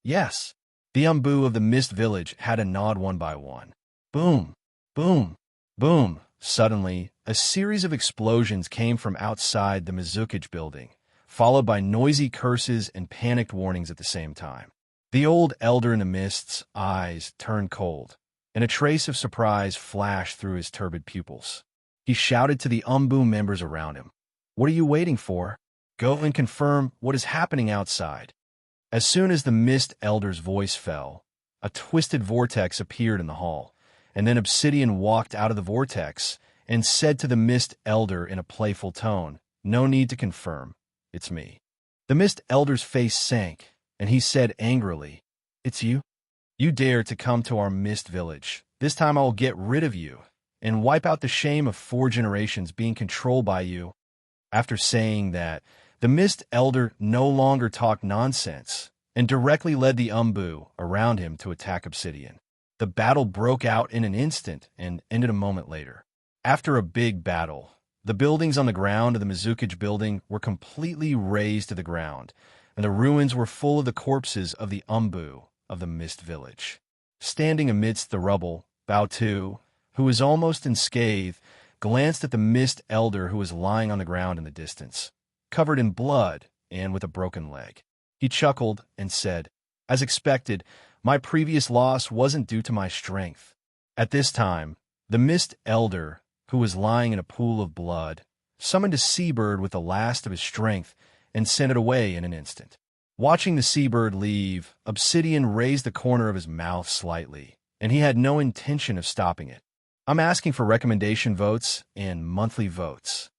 Yes, the Umbu of the Mist Village had to nod one by one. Boom, boom, boom. Suddenly, a series of explosions came from outside the Mizukage building, followed by noisy curses and panicked warnings at the same time. The old elder in the mist's eyes turned cold, and a trace of surprise flashed through his turbid pupils. He shouted to the Umbu members around him, What are you waiting for? Go and confirm what is happening outside. As soon as the Mist Elder's voice fell, a twisted vortex appeared in the hall, and then Obsidian walked out of the vortex and said to the Mist Elder in a playful tone, No need to confirm. It's me. The Mist Elder's face sank, and he said angrily, It's you? You dare to come to our Mist Village. This time I will get rid of you and wipe out the shame of 4 generations being controlled by you. After saying that, the Mist Elder no longer talked nonsense and directly led the Umbu around him to attack Obsidian. The battle broke out in an instant and ended a moment later. After a big battle, the buildings on the ground of the Mizukage building were completely razed to the ground, and the ruins were full of the corpses of the Umbu of the Mist Village. Standing amidst the rubble, Bao-Tu, who was almost unscathed, glanced at the Mist Elder who was lying on the ground in the distance, covered in blood and with a broken leg. He chuckled and said, As expected, my previous loss wasn't due to my strength. At this time, the Mist Elder, who was lying in a pool of blood, summoned a seabird with the last of his strength and sent it away in an instant. Watching the seabird leave, Obsidian raised the corner of his mouth slightly, and he had no intention of stopping it. I'm asking for recommendation votes and monthly votes.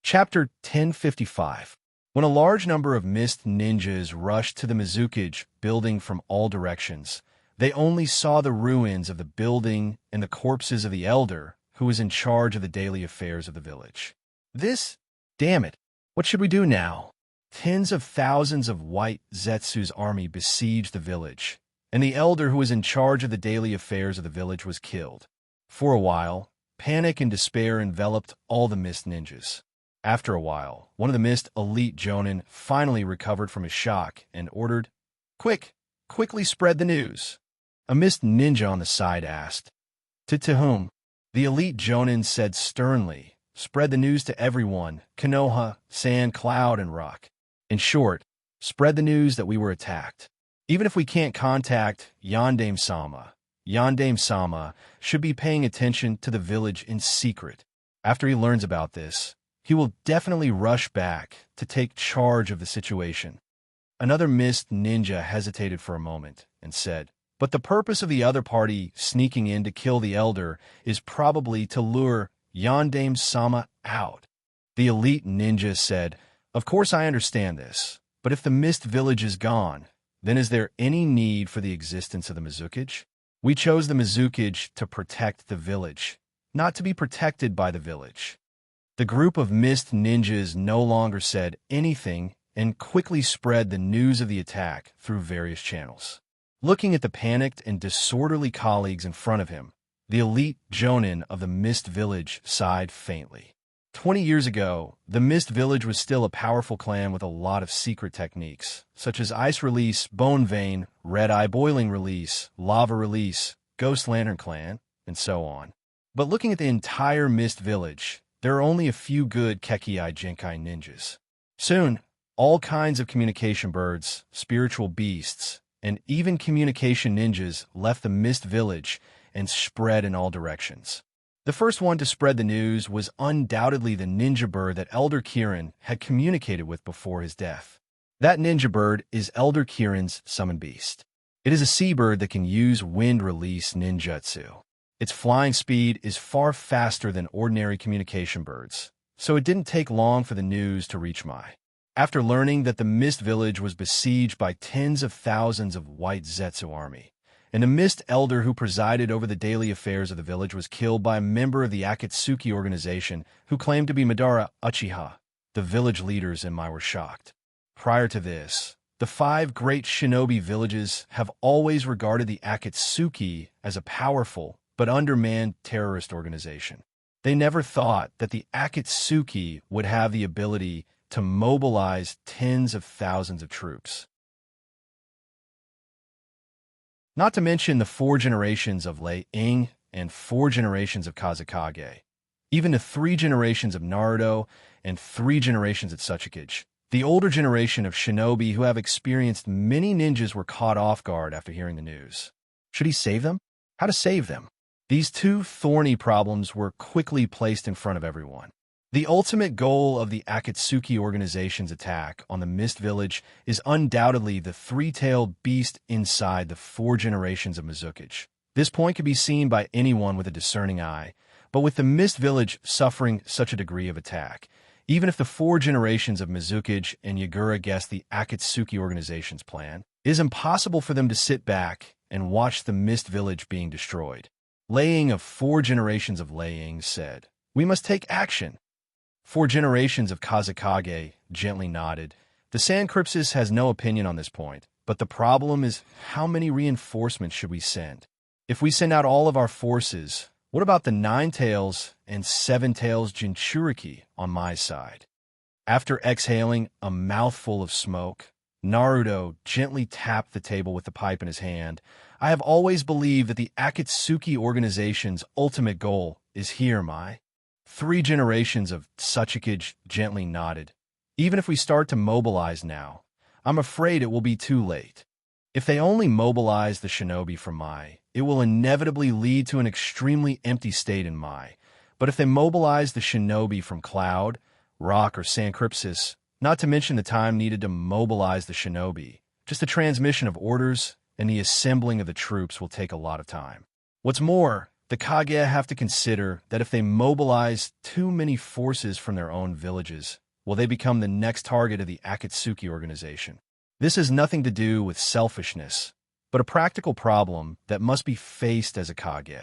Chapter 1055. When a large number of mist ninjas rushed to the Mizukage building from all directions, they only saw the ruins of the building and the corpses of the elder who was in charge of the daily affairs of the village. Damn it, what should we do now? Tens of thousands of white Zetsu's army besieged the village, and the elder who was in charge of the daily affairs of the village was killed. For a while, panic and despair enveloped all the mist ninjas. After a while, one of the mist elite jonin finally recovered from his shock and ordered, Quickly spread the news." A mist ninja on the side asked, To whom?" The elite jonin said sternly, "Spread the news to everyone, Konoha, Sand, Cloud, and Rock. In short, spread the news that we were attacked. Even if we can't contact Yandame-sama, Yandame-sama should be paying attention to the village in secret. After he learns about this, he will definitely rush back to take charge of the situation." Another mist ninja hesitated for a moment and said, "But the purpose of the other party sneaking in to kill the elder is probably to lure Yandame-sama out." The elite ninja said, "Of course I understand this, but if the mist village is gone, then is there any need for the existence of the Mizukage? We chose the Mizukage to protect the village, not to be protected by the village." The group of mist ninjas no longer said anything and quickly spread the news of the attack through various channels. Looking at the panicked and disorderly colleagues in front of him, the elite jonin of the Mist Village sighed faintly. 20 years ago, the Mist Village was still a powerful clan with a lot of secret techniques, such as Ice Release, Bone Vein, Red Eye Boiling Release, Lava Release, Ghost Lantern Clan, and so on. But looking at the entire Mist Village, there are only a few good Kekkei Jinkai ninjas. Soon, all kinds of communication birds, spiritual beasts, and even communication ninjas left the Mist Village and spread in all directions. The first one to spread the news was undoubtedly the ninja bird that Elder Kirin had communicated with before his death. That ninja bird is Elder Kirin's summon beast. It is a seabird that can use wind release ninjutsu. Its flying speed is far faster than ordinary communication birds, so it didn't take long for the news to reach Mai. After learning that the Mist Village was besieged by tens of thousands of white Zetsu army, and the Mist Elder who presided over the daily affairs of the village was killed by a member of the Akatsuki organization who claimed to be Madara Uchiha, the village leaders in Mai were shocked. Prior to this, the 5 great shinobi villages have always regarded the Akatsuki as a powerful but undermanned terrorist organization. They never thought that the Akatsuki would have the ability to mobilize tens of thousands of troops. Not to mention the 4 generations of Lei Ing and 4 generations of Kazekage, even the 3 generations of Naruto and 3 generations at Tsuchikage. The older generation of shinobi who have experienced many ninjas were caught off guard after hearing the news. Should he save them? How to save them? These 2 thorny problems were quickly placed in front of everyone. The ultimate goal of the Akatsuki organization's attack on the Mist Village is undoubtedly the 3-tailed beast inside the 4 generations of Mizukage. This point can be seen by anyone with a discerning eye, but with the Mist Village suffering such a degree of attack, even if the 4 generations of Mizukage and Yagura guess the Akatsuki organization's plan, it is impossible for them to sit back and watch the Mist Village being destroyed. Laying of 4 generations of Laying said, "We must take action." 4 generations of Kazekage gently nodded. The Sand Crypsis has no opinion on this point, but the problem is how many reinforcements should we send? If we send out all of our forces, what about the 9 tails and 7 tails Jinchuriki on my side? After exhaling a mouthful of smoke, Naruto gently tapped the table with the pipe in his hand. "I have always believed that the Akatsuki organization's ultimate goal is here, Mai." 3 generations of Tsuchikage gently nodded. "Even if we start to mobilize now, I'm afraid it will be too late. If they only mobilize the shinobi from Mai, it will inevitably lead to an extremely empty state in Mai. But if they mobilize the shinobi from Cloud, Rock, or Sand Crypsis, not to mention the time needed to mobilize the shinobi, just the transmission of orders and the assembling of the troops will take a lot of time. What's more, the Kage have to consider that if they mobilize too many forces from their own villages, will they become the next target of the Akatsuki organization? This has nothing to do with selfishness, but a practical problem that must be faced as a Kage.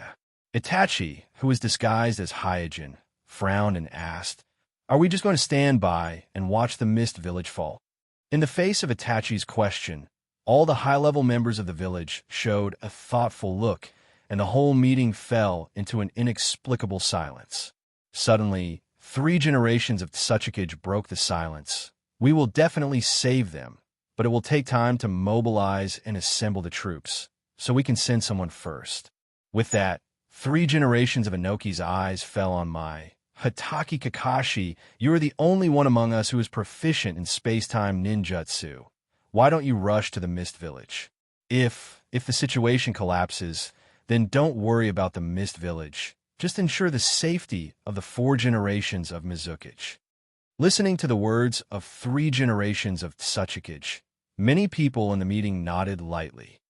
Itachi, who was disguised as Hyojin, frowned and asked, "Are we just going to stand by and watch the Mist Village fall?" In the face of Itachi's question, all the high-level members of the village showed a thoughtful look, and the whole meeting fell into an inexplicable silence. Suddenly, 3 generations of Tsuchikage broke the silence. "We will definitely save them, but it will take time to mobilize and assemble the troops, so we can send someone first." With that, 3 generations of Inoki's eyes fell on Mai. "Hatake Kakashi, you are the only one among us who is proficient in space-time ninjutsu. Why don't you rush to the Mist Village? If the situation collapses, then don't worry about the Mist Village. Just ensure the safety of the 4 generations of Mizukage." Listening to the words of 3 generations of Tsuchikage, many people in the meeting nodded lightly.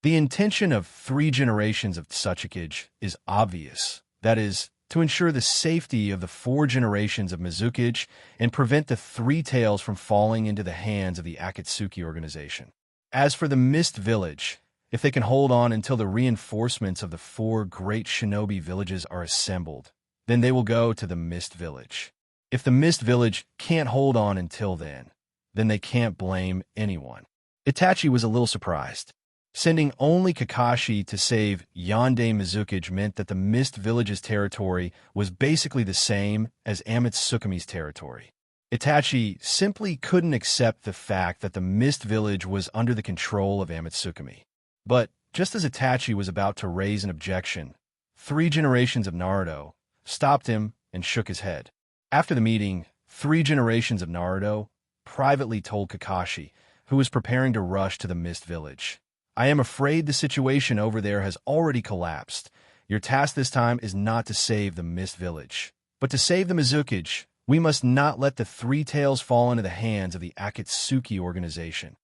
The intention of 3 generations of Tsuchikage is obvious. That is, to ensure the safety of the 4 generations of Mizukage and prevent the 3 tails from falling into the hands of the Akatsuki organization. As for the Mist Village, if they can hold on until the reinforcements of the 4 great shinobi villages are assembled, then they will go to the Mist Village. If the Mist Village can't hold on until then they can't blame anyone. Itachi was a little surprised. Sending only Kakashi to save Yonde Mizukage meant that the Mist Village's territory was basically the same as Amatsukumi's territory. Itachi simply couldn't accept the fact that the Mist Village was under the control of Amatsukumi. But just as Itachi was about to raise an objection, 3 generations of Naruto stopped him and shook his head. After the meeting, 3 generations of Naruto privately told Kakashi, who was preparing to rush to the Mist Village, "I am afraid the situation over there has already collapsed. Your task this time is not to save the Mist Village, but to save the Mizukage. We must not let the 3 tails fall into the hands of the Akatsuki organization."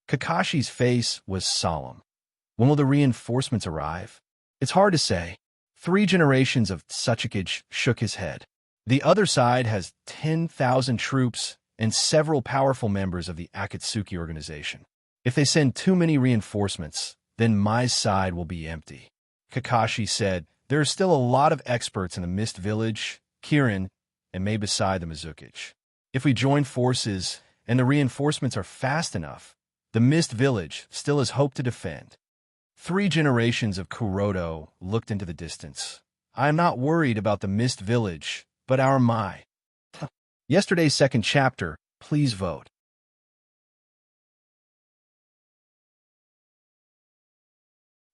Kakashi's face was solemn. When will the reinforcements arrive? It's hard to say. 3 generations of Tsuchikage shook his head. The other side has 10,000 troops and several powerful members of the Akatsuki organization. If they send too many reinforcements, then my side will be empty. Kakashi said, "There are still a lot of experts in the Mist Village, Kirin, and maybe beside the Mizukage. If we join forces and the reinforcements are fast enough, the Mist Village still has hope to defend." 3 generations of Kuroto looked into the distance. "I am not worried about the Mist Village, but our Mai." Yesterday's second chapter, please vote.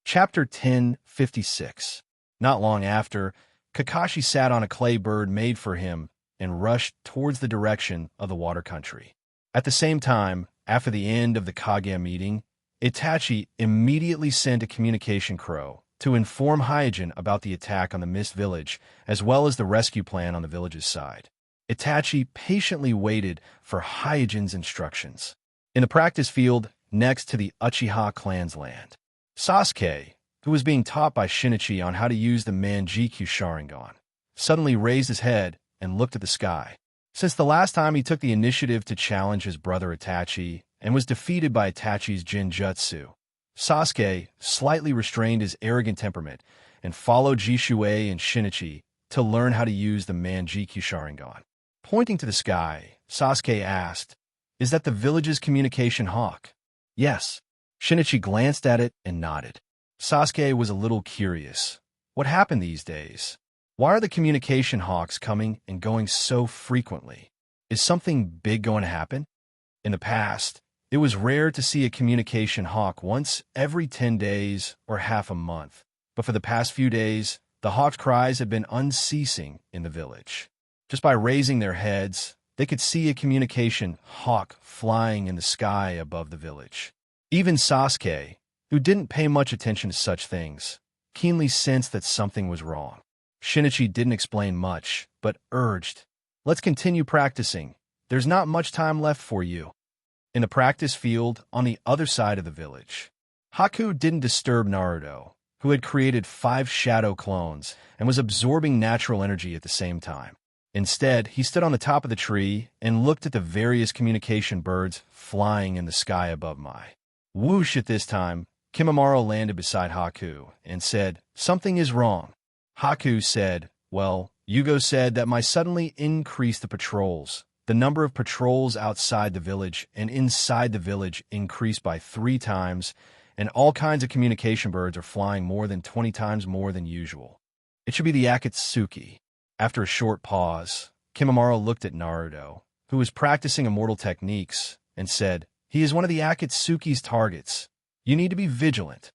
Chapter 1056. Not long after, Kakashi sat on a clay bird made for him and rushed towards the direction of the water country. At the same time, after the end of the Kage meeting, Itachi immediately sent a communication crow to inform Hyojin about the attack on the Mist Village, as well as the rescue plan on the village's side. Itachi patiently waited for Hyojin's instructions. In the practice field next to the Uchiha clan's land, Sasuke, who was being taught by Shinichi on how to use the Manjikyu Sharingan, suddenly raised his head and looked at the sky. Since the last time he took the initiative to challenge his brother Itachi and was defeated by Itachi's Jinjutsu, Sasuke slightly restrained his arrogant temperament and followed Jishue and Shinichi to learn how to use the Manjikyu Sharingan. Pointing to the sky, Sasuke asked, "Is that the village's communication hawk?" "Yes." Shinichi glanced at it and nodded. Sasuke was a little curious. What happened these days? Why are the communication hawks coming and going so frequently? Is something big going to happen? In the past, it was rare to see a communication hawk once every 10 days or half a month, but for the past few days, the hawk's cries had been unceasing in the village. Just by raising their heads, they could see a communication hawk flying in the sky above the village. Even Sasuke, who didn't pay much attention to such things, keenly sensed that something was wrong. Shinichi didn't explain much, but urged, "Let's continue practicing. There's not much time left for you." In the practice field on the other side of the village, Haku didn't disturb Naruto, who had created 5 shadow clones and was absorbing natural energy at the same time. Instead, he stood on the top of the tree and looked at the various communication birds flying in the sky above Mai. Whoosh! At this time, Kimimaro landed beside Haku and said, "Something is wrong." Haku said, "Well, Yugo said that Mai suddenly increased the patrols. The number of patrols outside the village and inside the village increased by 3 times, and all kinds of communication birds are flying more than 20 times more than usual. It should be the Akatsuki." After a short pause, Kimimaro looked at Naruto, who was practicing immortal techniques, and said, "He is one of the Akatsuki's targets. You need to be vigilant."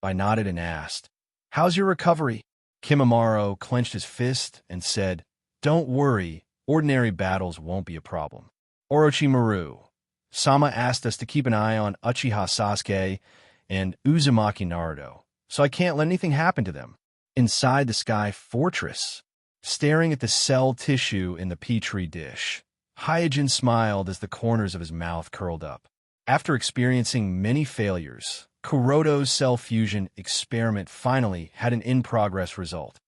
I nodded and asked, "How's your recovery?" Kimimaro clenched his fist and said, "Don't worry, ordinary battles won't be a problem. Orochimaru Sama asked us to keep an eye on Uchiha Sasuke and Uzumaki Naruto, so I can't let anything happen to them." Inside the Sky Fortress, staring at the cell tissue in the petri dish, Hyojin smiled as the corners of his mouth curled up. After experiencing many failures, Kuroto's cell fusion experiment finally had an in-progress result.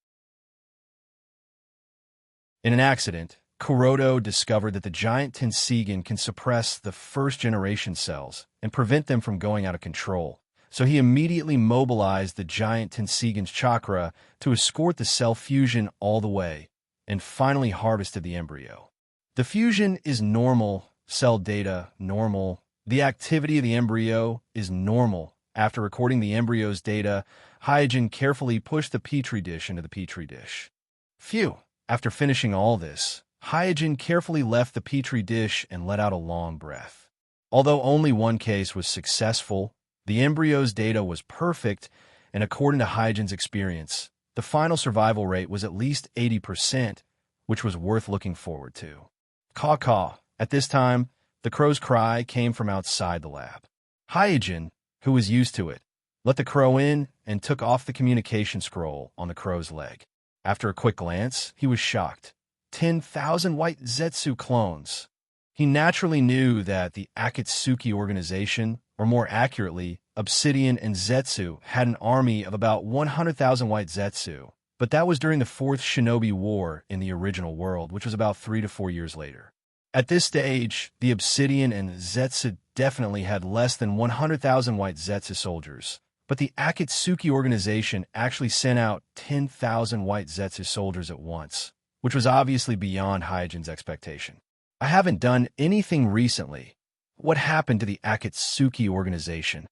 In an accident, Kuroto discovered that the giant Tenseigan can suppress the first-generation cells and prevent them from going out of control, so he immediately mobilized the giant Tenseigan's chakra to escort the cell fusion all the way, and finally harvested the embryo. The fusion is normal, cell data normal, the activity of the embryo is normal. After recording the embryo's data, Hyojin carefully pushed the petri dish into the petri dish. Phew! After finishing all this, Hyojin carefully left the petri dish and let out a long breath. Although only one case was successful, the embryo's data was perfect, and according to Hyojin's experience, the final survival rate was at least 80%, which was worth looking forward to. Caw-caw. At this time, the crow's cry came from outside the lab. Hyojin, who was used to it, let the crow in and took off the communication scroll on the crow's leg. After a quick glance, he was shocked. 10,000 white Zetsu clones. He naturally knew that the Akatsuki organization, or more accurately, Obsidian and Zetsu, had an army of about 100,000 white Zetsu, but that was during the 4th Shinobi War in the original world, which was about 3 to 4 years later. At this stage, the Obsidian and Zetsu definitely had less than 100,000 white Zetsu soldiers, but the Akatsuki organization actually sent out 10,000 white Zetsu soldiers at once, which was obviously beyond Hyojin's expectation. "I haven't done anything recently. What happened to the Akatsuki organization?"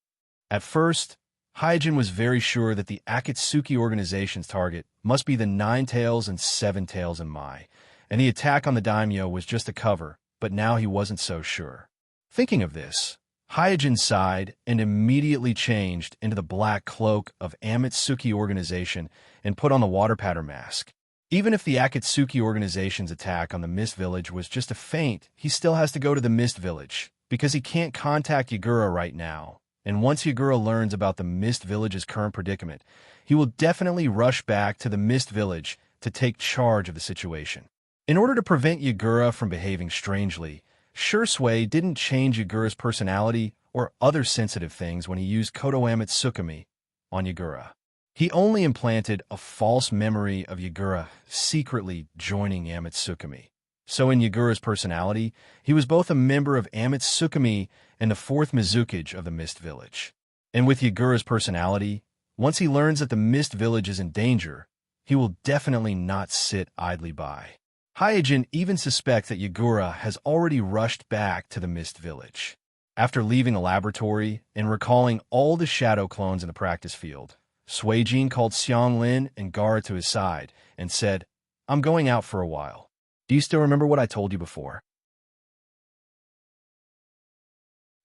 At first, Hyojin was very sure that the Akatsuki organization's target must be the 9 Tails and 7 Tails in Mai, and the attack on the daimyo was just a cover, but now he wasn't so sure. Thinking of this, Hyojin sighed and immediately changed into the black cloak of Amatsuki organization and put on the water pattern mask. Even if the Akatsuki organization's attack on the Mist Village was just a feint, he still has to go to the Mist Village, because he can't contact Yagura right now, and once Yagura learns about the Mist Village's current predicament, he will definitely rush back to the Mist Village to take charge of the situation. In order to prevent Yagura from behaving strangely, Shursui didn't change Yagura's personality or other sensitive things when he used Koto Amatsukami on Yagura. He only implanted a false memory of Yagura secretly joining Amatsukami. So in Yagura's personality, he was both a member of Amatsukami and the 4th Mizukage of the Mist Village. And with Yagura's personality, once he learns that the Mist Village is in danger, he will definitely not sit idly by. Hyojin even suspects that Yagura has already rushed back to the Mist Village. After leaving the laboratory and recalling all the shadow clones in the practice field, Suijin called Xianglin and Gaara to his side and said, "I'm going out for a while. Do you still remember what I told you before?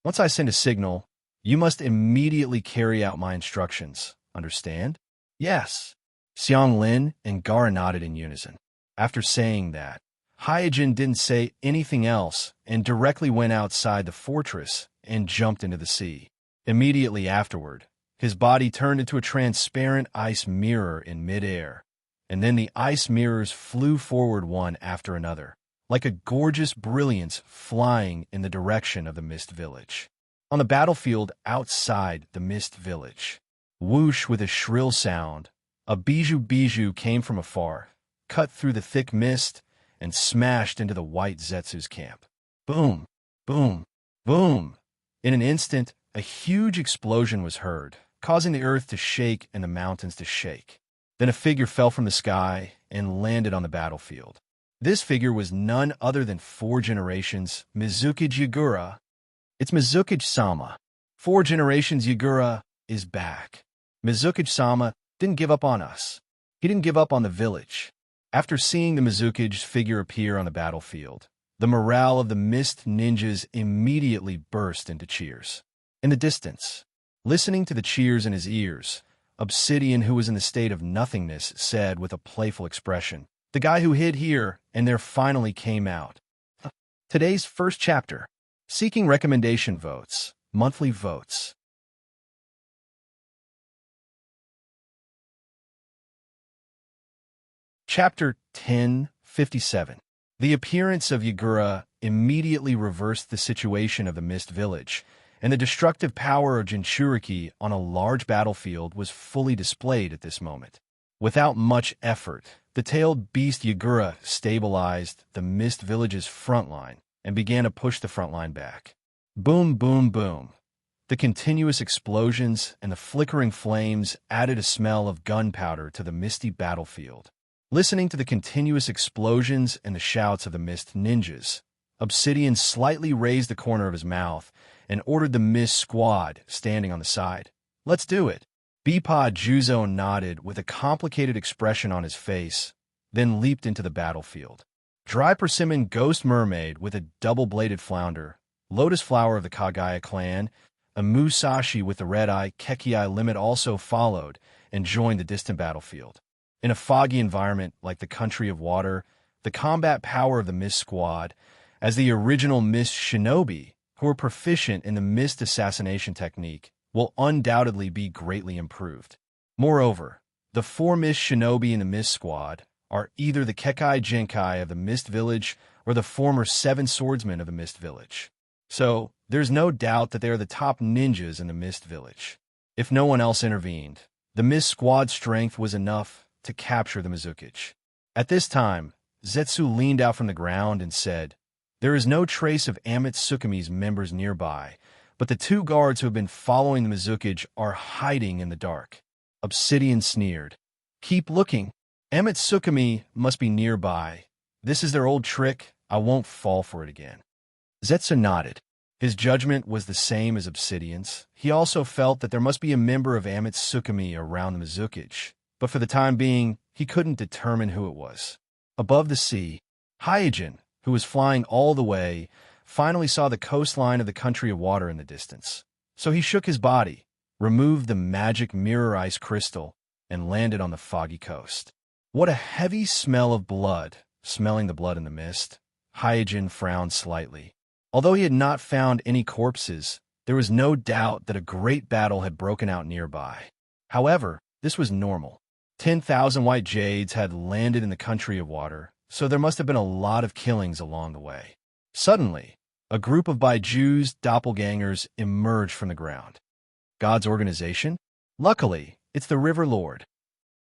Once I send a signal, you must immediately carry out my instructions. Understand?" "Yes." Xianglin and Gaara nodded in unison. After saying that, Hyojin didn't say anything else and directly went outside the fortress and jumped into the sea. Immediately afterward, his body turned into a transparent ice mirror in midair, and then the ice mirrors flew forward one after another, like a gorgeous brilliance flying in the direction of the Mist Village. On the battlefield outside the mist village, whoosh with a shrill sound, a bijou came from afar, cut through the thick mist, and smashed into the white Zetsu's camp. Boom, boom, boom. In an instant, a huge explosion was heard, causing the earth to shake and the mountains to shake. Then a figure fell from the sky and landed on the battlefield. This figure was none other than 4 generations Mizukage Yagura. It's Mizukage-sama. 4 generations Yagura is back. Mizukage-sama didn't give up on us. He didn't give up on the village. After seeing the Mizukage figure appear on the battlefield, the morale of the mist ninjas immediately burst into cheers. In the distance, listening to the cheers in his ears, Obsidian, who was in the state of nothingness, said with a playful expression, "The guy who hid here and there finally came out." Today's first chapter, seeking recommendation votes, monthly votes. Chapter 1057. The appearance of Yagura immediately reversed the situation of the Mist Village, and the destructive power of Jinchuriki on a large battlefield was fully displayed at this moment. Without much effort, the tailed beast Yagura stabilized the Mist Village's front line and began to push the front line back. Boom, boom, boom. The continuous explosions and the flickering flames added a smell of gunpowder to the misty battlefield. Listening to the continuous explosions and the shouts of the mist ninjas, Obsidian slightly raised the corner of his mouth and ordered the mist squad standing on the side. "Let's do it." Beepa Juzo nodded with a complicated expression on his face, then leaped into the battlefield. Dry Persimmon Ghost Mermaid with a double-bladed flounder, Lotus Flower of the Kagaya clan, a Musashi with the red-eye Kekiai limit also followed and joined the distant battlefield. In a foggy environment like the Country of Water, the combat power of the Mist Squad, as the original Mist Shinobi, who are proficient in the Mist assassination technique, will undoubtedly be greatly improved. Moreover, the 4 Mist Shinobi in the Mist Squad are either the Kekai Genkai of the Mist Village or the former 7 Swordsmen of the Mist Village. So, there's no doubt that they are the top ninjas in the Mist Village. If no one else intervened, the Mist Squad's strength was enough to capture the Mizukage. At this time, Zetsu leaned out from the ground and said, "There is no trace of Amatsukumi's members nearby, but the 2 guards who have been following the Mizukage are hiding in the dark." Obsidian sneered. "Keep looking. Amatsukumi must be nearby. This is their old trick. I won't fall for it again." Zetsu nodded. His judgment was the same as Obsidian's. He also felt that there must be a member of Amatsukumi around the Mizukage, but for the time being, he couldn't determine who it was. Above the sea, Hyojin, who was flying all the way, finally saw the coastline of the Country of Water in the distance. So he shook his body, removed the magic mirror ice crystal, and landed on the foggy coast. What a heavy smell of blood, smelling the blood in the mist. Hyojin frowned slightly. Although he had not found any corpses, there was no doubt that a great battle had broken out nearby. However, this was normal. 10,000 white jades had landed in the Country of Water, so there must have been a lot of killings along the way. Suddenly, a group of Baiju's doppelgangers emerged from the ground. God's organization? Luckily, it's the River Lord.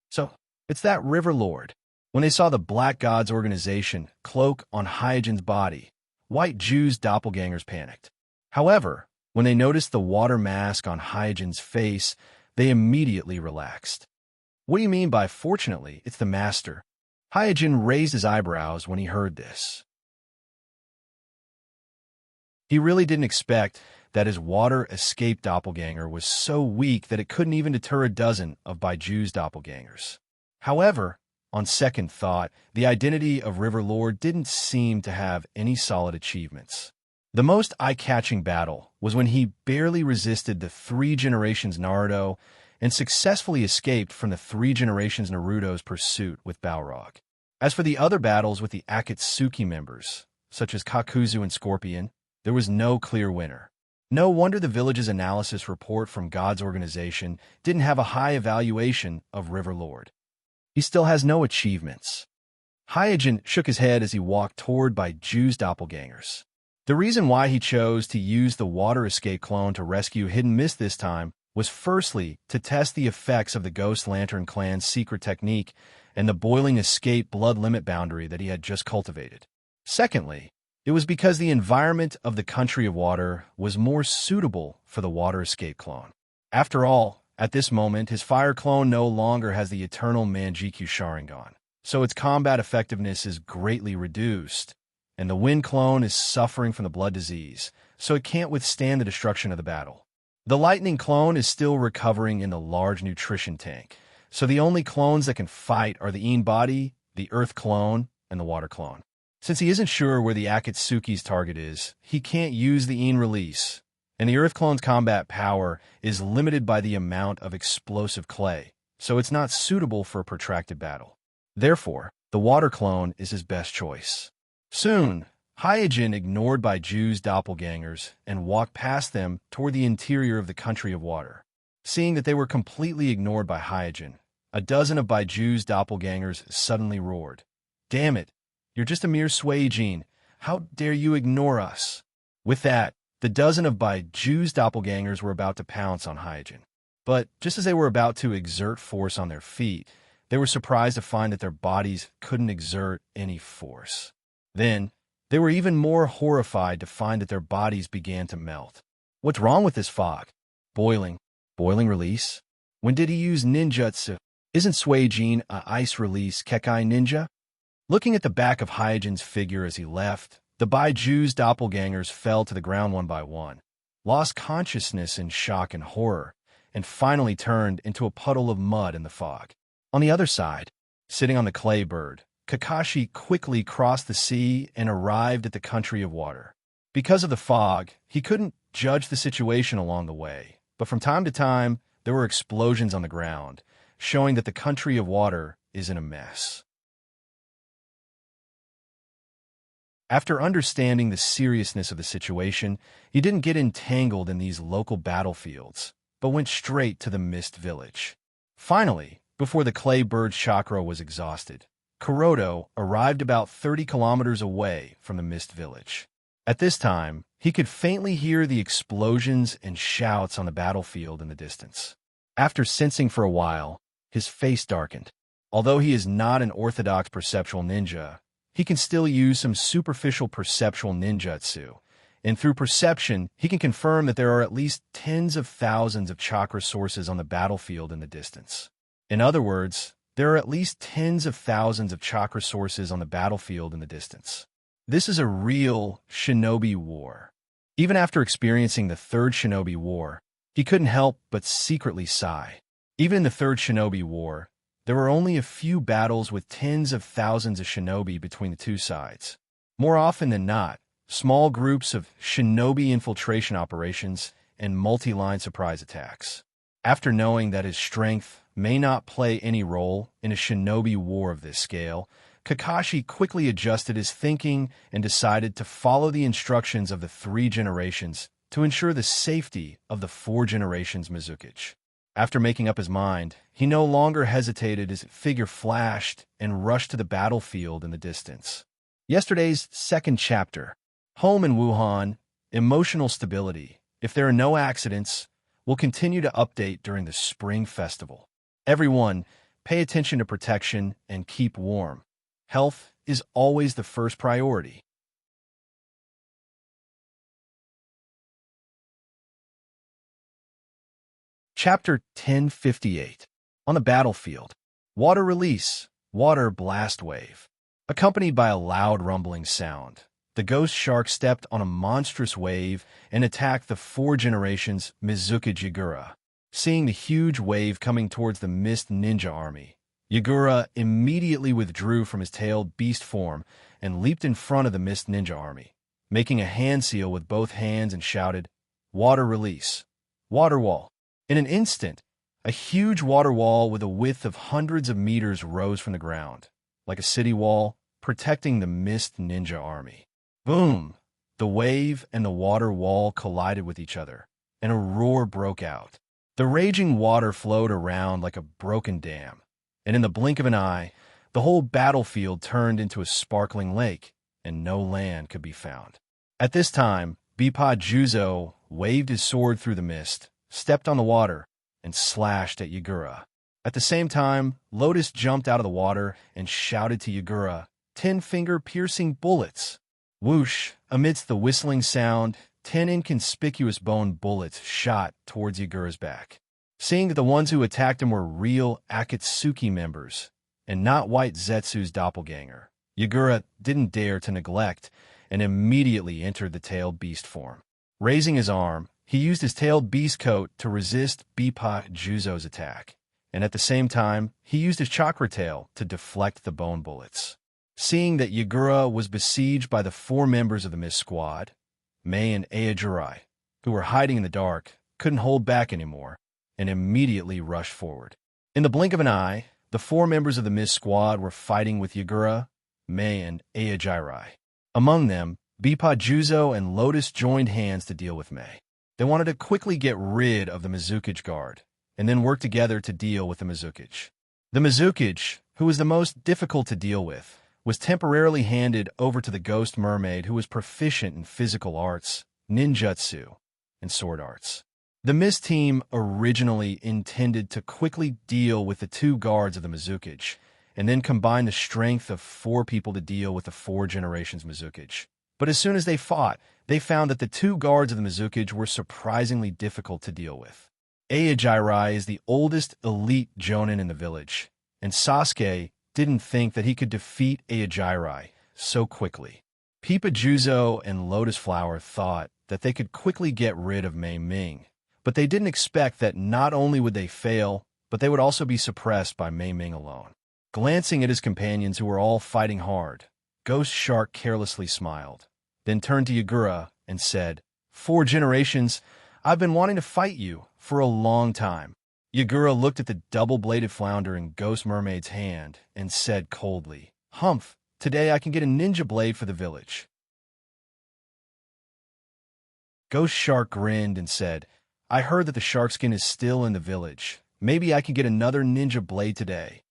So, it's that River Lord. When they saw the Black God's organization cloak on Hyojin's body, White Jew's doppelgangers panicked. However, when they noticed the water mask on Hyojin's face, they immediately relaxed. "What do you mean by fortunately, it's the master?" Hyojin raised his eyebrows when he heard this. He really didn't expect that his water-escaped doppelganger was so weak that it couldn't even deter a dozen of Baiju's doppelgangers. However, on second thought, the identity of River Lord didn't seem to have any solid achievements. The most eye-catching battle was when he barely resisted the 3 generations Naruto and successfully escaped from the 3 generations Naruto's pursuit with Balrog. As for the other battles with the Akatsuki members, such as Kakuzu and Scorpion, there was no clear winner. No wonder the village's analysis report from God's organization didn't have a high evaluation of River Lord. He still has no achievements. Hyojin shook his head as he walked toward Baiju's doppelgangers. The reason why he chose to use the water escape clone to rescue Hidden Mist this time was firstly to test the effects of the Ghost Lantern clan's secret technique and the boiling escape blood limit boundary that he had just cultivated. Secondly, it was because the environment of the Country of Water was more suitable for the water escape clone. After all, at this moment, his fire clone no longer has the eternal Manjiku Sharingan, so its combat effectiveness is greatly reduced, and the wind clone is suffering from the blood disease, so it can't withstand the destruction of the battle. The lightning clone is still recovering in the large nutrition tank, so the only clones that can fight are the Een body, the earth clone, and the water clone. Since he isn't sure where the Akatsuki's target is, he can't use the Een release, and the earth clone's combat power is limited by the amount of explosive clay, so it's not suitable for a protracted battle. Therefore, the water clone is his best choice. Soon, Hyojin ignored by Ju's doppelgangers and walked past them toward the interior of the Country of Water. Seeing that they were completely ignored by Hyojin, a dozen of Baiju's doppelgangers suddenly roared, "Damn it! You're just a mere Suijin. How dare you ignore us?" With that, the dozen of Baiju's doppelgangers were about to pounce on Hyojin. But just as they were about to exert force on their feet, they were surprised to find that their bodies couldn't exert any force. Then, they were even more horrified to find that their bodies began to melt. What's wrong with this fog? Boiling. Boiling release? When did he use ninjutsu? Isn't Suijin a ice release Kekai ninja? Looking at the back of Hyojin's figure as he left, the Baiju's doppelgangers fell to the ground one by one, lost consciousness in shock and horror, and finally turned into a puddle of mud in the fog. On the other side, sitting on the clay bird, Kakashi quickly crossed the sea and arrived at the Country of Water. Because of the fog, he couldn't judge the situation along the way, but from time to time, there were explosions on the ground, showing that the Country of Water is in a mess. After understanding the seriousness of the situation, he didn't get entangled in these local battlefields, but went straight to the Mist Village. Finally, before the clay bird's chakra was exhausted, Kuroto arrived about 30 kilometers away from the Mist Village. At this time, he could faintly hear the explosions and shouts on the battlefield in the distance. After sensing for a while, his face darkened. Although he is not an orthodox perceptual ninja, he can still use some superficial perceptual ninjutsu, and through perception, he can confirm that there are at least tens of thousands of chakra sources on the battlefield in the distance. In other words, there are at least tens of thousands of chakra sources on the battlefield in the distance. This is a real shinobi war. Even after experiencing the third shinobi war, he couldn't help but secretly sigh. Even in the third shinobi war, there were only a few battles with tens of thousands of shinobi between the two sides. More often than not, small groups of shinobi infiltration operations and multi-line surprise attacks. After knowing that his strength may not play any role in a shinobi war of this scale, Kakashi quickly adjusted his thinking and decided to follow the instructions of the 3 generations to ensure the safety of the 4 generations Mizukage. After making up his mind, he no longer hesitated as a figure flashed and rushed to the battlefield in the distance. Yesterday's second chapter, Home in Wuhan, Emotional Stability. If there are no accidents, will continue to update during the Spring Festival. Everyone, pay attention to protection and keep warm. Health is always the first priority. Chapter 1058. On the battlefield. Water release. Water blast wave. Accompanied by a loud rumbling sound, the ghost shark stepped on a monstrous wave and attacked the 4 generations Mizukage Yagura. Seeing the huge wave coming towards the Mist Ninja army, Yagura immediately withdrew from his tailed beast form and leaped in front of the Mist Ninja army, making a hand seal with both hands and shouted, "Water release. Water wall." In an instant, a huge water wall with a width of hundreds of meters rose from the ground, like a city wall, protecting the Mist Ninja army. Boom! The wave and the water wall collided with each other, and a roar broke out. The raging water flowed around like a broken dam, and in the blink of an eye, the whole battlefield turned into a sparkling lake, and no land could be found. At this time, Bipod Juzo waved his sword through the mist, stepped on the water, and slashed at Yagura. At the same time, Lotus jumped out of the water and shouted to Yagura, 10-finger piercing bullets. Whoosh! Amidst the whistling sound, 10 inconspicuous bone bullets shot towards Yagura's back. Seeing that the ones who attacked him were real Akatsuki members, and not White Zetsu's doppelganger, Yagura didn't dare to neglect and immediately entered the tailed beast form. Raising his arm, he used his tailed beast coat to resist Bipod Juzo's attack, and at the same time, he used his chakra tail to deflect the bone bullets. Seeing that Yagura was besieged by the 4 members of the Mist Squad, Mei and Ayajirai, who were hiding in the dark, couldn't hold back anymore, and immediately rushed forward. In the blink of an eye, the 4 members of the Mist Squad were fighting with Yagura, Mei, and Ayajirai. Among them, Bipod Juzo and Lotus joined hands to deal with Mei. They wanted to quickly get rid of the Mizukage guard, and then work together to deal with the Mizukage. The Mizukage, who was the most difficult to deal with, was temporarily handed over to the ghost mermaid who was proficient in physical arts, ninjutsu, and sword arts. The Mist team originally intended to quickly deal with the 2 guards of the Mizukage, and then combine the strength of 4 people to deal with the 4 generations Mizukage. But as soon as they fought, they found that the 2 guards of the Mizukage were surprisingly difficult to deal with. Ayajirai is the oldest elite jonin in the village, and Sasuke didn't think that he could defeat Ayajirai so quickly. Pipa Juzo and Lotus Flower thought that they could quickly get rid of Mei Ming, but they didn't expect that not only would they fail, but they would also be suppressed by Mei Ming alone. Glancing at his companions who were all fighting hard, Ghost Shark carelessly smiled, then turned to Yagura and said, 4 generations, I've been wanting to fight you for a long time. Yagura looked at the double-bladed flounder in Ghost Mermaid's hand and said coldly, Humph, today I can get a ninja blade for the village. Ghost Shark grinned and said, I heard that the shark skin is still in the village. Maybe I can get another ninja blade today.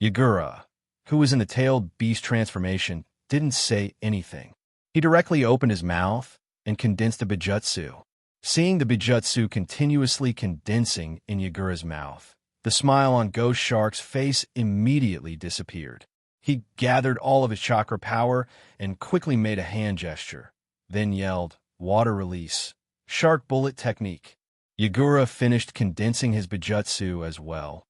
Yagura, who was in the tailed beast transformation, didn't say anything. He directly opened his mouth and condensed a bijutsu. Seeing the bijutsu continuously condensing in Yagura's mouth, the smile on Ghost Shark's face immediately disappeared. He gathered all of his chakra power and quickly made a hand gesture, then yelled, Water release. Shark bullet technique. Yagura finished condensing his bijutsu as well,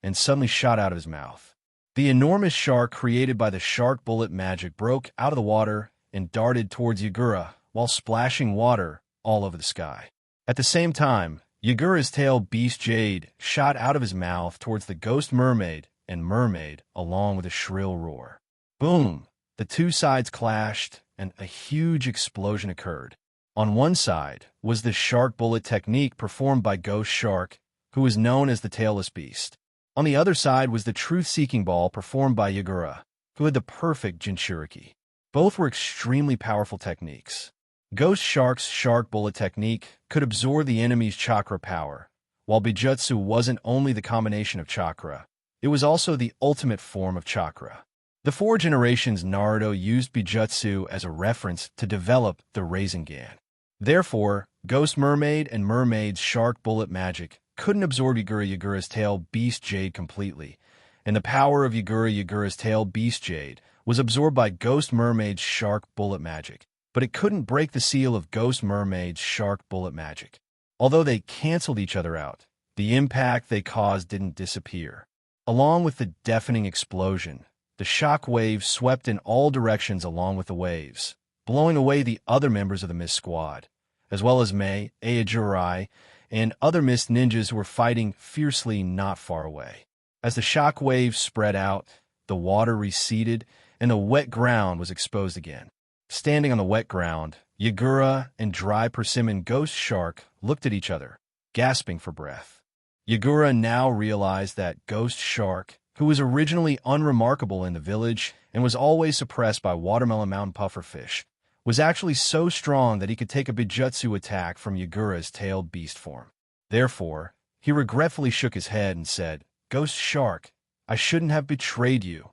and suddenly shot out of his mouth. The enormous shark created by the shark bullet magic broke out of the water and darted towards Yagura while splashing water all over the sky. At the same time, Yagura's tail beast Jade shot out of his mouth towards the ghost mermaid and mermaid along with a shrill roar. Boom! The 2 sides clashed and a huge explosion occurred. On one side was the shark bullet technique performed by Ghost Shark, who is known as the tailless beast. On the other side was the truth-seeking ball performed by Yagura, who had the perfect Jinchuriki. Both were extremely powerful techniques. Ghost Shark's shark bullet technique could absorb the enemy's chakra power, while bijutsu wasn't only the combination of chakra, it was also the ultimate form of chakra. The 4 generations Naruto used bijutsu as a reference to develop the Rasengan. Therefore, Ghost Mermaid and Mermaid's shark bullet magic couldn't absorb Yagura's tail beast Jade completely, and the power of Yagura's tail beast Jade was absorbed by Ghost Mermaid's shark bullet magic, but it couldn't break the seal of Ghost Mermaid's shark bullet magic. Although they canceled each other out, the impact they caused didn't disappear. Along with the deafening explosion, the shock wave swept in all directions along with the waves, blowing away the other members of the Mist Squad, as well as Mei, Ayajirai, and other Mist ninjas who were fighting fiercely not far away. As the shock wave spread out, the water receded, and the wet ground was exposed again. Standing on the wet ground, Yagura and Dry Persimmon Ghost Shark looked at each other, gasping for breath. Yagura now realized that Ghost Shark, who was originally unremarkable in the village and was always suppressed by Watermelon Mountain Pufferfish, was actually so strong that he could take a bijutsu attack from Yagura's tailed beast form. Therefore, he regretfully shook his head and said, Ghost Shark, I shouldn't have betrayed you.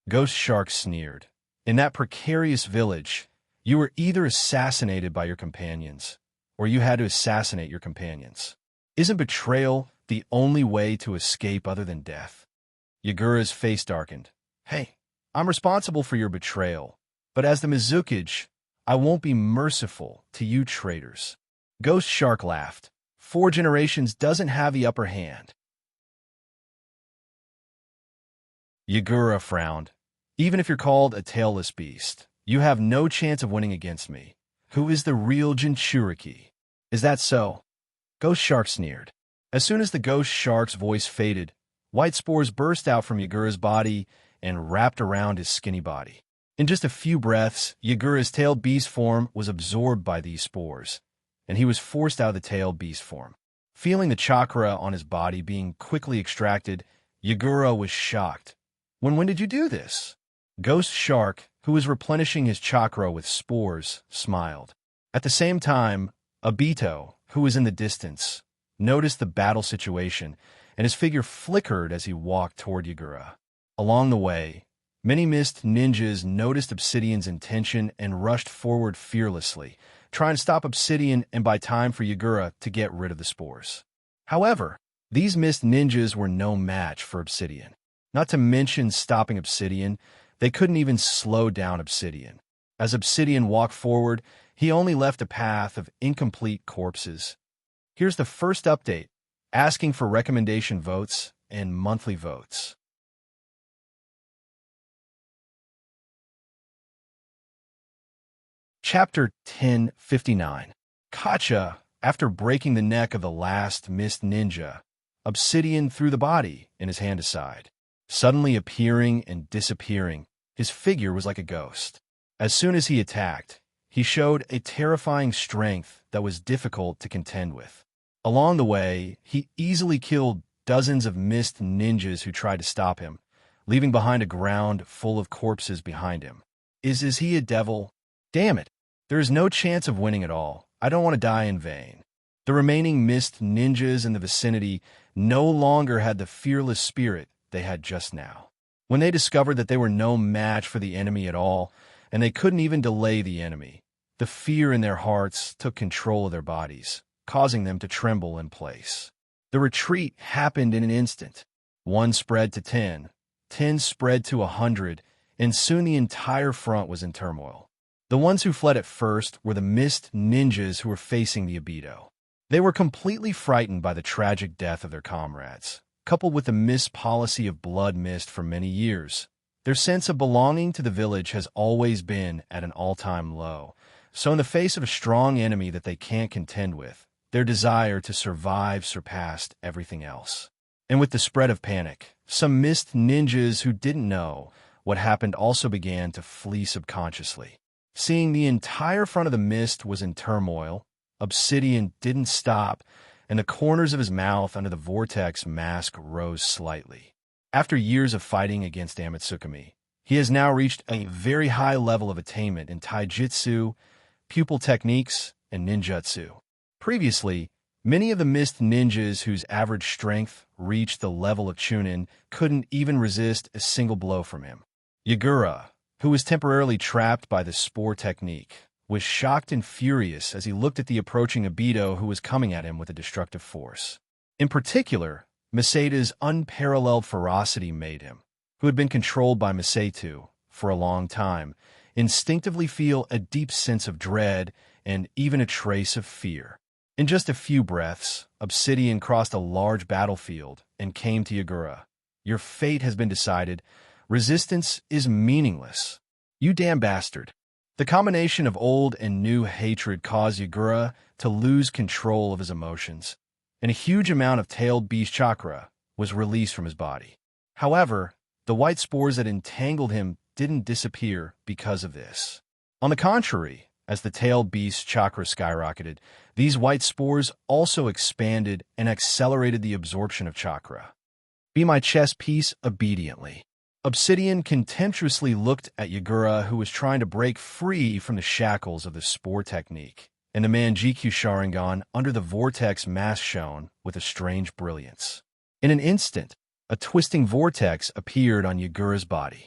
Ghost Shark sneered. In that precarious village, You were either assassinated by your companions, or you had to assassinate your companions. Isn't betrayal the only way to escape other than death? Yagura's face darkened. Hey, I'm responsible for your betrayal, but as the Mizukage, I won't be merciful to you traitors. Ghost Shark laughed. 4 generations doesn't have the upper hand. Yagura frowned. Even if you're called a tailless beast, you have no chance of winning against me. Who is the real Jinchuriki? Is that so? Ghost Shark sneered. As soon as the Ghost Shark's voice faded, white spores burst out from Yagura's body and wrapped around his skinny body. In just a few breaths, Yagura's tailed beast form was absorbed by these spores, and he was forced out of the tailed beast form. Feeling the chakra on his body being quickly extracted, Yagura was shocked. When did you do this? Ghost Shark, who was replenishing his chakra with spores, smiled. At the same time, Obito, who was in the distance, noticed the battle situation, and his figure flickered as he walked toward Yagura. Along the way, many mist ninjas noticed Obsidian's intention and rushed forward fearlessly, trying to stop Obsidian and buy time for Yagura to get rid of the spores. However, these mist ninjas were no match for Obsidian. Not to mention stopping Obsidian, they couldn't even slow down Obsidian. As Obsidian walked forward, he only left a path of incomplete corpses. Here's the first update, asking for recommendation votes and monthly votes. Chapter 1059. Kacha, after breaking the neck of the last mist ninja, Obsidian threw the body in his hand aside. Suddenly appearing and disappearing, his figure was like a ghost. As soon as he attacked, he showed a terrifying strength that was difficult to contend with. Along the way, he easily killed dozens of mist ninjas who tried to stop him, leaving behind a ground full of corpses behind him. Is he a devil? Damn it! There is no chance of winning at all. I don't want to die in vain. The remaining mist ninjas in the vicinity no longer had the fearless spirit they had just now. When they discovered that they were no match for the enemy at all, and they couldn't even delay the enemy, the fear in their hearts took control of their bodies, causing them to tremble in place. The retreat happened in an instant. 1 spread to 10, 10 spread to 100, and soon the entire front was in turmoil. The ones who fled at first were the mist ninjas who were facing the Obito. They were completely frightened by the tragic death of their comrades. Coupled with the mist policy of blood mist for many years, their sense of belonging to the village has always been at an all-time low. So in the face of a strong enemy that they can't contend with, their desire to survive surpassed everything else. And with the spread of panic, some mist ninjas who didn't know what happened also began to flee subconsciously. Seeing the entire front of the mist was in turmoil, Obsidian didn't stop, and the corners of his mouth under the vortex mask rose slightly. After years of fighting against Amatsukami, he has now reached a very high level of attainment in taijutsu, pupil techniques, and ninjutsu. Previously, many of the mist ninjas whose average strength reached the level of Chunin couldn't even resist a single blow from him. Yagura, who was temporarily trapped by the spore technique, was shocked and furious as he looked at the approaching Obito who was coming at him with a destructive force. In particular, Maseda's unparalleled ferocity made him, who had been controlled by Masetu for a long time, instinctively feel a deep sense of dread and even a trace of fear. In just a few breaths, Obsidian crossed a large battlefield and came to Yagura. Your fate has been decided. Resistance is meaningless. You damn bastard. The combination of old and new hatred caused Yagura to lose control of his emotions, and a huge amount of tailed beast chakra was released from his body. However, the white spores that entangled him didn't disappear because of this. On the contrary, as the tailed beast chakra skyrocketed, these white spores also expanded and accelerated the absorption of chakra. Be my chess piece obediently. Obsidian contemptuously looked at Yagura, who was trying to break free from the shackles of the spore technique, and the Manjikyu Sharingan under the vortex mask shone with a strange brilliance. In an instant, a twisting vortex appeared on Yagura's body.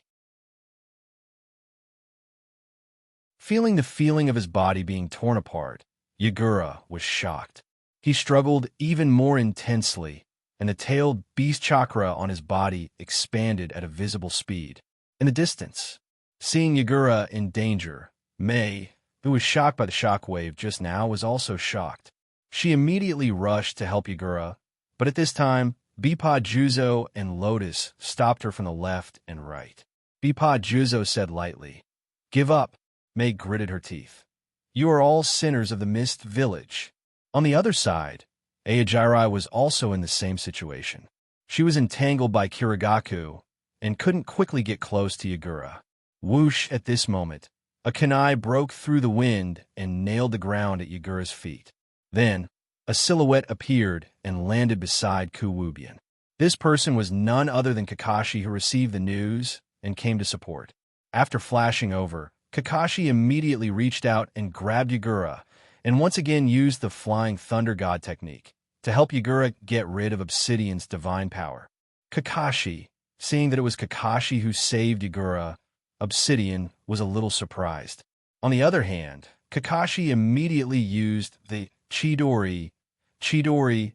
Feeling the feeling of his body being torn apart, Yagura was shocked. He struggled even more intensely, and the tailed beast chakra on his body expanded at a visible speed. In the distance, seeing Yagura in danger, Mei, who was shocked by the shockwave just now, was also shocked. She immediately rushed to help Yagura, but at this time, Beepod Juzo and Lotus stopped her from the left and right. Beepod Juzo said lightly, "Give up." Mei gritted her teeth. "You are all sinners of the Mist Village." On the other side, Aojirai was also in the same situation. She was entangled by Kirigaku and couldn't quickly get close to Yagura. Whoosh! At this moment, a kunai broke through the wind and nailed the ground at Yagura's feet. Then, a silhouette appeared and landed beside Kuwubian. This person was none other than Kakashi, who received the news and came to support. After flashing over, Kakashi immediately reached out and grabbed Yagura, and once again used the Flying Thunder God technique to help Yagura get rid of Obsidian's divine power. Kakashi, seeing that it was Kakashi who saved Yagura, Obsidian was a little surprised. On the other hand, Kakashi immediately used the Chidori,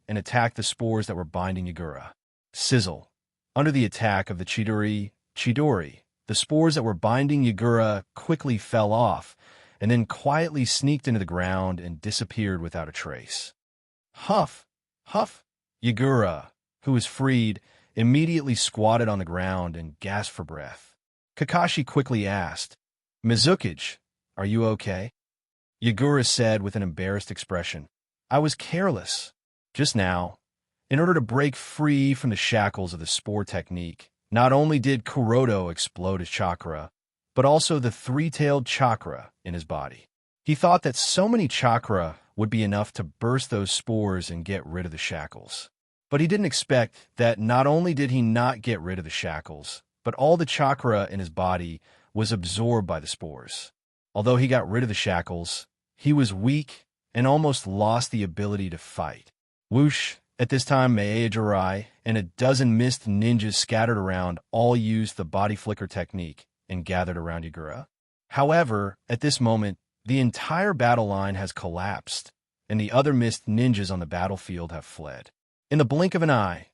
and attacked the spores that were binding Yagura. Sizzle. Under the attack of the Chidori, the spores that were binding Yagura quickly fell off, and then quietly sneaked into the ground and disappeared without a trace. Huff! Huff! Yagura, who was freed, immediately squatted on the ground and gasped for breath. Kakashi quickly asked, "Mizuki, are you okay?" Yagura said with an embarrassed expression, "I was careless. Just now, in order to break free from the shackles of the spore technique, not only did Kuroto explode his chakra, but also the three-tailed chakra in his body. He thought that so many chakra would be enough to burst those spores and get rid of the shackles. But he didn't expect that not only did he not get rid of the shackles, but all the chakra in his body was absorbed by the spores. Although he got rid of the shackles, he was weak and almost lost the ability to fight. Whoosh! At this time, Aojirai and a dozen mist ninjas scattered around all used the body flicker technique and gathered around Yagura. However, at this moment, the entire battle line has collapsed, and the other mist ninjas on the battlefield have fled. In the blink of an eye,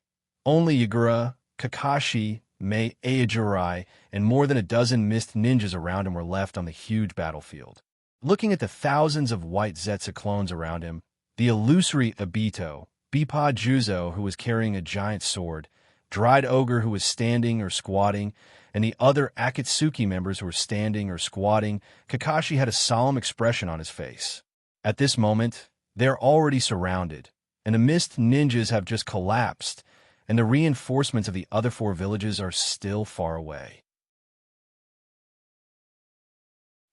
only Yagura, Kakashi, Aojirai, and more than a dozen mist ninjas around him were left on the huge battlefield. Looking at the thousands of white Zetsu clones around him, the illusory Obito, Beepod Juzo, who was carrying a giant sword, Dried Ogre, who was standing or squatting, and the other Akatsuki members who were standing or squatting, Kakashi had a solemn expression on his face. At this moment, they're already surrounded, and the mist ninjas have just collapsed, and the reinforcements of the other four villages are still far away.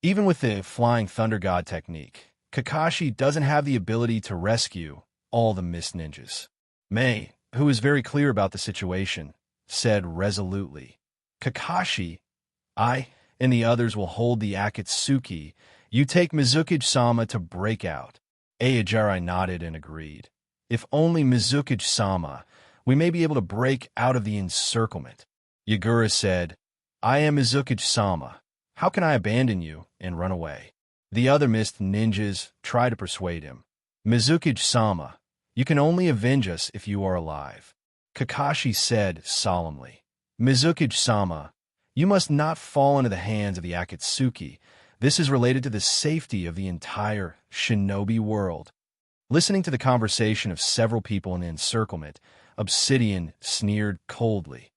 Even with the Flying Thunder God technique, Kakashi doesn't have the ability to rescue all the mist ninjas. Mei, who is very clear about the situation, said resolutely, "Kakashi, I and the others will hold the Akatsuki. You take Mizuki-sama to break out." Aojirai nodded and agreed. "If only Mizuki-sama, we may be able to break out of the encirclement." Yagura said, "I am Mizuki-sama. How can I abandon you and run away?" The other mist ninjas tried to persuade him. "Mizuki-sama, you can only avenge us if you are alive." Kakashi said solemnly, "Mizuki-sama, you must not fall into the hands of the Akatsuki. This is related to the safety of the entire shinobi world." Listening to the conversation of several people in the encirclement, Obsidian sneered coldly.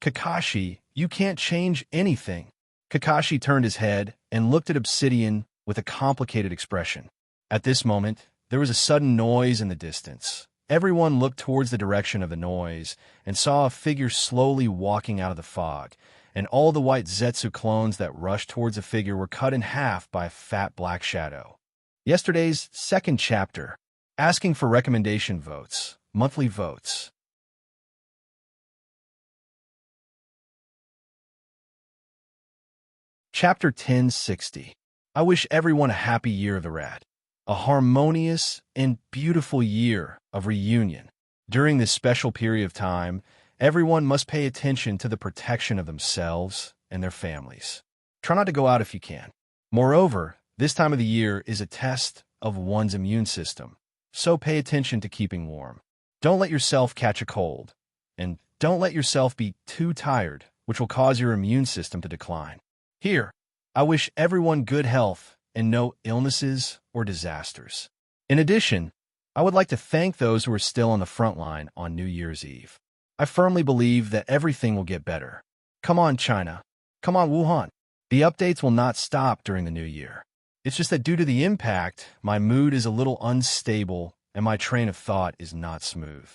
"Kakashi, you can't change anything." Kakashi turned his head and looked at Obsidian with a complicated expression. At this moment, there was a sudden noise in the distance. Everyone looked towards the direction of the noise and saw a figure slowly walking out of the fog, and all the white Zetsu clones that rushed towards the figure were cut in half by a fat black shadow. Yesterday's second chapter, asking for recommendation votes, monthly votes. Chapter 1060. I wish everyone a happy year of the rat. A harmonious and beautiful year of reunion. During this special period of time, everyone must pay attention to the protection of themselves and their families. Try not to go out if you can. Moreover, This time of the year is a test of one's immune system, so pay attention to keeping warm. Don't let yourself catch a cold, and don't let yourself be too tired, which will cause your immune system to decline. Here, I wish everyone good health and no illnesses or disasters. In addition, I would like to thank those who are still on the front line on New Year's Eve. I firmly believe that everything will get better. Come on, China. Come on, Wuhan. The updates will not stop during the new year. It's just that due to the impact, my mood is a little unstable and my train of thought is not smooth.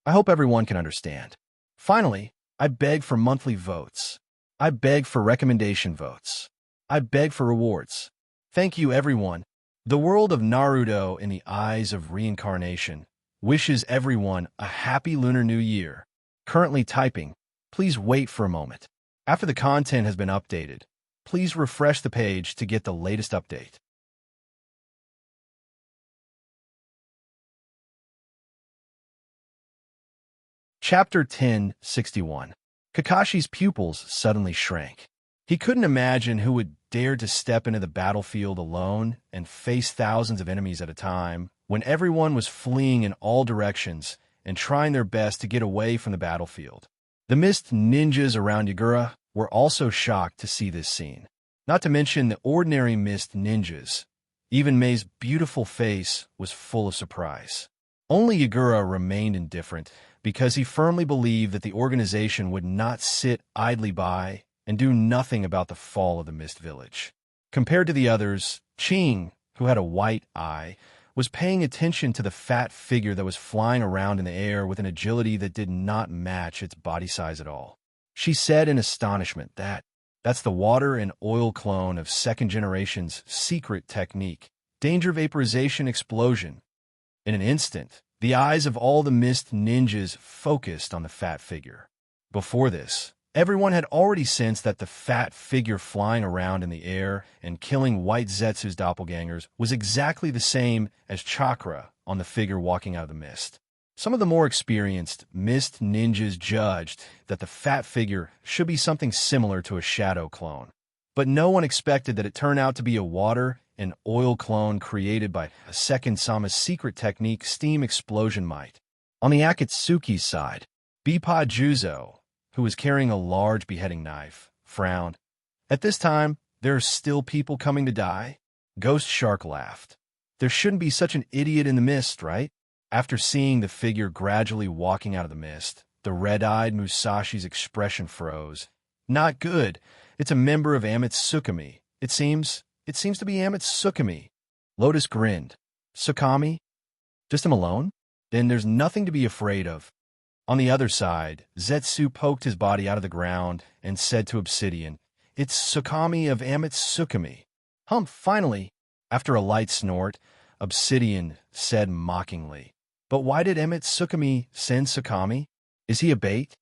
I hope everyone can understand. Finally, I beg for monthly votes. I beg for recommendation votes. I beg for rewards. Thank you, everyone. The world of Naruto in the eyes of reincarnation wishes everyone a happy Lunar New Year. Currently typing. Please wait for a moment. After the content has been updated, please refresh the page to get the latest update. Chapter 1061. Kakashi's pupils suddenly shrank. He couldn't imagine who would dare to step into the battlefield alone and face thousands of enemies at a time when everyone was fleeing in all directions and trying their best to get away from the battlefield. The mist ninjas around Yagura were also shocked to see this scene. Not to mention the ordinary mist ninjas. Even Mei's beautiful face was full of surprise. Only Yagura remained indifferent because he firmly believed that the organization would not sit idly by and do nothing about the fall of the Mist Village. Compared to the others, Qing, who had a white eye, was paying attention to the fat figure that was flying around in the air with an agility that did not match its body size at all. She said in astonishment that's the water and oil clone of second generation's secret technique, danger vaporization explosion. In an instant, the eyes of all the mist ninjas focused on the fat figure. Before this, everyone had already sensed that the fat figure flying around in the air and killing White Zetsu's doppelgangers was exactly the same as chakra on the figure walking out of the mist. Some of the more experienced mist ninjas judged that the fat figure should be something similar to a shadow clone. But no one expected that it turned out to be a water and oil clone created by a second Sama's secret technique, steam explosion might. On the Akatsuki's side, Bippa Juzo, who was carrying a large beheading knife, frowned. At this time, there are still people coming to die? Ghost Shark laughed. There shouldn't be such an idiot in the mist, right? After seeing the figure gradually walking out of the mist, the red-eyed Musashi's expression froze. Not good. It's a member of Amitsukami. It seems to be Amitsukami. Lotus grinned. Tsukami? Just him alone? Then there's nothing to be afraid of. On the other side, Zetsu poked his body out of the ground and said to Obsidian, "It's Tsukami of Amitsukami." Finally, after a light snort, Obsidian said mockingly, "But why did Amitsukami send Tsukami? Is he a bait?"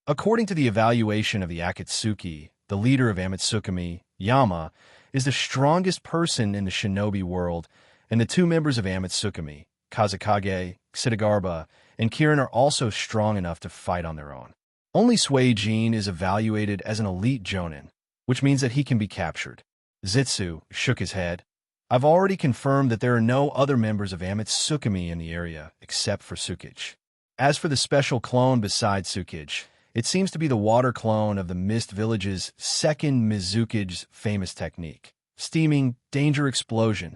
According to the evaluation of the Akatsuki, the leader of Amitsukami, Yama, is the strongest person in the shinobi world, and the two members of Amitsukami, Kazakage, Xidagarba, and Kirin are also strong enough to fight on their own. Only Suijin is evaluated as an elite jonin, which means that he can be captured. Zetsu shook his head. I've already confirmed that there are no other members of Amitsukami in the area except for Tsukiji. As for the special clone besides Tsukiji, it seems to be the water clone of the Mist Village's second Mizuki's famous technique, steaming danger explosion.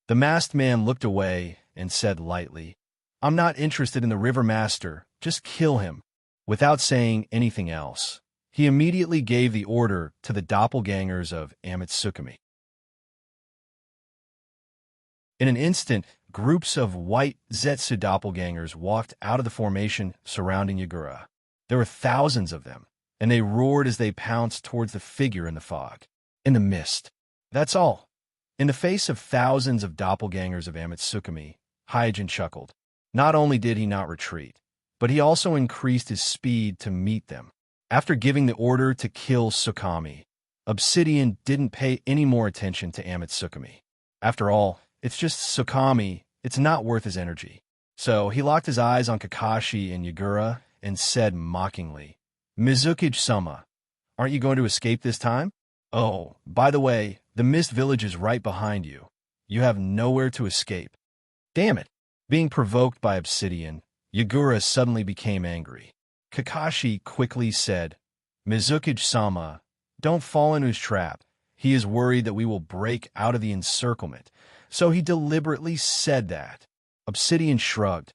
The masked man looked away and said lightly, "I'm not interested in the River Master, just kill him." Without saying anything else, he immediately gave the order to the doppelgangers of Amitsukami. In an instant, groups of white Zetsu doppelgangers walked out of the formation surrounding Yagura. There were thousands of them, and they roared as they pounced towards the figure in the fog, in the mist. That's all. In the face of thousands of doppelgangers of Amitsukami, Hyojin chuckled. Not only did he not retreat, but he also increased his speed to meet them. After giving the order to kill Tsukami, Obsidian didn't pay any more attention to Amitsukami. After all, it's just Tsukami, it's not worth his energy. So he locked his eyes on Kakashi and Yagura and said mockingly, "Mizuki-sama, aren't you going to escape this time?" Oh, by the way, the Mist Village is right behind you. You have nowhere to escape. Damn it! Being provoked by Obsidian, Yagura suddenly became angry. Kakashi quickly said, Mizuki-sama, don't fall into his trap. He is worried that we will break out of the encirclement, so he deliberately said that. Obsidian shrugged.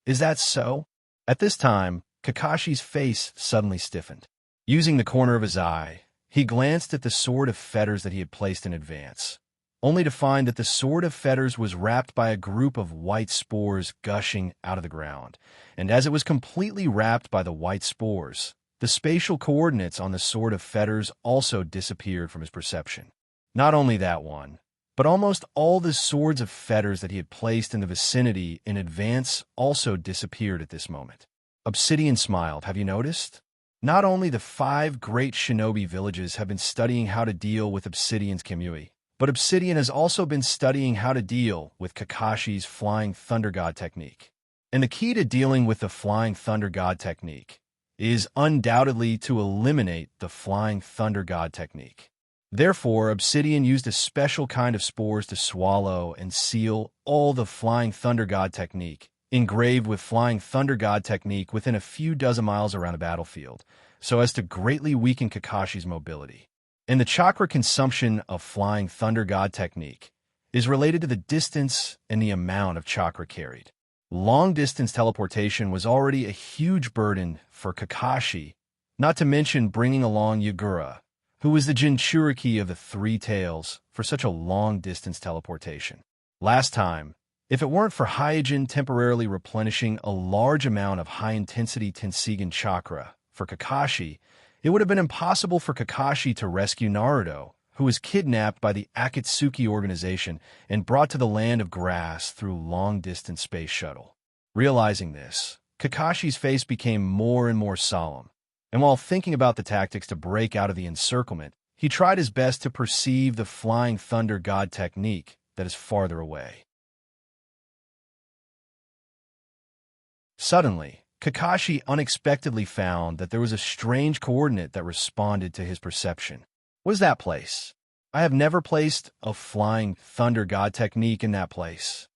Is that so? At this time, Kakashi's face suddenly stiffened. Using the corner of his eye, he glanced at the sword of fetters that he had placed in advance, only to find that the sword of fetters was wrapped by a group of white spores gushing out of the ground, and as it was completely wrapped by the white spores, the spatial coordinates on the sword of fetters also disappeared from his perception. Not only that one, but almost all the swords of fetters that he had placed in the vicinity in advance also disappeared at this moment. Obsidian smiled. Have you noticed? Not only the 5 great shinobi villages have been studying how to deal with Obsidian's Kamui, but Obsidian has also been studying how to deal with Kakashi's Flying Thunder God technique. And the key to dealing with the Flying Thunder God technique is undoubtedly to eliminate the Flying Thunder God technique. Therefore, Obsidian used a special kind of spores to swallow and seal all the Flying Thunder God technique, engraved with Flying Thunder God technique within a few dozen miles around a battlefield, so as to greatly weaken Kakashi's mobility. And the chakra consumption of Flying Thunder God technique is related to the distance and the amount of chakra carried. Long-distance teleportation was already a huge burden for Kakashi, not to mention bringing along Yagura, who was the Jinchuriki of the 3 tails, for such a long-distance teleportation. Last time, if it weren't for Hyojin temporarily replenishing a large amount of high-intensity Tenseigan chakra for Kakashi, it would have been impossible for Kakashi to rescue Naruto, who was kidnapped by the Akatsuki organization and brought to the land of grass through long-distance space shuttle. Realizing this, Kakashi's face became more and more solemn, and while thinking about the tactics to break out of the encirclement, he tried his best to perceive the Flying Thunder God technique that is farther away. Suddenly, Kakashi unexpectedly found that there was a strange coordinate that responded to his perception. What is that place? I have never placed a Flying Thunder God technique in that place.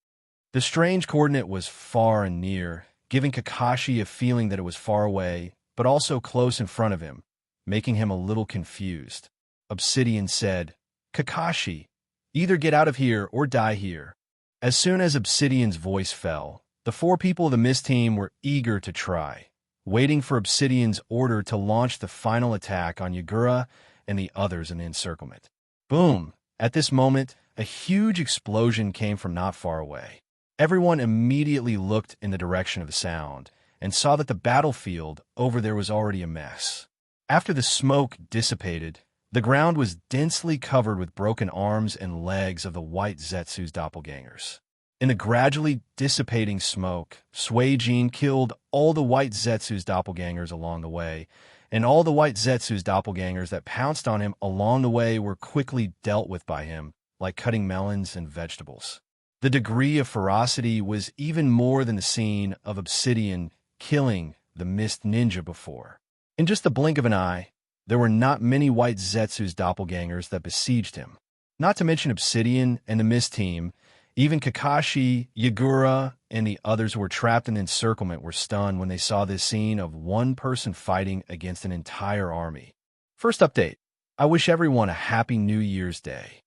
The strange coordinate was far and near, giving Kakashi a feeling that it was far away, but also close in front of him, making him a little confused. Obsidian said, Kakashi, either get out of here or die here. As soon as Obsidian's voice fell, the 4 people of the Mist team were eager to try, waiting for Obsidian's order to launch the final attack on Yagura and the others in the encirclement. Boom! At this moment, a huge explosion came from not far away. Everyone immediately looked in the direction of the sound and saw that the battlefield over there was already a mess. After the smoke dissipated, the ground was densely covered with broken arms and legs of the White Zetsu's doppelgangers. In the gradually dissipating smoke, Suijin killed all the White Zetsu's doppelgangers along the way, and all the White Zetsu's doppelgangers that pounced on him along the way were quickly dealt with by him, like cutting melons and vegetables. The degree of ferocity was even more than the scene of Obsidian killing the Mist Ninja before. In just the blink of an eye, there were not many White Zetsu's doppelgangers that besieged him. Not to mention Obsidian and the Mist team, even Kakashi, Yagura, and the others who were trapped in the encirclement were stunned when they saw this scene of one person fighting against an entire army. First update. I wish everyone a happy New Year's Day.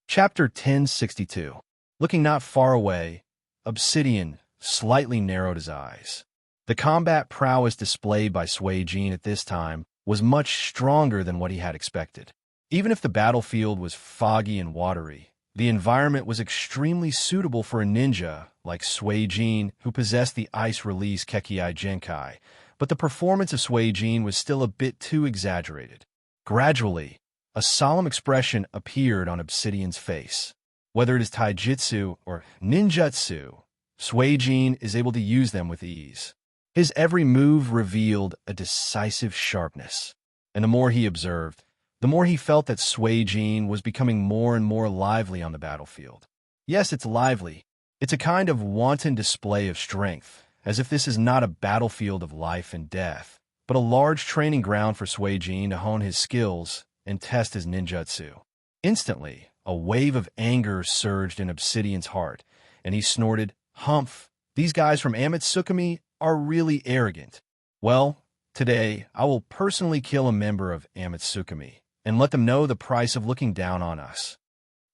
Chapter 1062. Looking not far away, Obsidian slightly narrowed his eyes. The combat prowess displayed by Suijin at this time was much stronger than what he had expected. Even if the battlefield was foggy and watery, the environment was extremely suitable for a ninja like Suijin, who possessed the ice-release Kekkei Genkai, but the performance of Suijin was still a bit too exaggerated. Gradually, a solemn expression appeared on Obsidian's face. Whether it is taijutsu or ninjutsu, Suijin is able to use them with ease. His every move revealed a decisive sharpness, and the more he observed, the more he felt that Suijin was becoming more and more lively on the battlefield. Yes, it's lively. It's a kind of wanton display of strength, as if this is not a battlefield of life and death, but a large training ground for Suijin to hone his skills and test his ninjutsu. Instantly, a wave of anger surged in Obsidian's heart, and he snorted, "Humph, these guys from Amitsukami are really arrogant. Well, today I will personally kill a member of Amitsukami and let them know the price of looking down on us."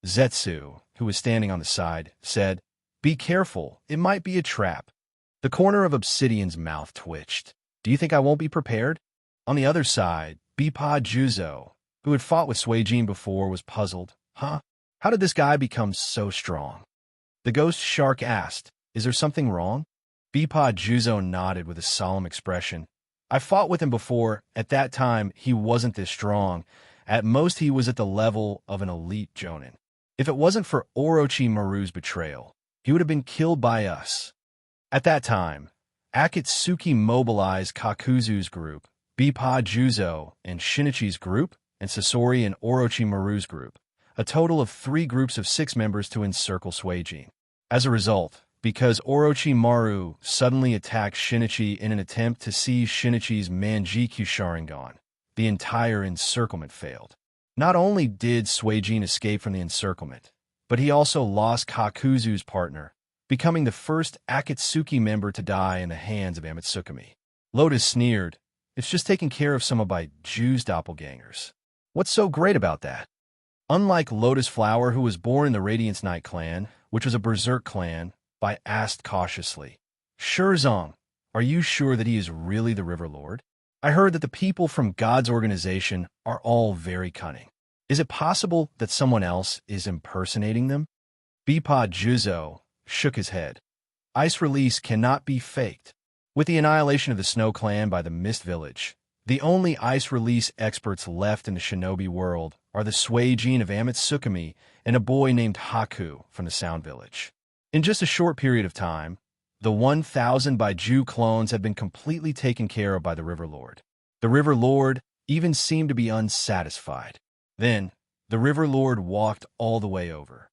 Zetsu, who was standing on the side, said, "Be careful, it might be a trap." The corner of Obsidian's mouth twitched. "Do you think I won't be prepared?" On the other side, Bipa Juzo, who had fought with Suijin before, was puzzled. "Huh? How did this guy become so strong?" The ghost shark asked, "Is there something wrong?" Bipa Juzo nodded with a solemn expression. "I fought with him before. At that time, he wasn't this strong. At most, he was at the level of an elite jonin. If it wasn't for Orochimaru's betrayal, he would have been killed by us." At that time, Akatsuki mobilized Kakuzu's group, Bipa Juzo and Shinichi's group, and Sasori and Orochimaru's group, a total of 3 groups of 6 members to encircle Suijin. As a result, because Orochimaru suddenly attacked Shinichi in an attempt to seize Shinichi's Manjikyu Sharingan, the entire encirclement failed. Not only did Suijin escape from the encirclement, but he also lost Kakuzu's partner, becoming the first Akatsuki member to die in the hands of Amitsukami. Lotus sneered, "It's just taking care of some of my Jew's doppelgangers. What's so great about that?" Unlike Lotus Flower, who was born in the Radiance Knight clan, which was a berserk clan, Bai asked cautiously, "Shirzong, are you sure that he is really the River Lord? I heard that the people from God's organization are all very cunning. Is it possible that someone else is impersonating them?" Bipa Juzo shook his head. "Ice release cannot be faked. With the annihilation of the Snow Clan by the Mist Village, the only ice release experts left in the shinobi world are the Suijin of Amitsukami and a boy named Haku from the Sound Village. In just a short period of time, the 1,000 Baiju clones have been completely taken care of by the River Lord. The River Lord even seemed to be unsatisfied. Then, the River Lord walked all the way over.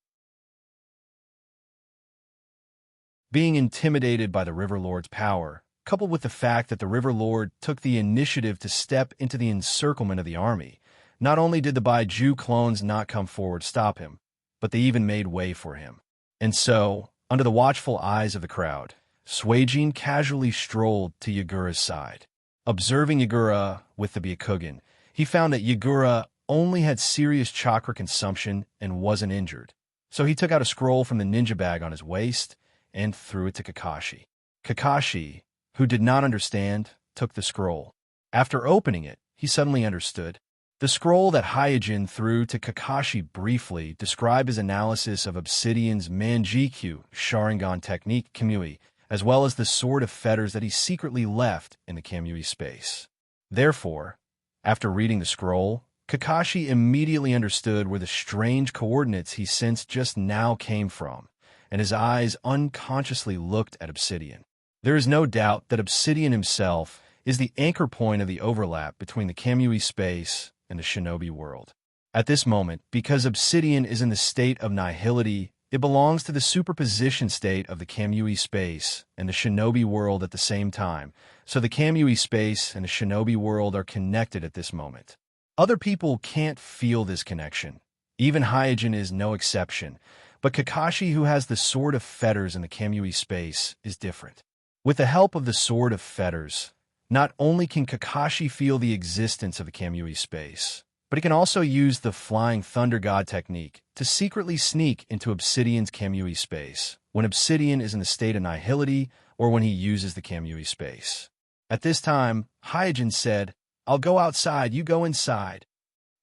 Being intimidated by the River Lord's power, coupled with the fact that the River Lord took the initiative to step into the encirclement of the army, not only did the Baiju clones not come forward to stop him, but they even made way for him. And so, under the watchful eyes of the crowd, Suijin casually strolled to Yagura's side. Observing Yagura with the Byakugan, he found that Yagura only had serious chakra consumption and wasn't injured. So he took out a scroll from the ninja bag on his waist and threw it to Kakashi. Kakashi, who did not understand, took the scroll. After opening it, he suddenly understood. The scroll that Hyojin threw to Kakashi briefly described his analysis of Obsidian's Manjikyu Sharingan technique Kamui, as well as the sword of fetters that he secretly left in the Kamui space. Therefore, after reading the scroll, Kakashi immediately understood where the strange coordinates he sensed just now came from, and his eyes unconsciously looked at Obsidian. There is no doubt that Obsidian himself is the anchor point of the overlap between the Kamui space and the shinobi world. At this moment, because Obsidian is in the state of nihility, it belongs to the superposition state of the Kamui space and the shinobi world at the same time, so the Kamui space and the shinobi world are connected at this moment. Other people can't feel this connection. Even Hyojin is no exception, but Kakashi, who has the Sword of Fetters in the Kamui space, is different. With the help of the Sword of Fetters, not only can Kakashi feel the existence of the Kamui space, but he can also use the Flying Thunder God technique to secretly sneak into Obsidian's Kamui space when Obsidian is in the state of nihility or when he uses the Kamui space. At this time, Hyojin said, "I'll go outside, you go inside."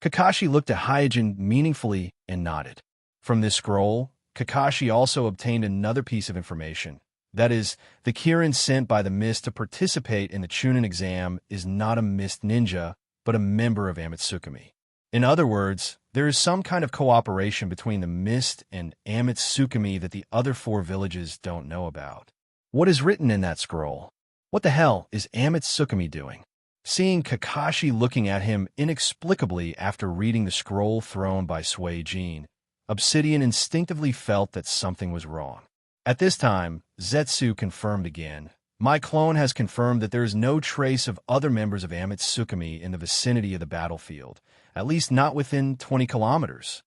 Kakashi looked at Hyojin meaningfully and nodded. From this scroll, Kakashi also obtained another piece of information. That is, the Kirin sent by the Mist to participate in the Chunin exam is not a Mist ninja, but a member of Amitsukami. In other words, there is some kind of cooperation between the Mist and Amitsukami that the other 4 villages don't know about. What is written in that scroll? What the hell is Amitsukami doing? Seeing Kakashi looking at him inexplicably after reading the scroll thrown by Suijin, Obsidian instinctively felt that something was wrong. At this time, Zetsu confirmed again, My clone has confirmed that there is no trace of other members of Tsukumi in the vicinity of the battlefield, at least not within 20 kilometers.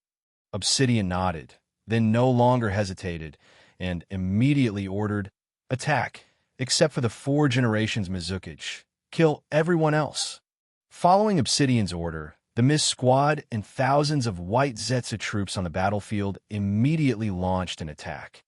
Obsidian nodded, then no longer hesitated, and immediately ordered, "Attack, except for the 4 generations Mizukiage. Kill everyone else." Following Obsidian's order, the Mist Squad and thousands of white Zetsu troops on the battlefield immediately launched an attack.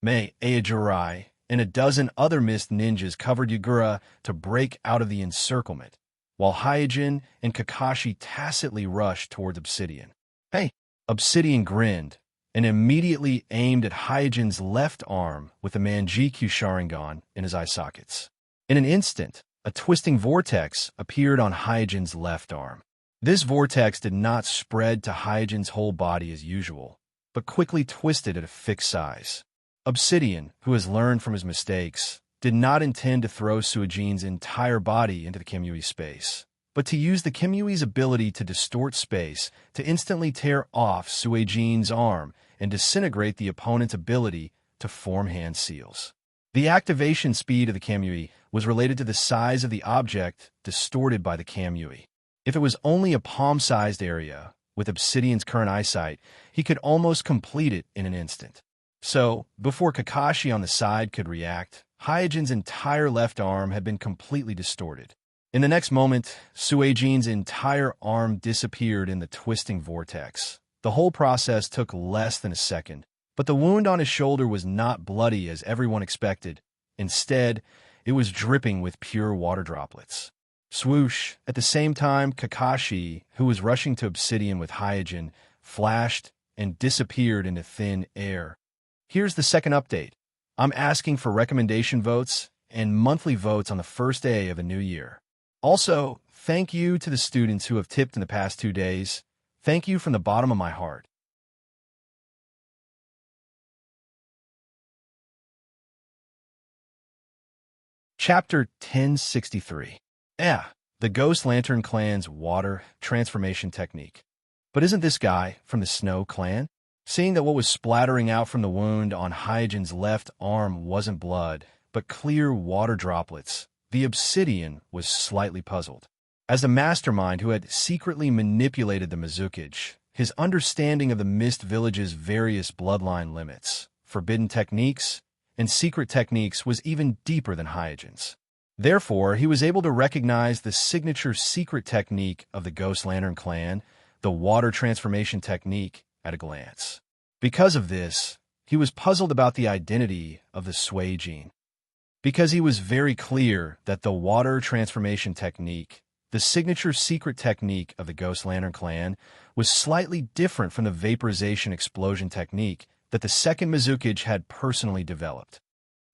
Mei, Aojurai, and a dozen other Mist ninjas covered Yagura to break out of the encirclement, while Hyojin and Kakashi tacitly rushed towards Obsidian. "Hey!" Obsidian grinned, and immediately aimed at Hyojin's left arm with the Manjikyu Sharingan in his eye sockets. In an instant, a twisting vortex appeared on Hyojin's left arm. This vortex did not spread to Hyojin's whole body as usual, but quickly twisted at a fixed size. Obsidian, who has learned from his mistakes, did not intend to throw Suijin's entire body into the Kimyui space, but to use the Kimyui's ability to distort space to instantly tear off Suijin's arm and disintegrate the opponent's ability to form hand seals. The activation speed of the Kamui was related to the size of the object distorted by the Kamui. If it was only a palm-sized area, with Obsidian's current eyesight, he could almost complete it in an instant. So, before Kakashi on the side could react, Hyojin's entire left arm had been completely distorted. In the next moment, Suijin's entire arm disappeared in the twisting vortex. The whole process took less than a second, but the wound on his shoulder was not bloody as everyone expected. Instead, it was dripping with pure water droplets. Swoosh! At the same time, Kakashi, who was rushing to Obsidian with Hyojin, flashed and disappeared into thin air. Here's the second update. I'm asking for recommendation votes and monthly votes on the first day of a new year. Also, thank you to the students who have tipped in the past 2 days. Thank you from the bottom of my heart. Chapter 1063. The Ghost Lantern Clan's Water Transformation Technique. But isn't this guy from the Snow Clan? Seeing that what was splattering out from the wound on Hyojin's left arm wasn't blood, but clear water droplets, the Obsidian was slightly puzzled. As the mastermind who had secretly manipulated the Mizukiage, his understanding of the Mist Village's various bloodline limits, forbidden techniques, and secret techniques was even deeper than Hyojin's. Therefore, he was able to recognize the signature secret technique of the Ghost Lantern Clan, the Water Transformation Technique, at a glance. Because of this, he was puzzled about the identity of the Suijin. Because he was very clear that the Water Transformation Technique, the signature secret technique of the Ghost Lantern Clan, was slightly different from the Vaporization Explosion Technique that the second Mizukiage had personally developed.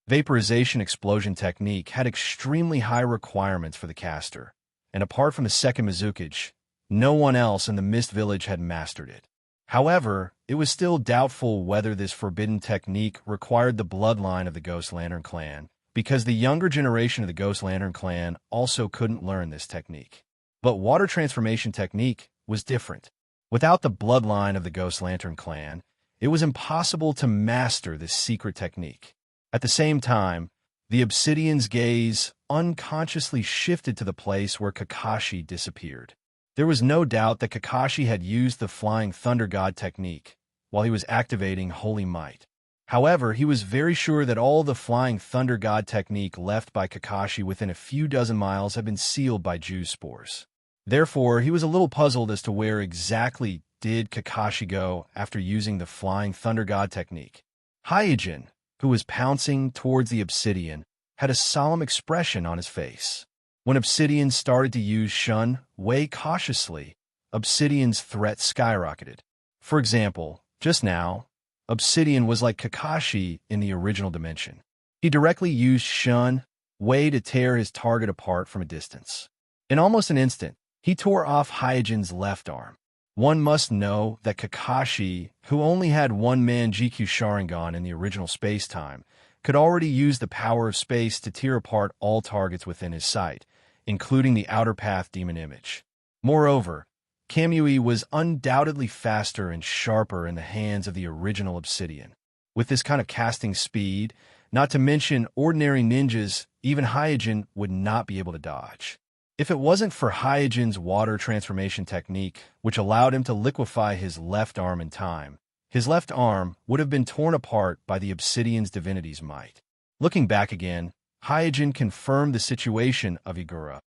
Vaporization Explosion Technique had extremely high requirements for the caster, and apart from the second Mizukiage, no one else in the Mist Village had mastered it. However, it was still doubtful whether this forbidden technique required the bloodline of the Ghost Lantern Clan, because the younger generation of the Ghost Lantern Clan also couldn't learn this technique. But Water Transformation Technique was different. Without the bloodline of the Ghost Lantern Clan, it was impossible to master this secret technique. At the same time, the Obsidian's gaze unconsciously shifted to the place where Kakashi disappeared. There was no doubt that Kakashi had used the Flying Thunder God technique while he was activating Holy Might. However, he was very sure that all the Flying Thunder God technique left by Kakashi within a few dozen miles had been sealed by Ju's spores. Therefore, he was a little puzzled as to where exactly did Kakashi go after using the Flying Thunder God technique. Hyojin, who was pouncing towards the Obsidian, had a solemn expression on his face. When Obsidian started to use Shun Wei cautiously, Obsidian's threat skyrocketed. For example, just now, Obsidian was like Kakashi in the original dimension. He directly used Shun Wei to tear his target apart from a distance. In almost an instant, he tore off Hyojin's left arm. One must know that Kakashi, who only had one Manjikyu Sharingan in the original space-time, could already use the power of space to tear apart all targets within his sight, including the Outer Path Demon Image. Moreover, Kamui was undoubtedly faster and sharper in the hands of the original Obsidian. With this kind of casting speed, not to mention ordinary ninjas, even Hyojin would not be able to dodge. If it wasn't for Hyojin's water transformation technique, which allowed him to liquefy his left arm in time, his left arm would have been torn apart by the Obsidian's divinity's might. Looking back again, Hyojin confirmed the situation of Igura.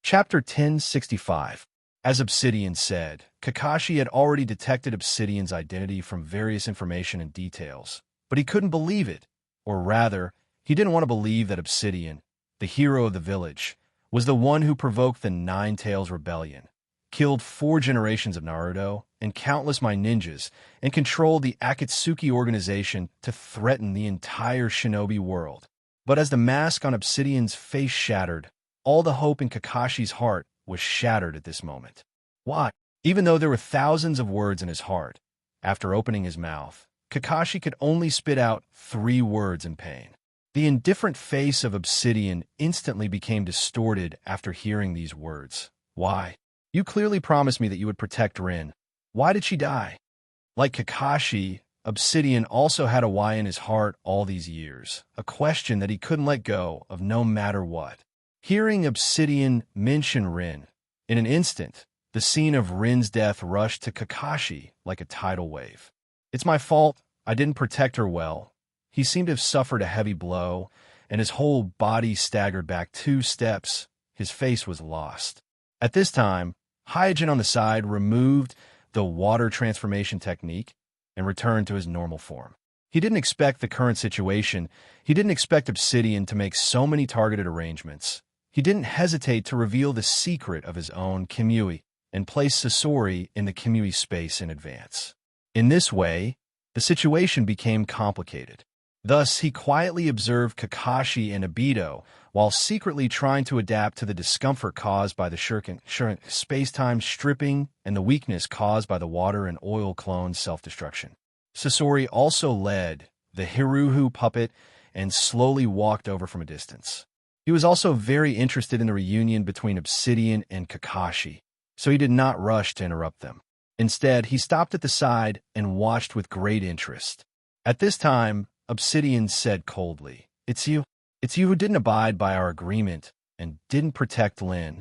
Chapter 1065. As Obsidian said, Kakashi had already detected Obsidian's identity from various information and details, but he couldn't believe it. Or rather, he didn't want to believe that Obsidian, the hero of the village, was the one who provoked the Nine Tails Rebellion, killed 4 generations of Naruto and countless my ninjas, and controlled the Akatsuki organization to threaten the entire shinobi world. But as the mask on Obsidian's face shattered, all the hope in Kakashi's heart was shattered at this moment. Why? Even though there were thousands of words in his heart, after opening his mouth, Kakashi could only spit out 3 words in pain. The indifferent face of Obsidian instantly became distorted after hearing these words. Why? You clearly promised me that you would protect Rin. Why did she die? Like Kakashi, Obsidian also had a why in his heart all these years, a question that he couldn't let go of no matter what. Hearing Obsidian mention Rin, in an instant, the scene of Rin's death rushed to Kakashi like a tidal wave. It's my fault. I didn't protect her well. He seemed to have suffered a heavy blow, and his whole body staggered back 2 steps. His face was lost. At this time, Hyojin on the side removed the water transformation technique and returned to his normal form. He didn't expect the current situation. He didn't expect Obsidian to make so many targeted arrangements. He didn't hesitate to reveal the secret of his own Kimui and place Sasori in the Kimui space in advance. In this way, the situation became complicated. Thus, he quietly observed Kakashi and Obito while secretly trying to adapt to the discomfort caused by the shuriken space-time stripping and the weakness caused by the water and oil clone's self-destruction. Sasori also led the Hiruhu puppet and slowly walked over from a distance. He was also very interested in the reunion between Obsidian and Kakashi, so he did not rush to interrupt them. Instead, he stopped at the side and watched with great interest. At this time, Obsidian said coldly, It's you who didn't abide by our agreement and didn't protect Lin."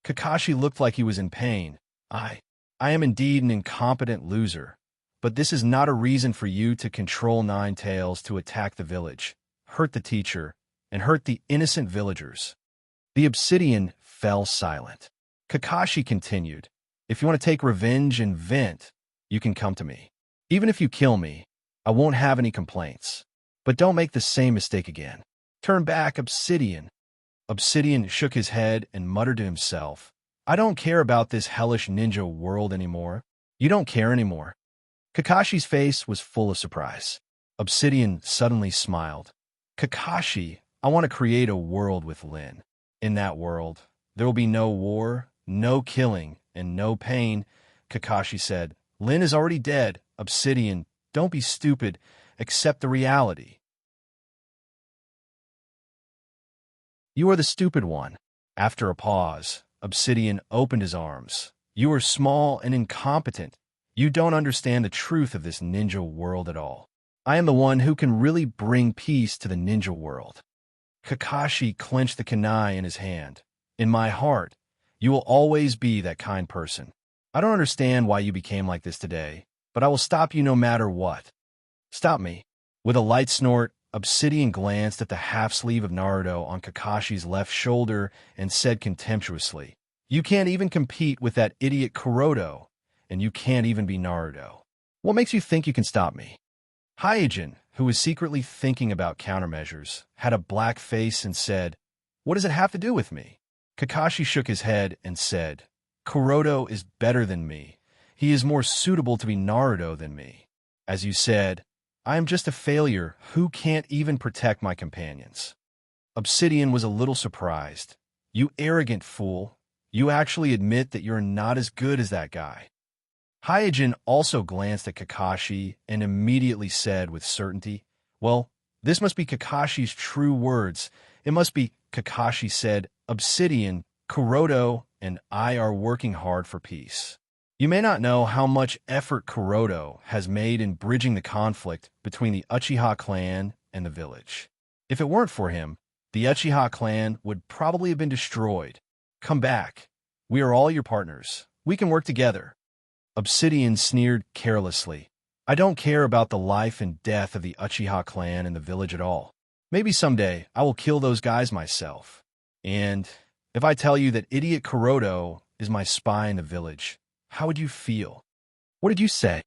Kakashi looked like he was in pain. I am indeed an incompetent loser, but this is not a reason for you to control Nine Tails to attack the village, hurt the teacher, and hurt the innocent villagers. The Obsidian fell silent. Kakashi continued, "If you want to take revenge and vent, you can come to me. Even if you kill me, I won't have any complaints. But don't make the same mistake again. Turn back, Obsidian." Obsidian shook his head and muttered to himself, "I don't care about this hellish ninja world anymore." "You don't care anymore?" Kakashi's face was full of surprise. Obsidian suddenly smiled. "Kakashi, I want to create a world with Lin. In that world, there will be no war, no killing, and no pain." Kakashi said, "Lin is already dead. Obsidian, don't be stupid. Accept the reality." "You are the stupid one." After a pause, Obsidian opened his arms. "You are small and incompetent. You don't understand the truth of this ninja world at all. I am the one who can really bring peace to the ninja world." Kakashi clenched the kunai in his hand. "In my heart, you will always be that kind person. I don't understand why you became like this today, but I will stop you no matter what." "Stop me." With a light snort, Obsidian glanced at the half-sleeve of Naruto on Kakashi's left shoulder and said contemptuously, "You can't even compete with that idiot Kuroto, and you can't even be Naruto. What makes you think you can stop me?" Hyojin, who was secretly thinking about countermeasures, had a black face and said, "What does it have to do with me?" Kakashi shook his head and said, "Kuroto is better than me. He is more suitable to be Naruto than me. As you said, I am just a failure who can't even protect my companions." Obsidian was a little surprised. You arrogant fool. You actually admit that you're not as good as that guy. Hyojin also glanced at Kakashi and immediately said with certainty, "Well, this must be Kakashi's true words. It must be," Kakashi said, "Obsidian, Kuroto, and I are working hard for peace. You may not know how much effort Kuroto has made in bridging the conflict between the Uchiha clan and the village. If it weren't for him, the Uchiha clan would probably have been destroyed. Come back. We are all your partners. We can work together." Obsidian sneered carelessly. "I don't care about the life and death of the Uchiha clan and the village at all. Maybe someday I will kill those guys myself. And if I tell you that idiot Kuroto is my spy in the village, how would you feel?" "What did you say?"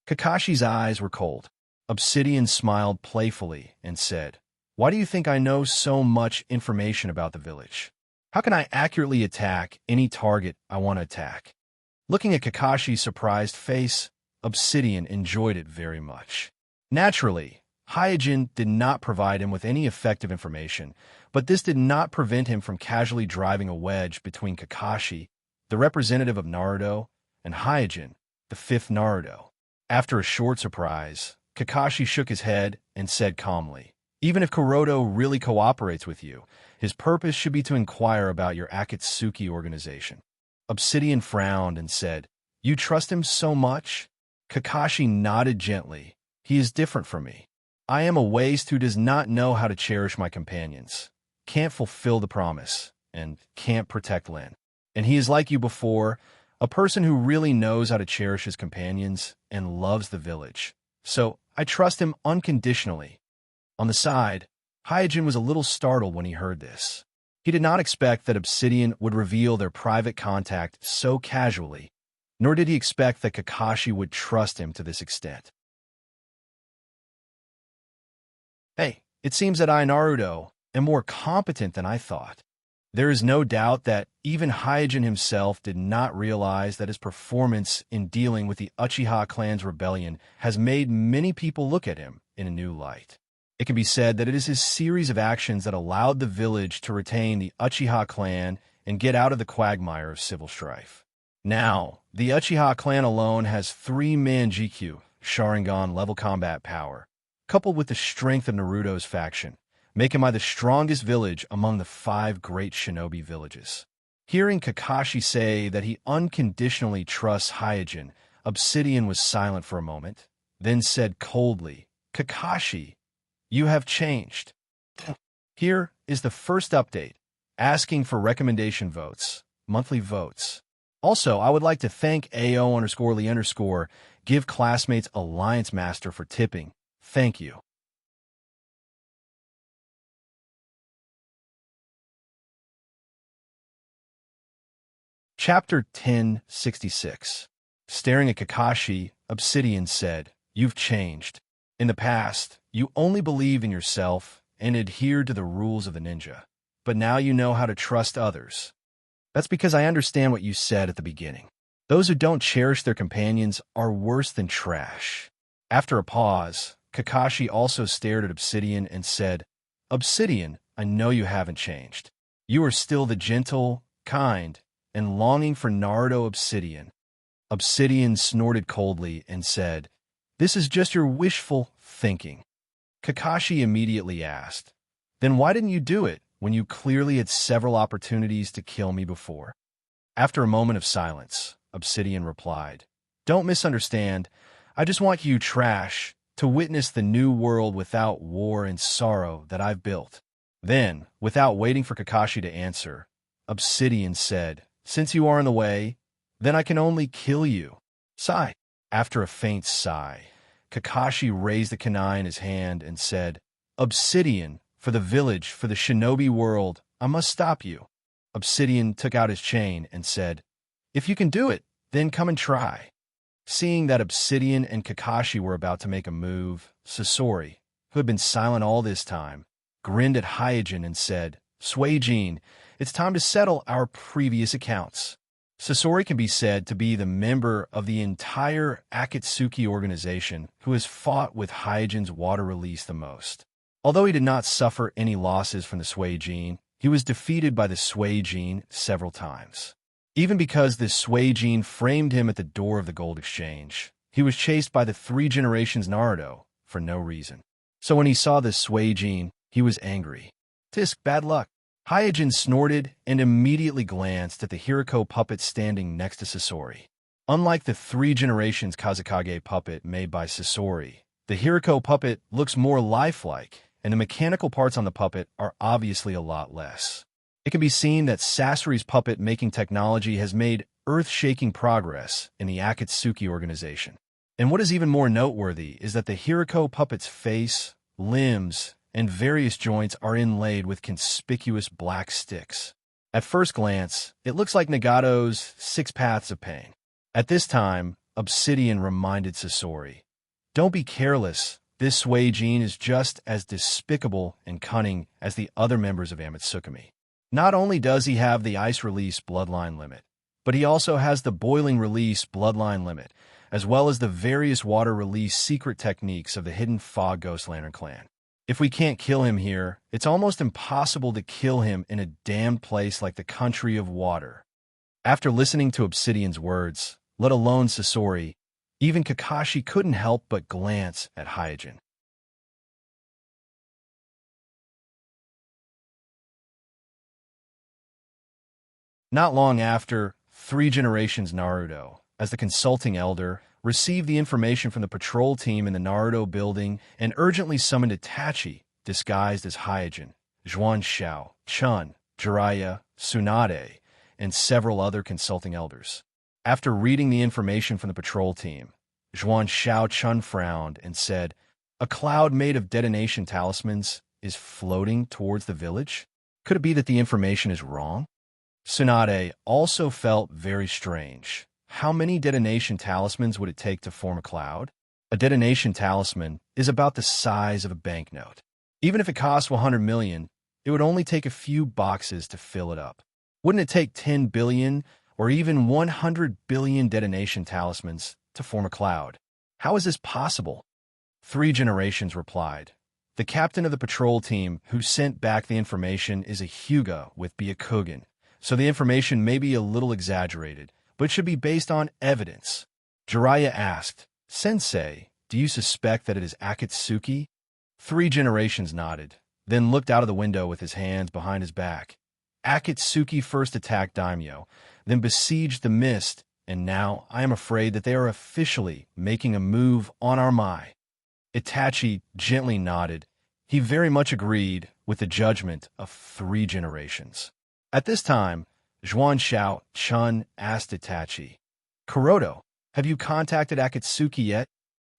Kakashi's eyes were cold. Obsidian smiled playfully and said, "Why do you think I know so much information about the village? How can I accurately attack any target I want to attack?" Looking at Kakashi's surprised face, Obsidian enjoyed it very much. Naturally, Hyojin did not provide him with any effective information, but this did not prevent him from casually driving a wedge between Kakashi, the representative of Naruto, and Hyojin, the fifth Naruto. After a short surprise, Kakashi shook his head and said calmly, "Even if Kuroto really cooperates with you, his purpose should be to inquire about your Akatsuki organization." Obsidian frowned and said, "You trust him so much?" Kakashi nodded gently. "He is different from me. I am a waste who does not know how to cherish my companions, can't fulfill the promise, and can't protect Lin. And he is like you before, a person who really knows how to cherish his companions and loves the village. So I trust him unconditionally." On the side, Hyojin was a little startled when he heard this. He did not expect that Obsidian would reveal their private contact so casually, nor did he expect that Kakashi would trust him to this extent. "Hey, it seems that I, Naruto, am more competent than I thought." There is no doubt that even Hyojin himself did not realize that his performance in dealing with the Uchiha clan's rebellion has made many people look at him in a new light. It can be said that it is his series of actions that allowed the village to retain the Uchiha clan and get out of the quagmire of civil strife. Now, the Uchiha clan alone has 3 Manjikyu, Sharingan level combat power, coupled with the strength of Naruto's faction, making him the strongest village among the 5 great shinobi villages. Hearing Kakashi say that he unconditionally trusts Hyojin, Obsidian was silent for a moment, then said coldly, "Kakashi, you have changed. Here is the first update, asking for recommendation votes, monthly votes. Also, I would like to thank AO_Lee_, give classmates Alliance Master for tipping. Thank you." Chapter 1066. Staring at Kakashi, Obsidian said, "You've changed. In the past, you only believed in yourself and adhered to the rules of the ninja. But now you know how to trust others. That's because I understand what you said at the beginning. Those who don't cherish their companions are worse than trash." After a pause, Kakashi also stared at Obsidian and said, "Obsidian, I know you haven't changed. You are still the gentle, kind, and longing for Naruto Obsidian." Obsidian snorted coldly and said, "This is just your wishful thinking." Kakashi immediately asked, "Then why didn't you do it when you clearly had several opportunities to kill me before?" After a moment of silence, Obsidian replied, "Don't misunderstand. I just want you, trash, to witness the new world without war and sorrow that I've built." Then, without waiting for Kakashi to answer, Obsidian said, "Since you are in the way, then I can only kill you." Sigh. After a faint sigh, Kakashi raised the kunai in his hand and said, "Obsidian, for the village, for the shinobi world, I must stop you." Obsidian took out his chain and said, "If you can do it, then come and try." Seeing that Obsidian and Kakashi were about to make a move, Sasori, who had been silent all this time, grinned at Hyojin and said, "Suijin, it's time to settle our previous accounts." Sasori can be said to be the member of the entire Akatsuki organization who has fought with Hyojin's water release the most. Although he did not suffer any losses from the Tenseigan, he was defeated by the Tenseigan several times. Even because the Tenseigan framed him at the door of the gold exchange, he was chased by the 3 generations Naruto for no reason. So when he saw the Tenseigan, he was angry. Tisk, bad luck. Hyojin snorted and immediately glanced at the Hiriko puppet standing next to Sasori. Unlike the 3 generations Kazekage puppet made by Sasori, the Hiriko puppet looks more lifelike, and the mechanical parts on the puppet are obviously a lot less. It can be seen that Sasori's puppet-making technology has made earth-shaking progress in the Akatsuki organization. And what is even more noteworthy is that the Hiriko puppet's face, limbs, and various joints are inlaid with conspicuous black sticks. At first glance, it looks like Nagato's 6 Paths of Pain. At this time, Obsidian reminded Sasori, "Don't be careless. This Tenseigan is just as despicable and cunning as the other members of Amatsukami. Not only does he have the ice release bloodline limit, but he also has the boiling release bloodline limit, as well as the various water release secret techniques of the hidden Fog Ghost Lantern clan. If we can't kill him here, it's almost impossible to kill him in a damned place like the country of water." After listening to Obsidian's words, let alone Sasori, even Kakashi couldn't help but glance at Hyojin. Not long after, 3 generations Naruto, as the consulting elder, received the information from the patrol team in the Naruto building and urgently summoned Itachi, disguised as Hyojin, Zhuan Xiao, Chun, Jiraiya, Tsunade, and several other consulting elders. After reading the information from the patrol team, Zhuan Xiao Chun frowned and said, "A cloud made of detonation talismans is floating towards the village? Could it be that the information is wrong?" Tsunade also felt very strange. How many detonation talismans would it take to form a cloud? A detonation talisman is about the size of a banknote. Even if it costs 100 million, it would only take a few boxes to fill it up. Wouldn't it take 10 billion or even 100 billion detonation talismans to form a cloud? How is this possible? 3 generations replied. The captain of the patrol team who sent back the information is a Hyuga with Byakugan, so the information may be a little exaggerated, but should be based on evidence. Jiraiya asked, "Sensei, do you suspect that it is Akatsuki?" 3 generations nodded, then looked out of the window with his hands behind his back. Akatsuki first attacked Daimyo, then besieged the mist, and now I am afraid that they are officially making a move on our Mai. Itachi gently nodded. He very much agreed with the judgment of 3 generations. At this time, Zhuan Xiao Chun asked Itachi, "Kuroto, have you contacted Akatsuki yet?"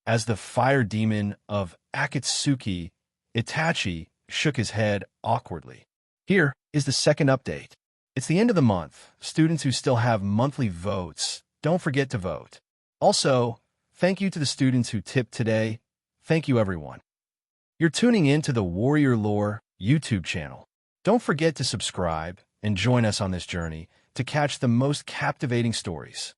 As the fire demon of Akatsuki, Itachi shook his head awkwardly. Here is the second update. It's the end of the month. Students who still have monthly votes, don't forget to vote. Also, thank you to the students who tipped today. Thank you, everyone. You're tuning in to the Warrior Lore YouTube channel. Don't forget to subscribe and join us on this journey to catch the most captivating stories.